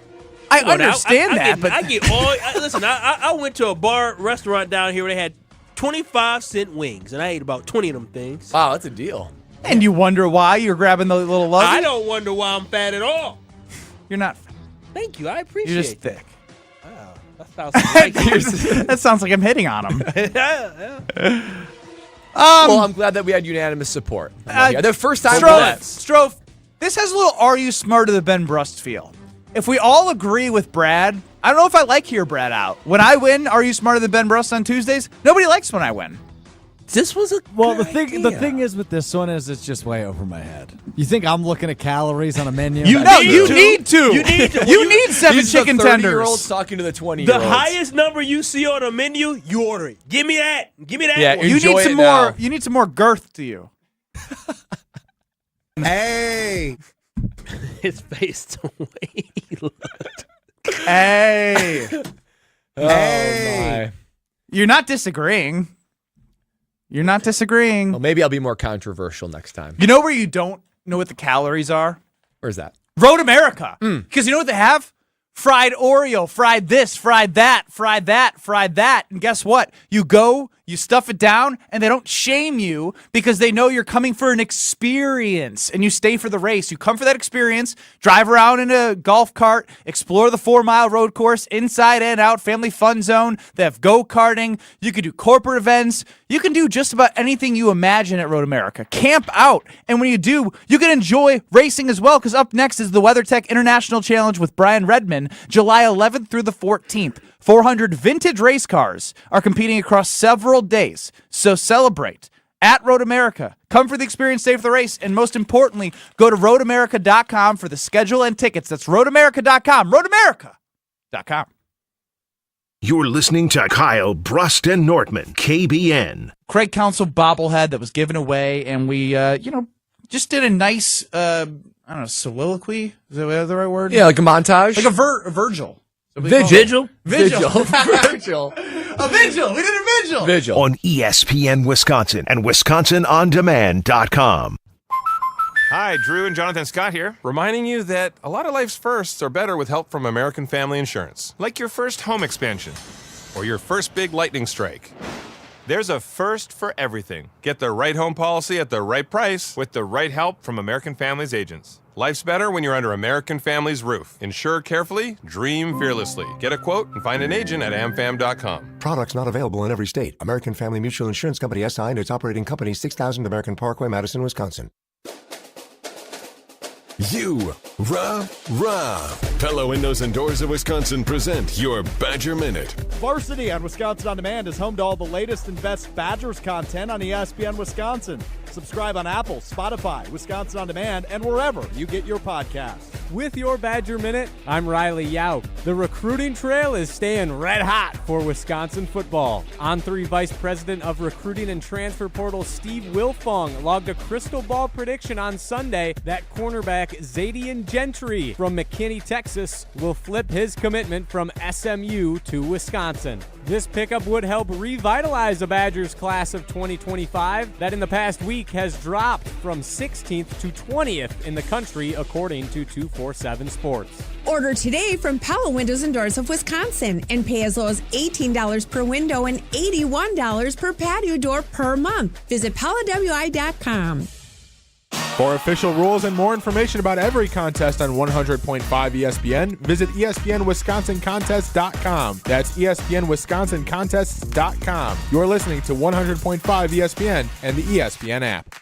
I understand that, but I get all. Listen, I went to a restaurant down here where they had 25-cent wings, and I ate about 20 of them things. Wow, that's a deal. And you wonder why you're grabbing the little luggy? I don't wonder why I'm fat at all. You're not. Thank you. I appreciate it. You're just thick. Wow, that sounds like that sounds like I'm hitting on him. Yeah. Well, I'm glad that we had unanimous support. The first time. Strofe, this has a little "Are you smarter than Ben Brust" feel. If we all agree with Brad, I don't know if I like Hear Brad Out. When I win, "Are you smarter than Ben Brust" on Tuesdays? Nobody likes when I win. This was a the thing is with this one is it's just way over my head. You think I'm looking at calories on a menu? You need to. You need 7 chicken tenders. 30-year-olds talking to the 20-year-olds. The highest number you see on a menu, you order it. Give me that. Give me that. Yeah, one. You need some now. more. You need some more girth to you. Hey. His face the way he looked. Hey. Hey. You're not disagreeing. You're not disagreeing. Well, maybe I'll be more controversial next time. You know where you don't know what the calories are? Where's that? Road America. Because you know what they have? Fried Oreo, fried this, fried that, fried that, fried that. And guess what? You go, you stuff it down, and they don't shame you because they know you're coming for an experience and you stay for the race. You come for that experience, drive around in a golf cart, explore the 4-mile road course, inside and out, family fun zone. They have go-karting. You can do corporate events. You can do just about anything you imagine at Road America. Camp out. And when you do, you can enjoy racing as well because up next is the WeatherTech International Challenge with Brian Redman, July 11th through the 14th. 400 vintage race cars are competing across several days. So celebrate at Road America. Come for the experience, stay for the race, and most importantly, go to roadamerica.com for the schedule and tickets. That's roadamerica.com. Roadamerica.com. You're listening to Kyle Brust and Nortman, KBN. Craig Counsell bobblehead that was given away, and we, just did a nice, soliloquy. Is that the right word? Yeah, like a montage. Like a Virgil. Vigil? Vigil. Virgil. A vigil. We did a vigil. Vigil. On ESPN Wisconsin and WisconsinOnDemand.com. Hi, Drew and Jonathan Scott here, reminding you that a lot of life's firsts are better with help from American Family Insurance. Like your first home expansion, or your first big lightning strike, There's a first for everything. Get the right home policy at the right price with the right help from American Families agents. Life's better when you're under American Families' roof. Insure carefully, dream fearlessly. Get a quote and find an agent at amfam.com. Products not available in every state. American Family Mutual Insurance Company SI and its operating company 6000 American Parkway, Madison, Wisconsin. Pella Windows and Doors of Wisconsin present your Badger Minute. Varsity on Wisconsin On Demand is home to all the latest and best Badgers content on ESPN Wisconsin. Subscribe on Apple, Spotify, Wisconsin On Demand, and wherever you get your podcasts. With your Badger Minute, I'm Riley Yao. The recruiting trail is staying red hot for Wisconsin football. On3 Vice President of Recruiting and Transfer Portal Steve Wilfong logged a crystal ball prediction on Sunday that cornerback Zadian Gentry from McKinney, Texas, will flip his commitment from SMU to Wisconsin. This pickup would help revitalize the Badgers class of 2025 that in the past week has dropped from 16th to 20th in the country, according to 247 Sports. Order today from Pella Windows and Doors of Wisconsin and pay as low as $18 per window and $81 per patio door per month. Visit PellaWI.com. For official rules and more information about every contest on 100.5 ESPN, visit ESPNWisconsinContests.com. That's ESPNWisconsinContests.com. You're listening to 100.5 ESPN and the ESPN app.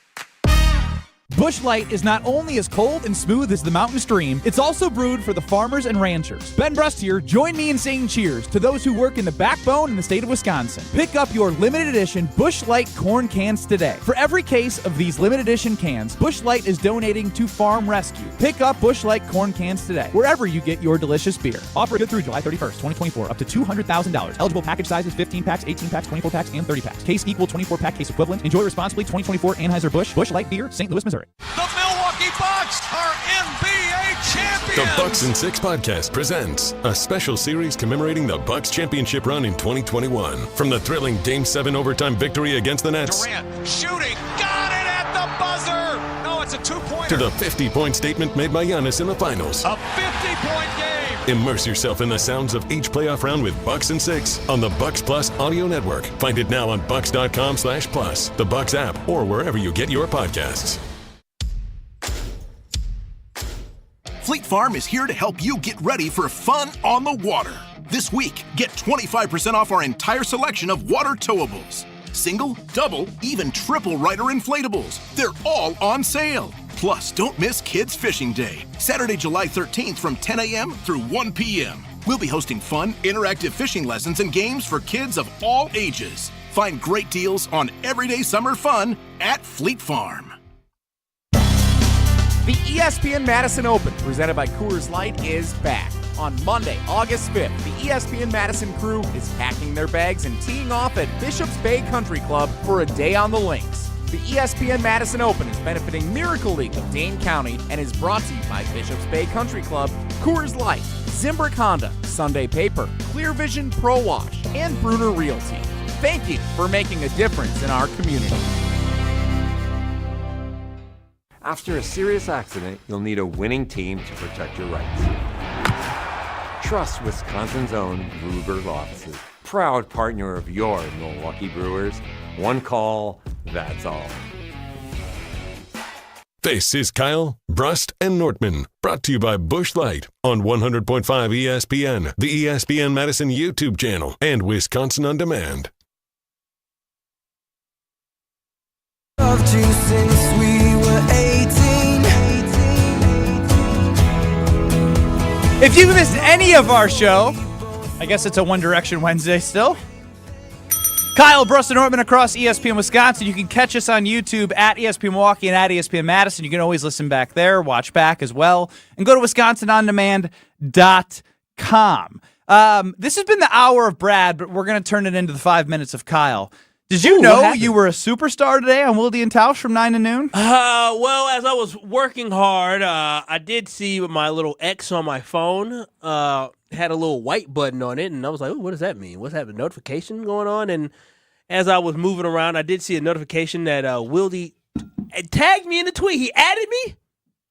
Busch Light is not only as cold and smooth as the mountain stream, it's also brewed for the farmers and ranchers. Ben Brust here. Join me in saying cheers to those who work in the backbone in the state of Wisconsin. Pick up your limited edition Busch Light corn cans today. For every case of these limited edition cans, Busch Light is donating to Farm Rescue. Pick up Busch Light corn cans today, wherever you get your delicious beer. Offer good through July 31st, 2024, up to $200,000. Eligible package sizes 15 packs, 18 packs, 24 packs, and 30 packs. Case equal 24-pack case equivalent. Enjoy responsibly. 2024 Anheuser-Busch Busch Light Beer, St. Louis, Missouri. The Milwaukee Bucks are NBA champions! The Bucks in 6 podcast presents a special series commemorating the Bucks championship run in 2021. From the thrilling Game 7 overtime victory against the Nets. Durant shooting, got it at the buzzer! No, it's a two-pointer. To the 50-point statement made by Giannis in the finals. A 50-point game! Immerse yourself in the sounds of each playoff round with Bucks in 6 on the Bucks Plus audio network. Find it now on bucks.com/plus, the Bucks app, or wherever you get your podcasts. Fleet Farm is here to help you get ready for fun on the water. This week, get 25% off our entire selection of water towables. Single, double, even triple rider inflatables. They're all on sale. Plus, don't miss Kids Fishing Day, Saturday, July 13th from 10 a.m. through 1 p.m. We'll be hosting fun, interactive fishing lessons and games for kids of all ages. Find great deals on everyday summer fun at Fleet Farm. The ESPN Madison Open, presented by Coors Light, is back. On Monday, August 5th, the ESPN Madison crew is packing their bags and teeing off at Bishop's Bay Country Club for a day on the links. The ESPN Madison Open is benefiting Miracle League of Dane County and is brought to you by Bishop's Bay Country Club, Coors Light, Zimbrick Honda, Sunday Paper, Clear Vision Pro Wash, and Bruner Realty. Thank you for making a difference in our community. After a serious accident, you'll need a winning team to protect your rights. Trust Wisconsin's own Ruger Law Offices, proud partner of your Milwaukee Brewers. One call, that's all. This is Kyle, Brust, and Nortman, brought to you by Busch Light on 100.5 ESPN, the ESPN Madison YouTube channel, and Wisconsin On Demand. Since we were 18. If you missed any of our show, I guess it's a One Direction Wednesday still. Kyle, Brust, and Nortman across ESPN Wisconsin. You can catch us on YouTube at ESPN Milwaukee and at ESPN Madison. You can always listen back there, watch back as well, and go to WisconsinOnDemand.com. This has been the hour of Brad, but we're going to turn it into the 5 minutes of Kyle. Did you know you were a superstar today on Wilde and Tausch from 9 to noon? Well, as I was working hard, I did see my little X on my phone had a little white button on it, and I was like, "Ooh, what does that mean? What's that, a notification going on?" And as I was moving around, I did see a notification that Wilde tagged me in the tweet. He added me.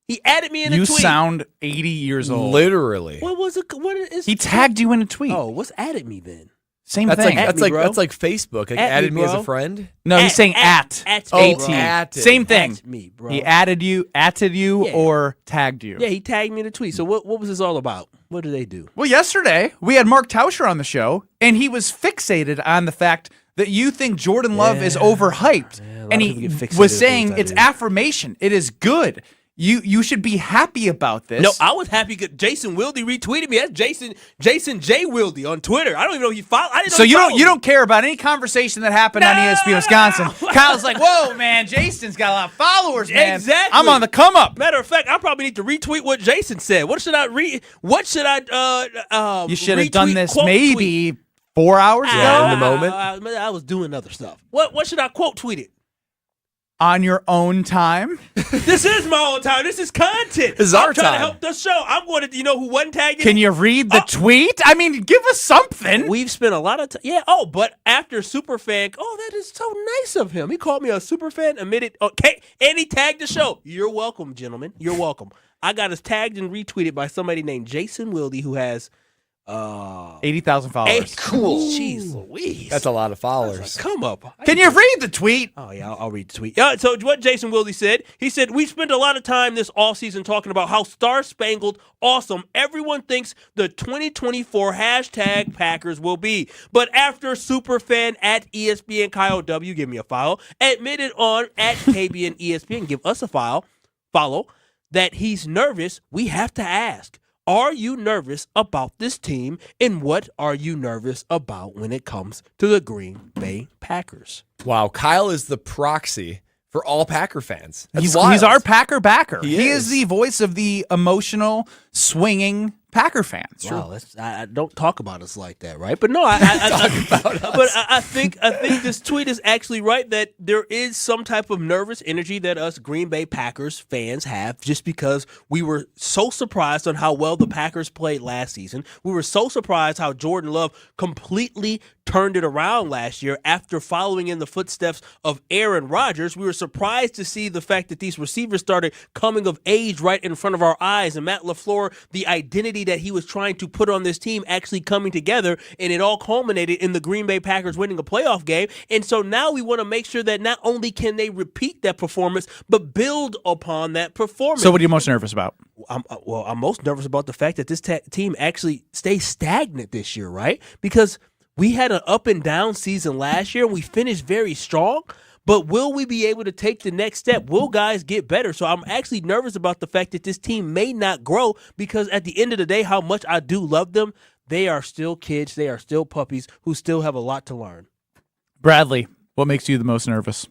He added me in a tweet. You sound 80 years old. Literally. What was it? What is? He tagged you in a tweet. Oh, what's added me then? Same That's thing. Like, that's me, like bro. that's like Facebook. Like, At added me, me as bro. a friend. No, he's saying at at 18. me, bro. At it. Same thing. At me, bro. He added you Yeah. or tagged you. Yeah, he tagged me in a tweet. So what was this all about? What did they do? Well, yesterday we had Mark Tauscher on the show, and he was fixated on the fact that you think Jordan Love is overhyped. lot And of people he get fixated was on saying things I it's do. affirmation. It is good. You should be happy about this. No, I was happy because Jason Wilde retweeted me. That's Jason J. Wilde on Twitter. I don't even know he followed. I didn't know So he you followed don't care about any conversation that happened on ESPN Wisconsin. Kyle's like, whoa, man, Jason's got a lot of followers, man. Exactly. I'm on the come up. Matter of fact, I probably need to retweet what Jason said. What should I You should have retweet, done this quote maybe 4 hours ago. in the moment. I was doing other stuff. What should I quote tweet it? On your own time. This is my own time. This is content. This is I'm our trying to time. help the show. I'm going to, you know who wasn't tagged? Can you read the tweet? I mean, give us something. We've spent a lot of time. Yeah. Oh, but after Superfan, that is so nice of him. He called me a Superfan, admitted, okay, and he tagged the show. You're welcome, gentlemen. You're welcome. I got us tagged and retweeted by somebody named Jason Wilde, who has 80,000 followers. Cool. Jeez Louise. That's a lot of followers. Come up. Can you read the tweet? Oh, yeah, I'll read the tweet. Yeah, so what Jason Wilde said, he said, we spent a lot of time this offseason talking about how star-spangled awesome everyone thinks the 2024 hashtag Packers will be. But after Superfan at ESPN Kyle W, give me a follow, admitted on at KBN ESPN, give us a follow, that he's nervous, we have to ask, are you nervous about this team, and what are you nervous about when it comes to the Green Bay Packers? Wow, Kyle is the proxy for all Packer fans. That's He's wild. our Packer backer. He is the voice of the emotional, swinging Packer fans. Wow, I don't talk about us like that, right? But no, I think this tweet is actually right that there is some type of nervous energy that us Green Bay Packers fans have just because we were so surprised on how well the Packers played last season. We were so surprised how Jordan Love completely turned it around last year after following in the footsteps of Aaron Rodgers. We were surprised to see the fact that these receivers started coming of age right in front of our eyes, and Matt LaFleur, the identity that he was trying to put on this team actually coming together, and it all culminated in the Green Bay Packers winning a playoff game. And so now we want to make sure that not only can they repeat that performance, but build upon that performance. So what are you most nervous about? I'm most nervous about the fact that this team actually stays stagnant this year, right? Because we had an up and down season last year, and we finished very strong. But will we be able to take the next step? Will guys get better? So I'm actually nervous about the fact that this team may not grow, because at the end of the day, how much I do love them, they are still kids. They are still puppies who still have a lot to learn. Bradley, what makes you the most nervous?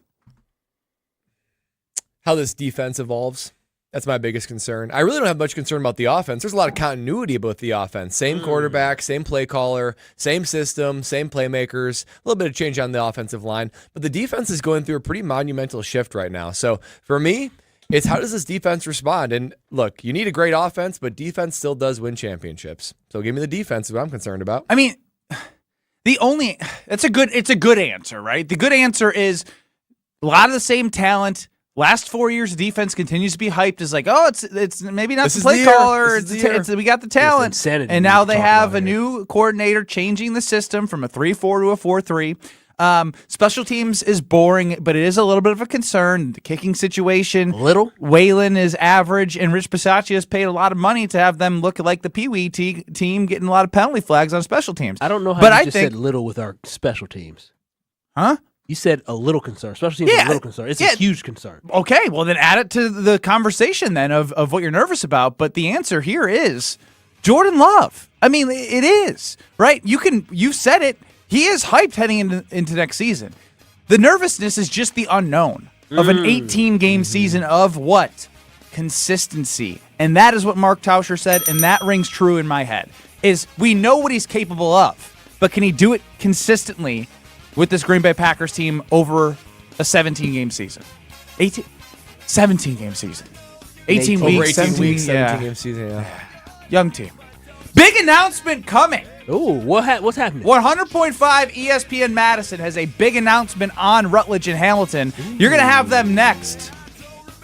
How this defense evolves. That's my biggest concern. I really don't have much concern about the offense. There's a lot of continuity about the offense. Same quarterback, same play caller, same system, same playmakers, a little bit of change on the offensive line. But the defense is going through a pretty monumental shift right now. So for me, it's how does this defense respond? And look, you need a great offense, but defense still does win championships. So give me the defense is what I'm concerned about. I mean, it's a good answer, right? The good answer is a lot of the same talent. Last 4 years, defense continues to be hyped as like, it's maybe not the play caller. We got the talent, and now they have a new coordinator changing the system from a 3-4 to a 4-3. Special teams is boring, but it is a little bit of a concern. The kicking situation, Waylon is average, and Rich Bisaccia has paid a lot of money to have them look like the Pee Wee team, getting a lot of penalty flags on special teams. I don't know how but you just said little with our special teams. Huh? You said a little concern. Special teams is a little concern. It's a huge concern. Okay, well then add it to the conversation then of what you're nervous about. But the answer here is Jordan Love. I mean, it is, right? You said it. He is hyped heading into next season. The nervousness is just the unknown of an 18-game season of what? Consistency. And that is what Mark Tauscher said, and that rings true in my head, is we know what he's capable of, but can he do it consistently with this Green Bay Packers team over a 17-game season? 17-game season. 18 weeks, 17-game season, yeah. Young team. Big announcement coming. Ooh, what's happening? 100.5 ESPN Madison has a big announcement on Rutledge and Hamilton. You're going to have them next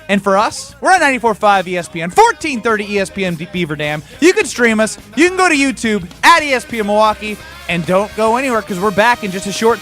And for us, we're at 94.5 ESPN, 1430 ESPN Beaver Dam. You can stream us. You can go to YouTube at ESPN Milwaukee. And don't go anywhere because we're back in just a short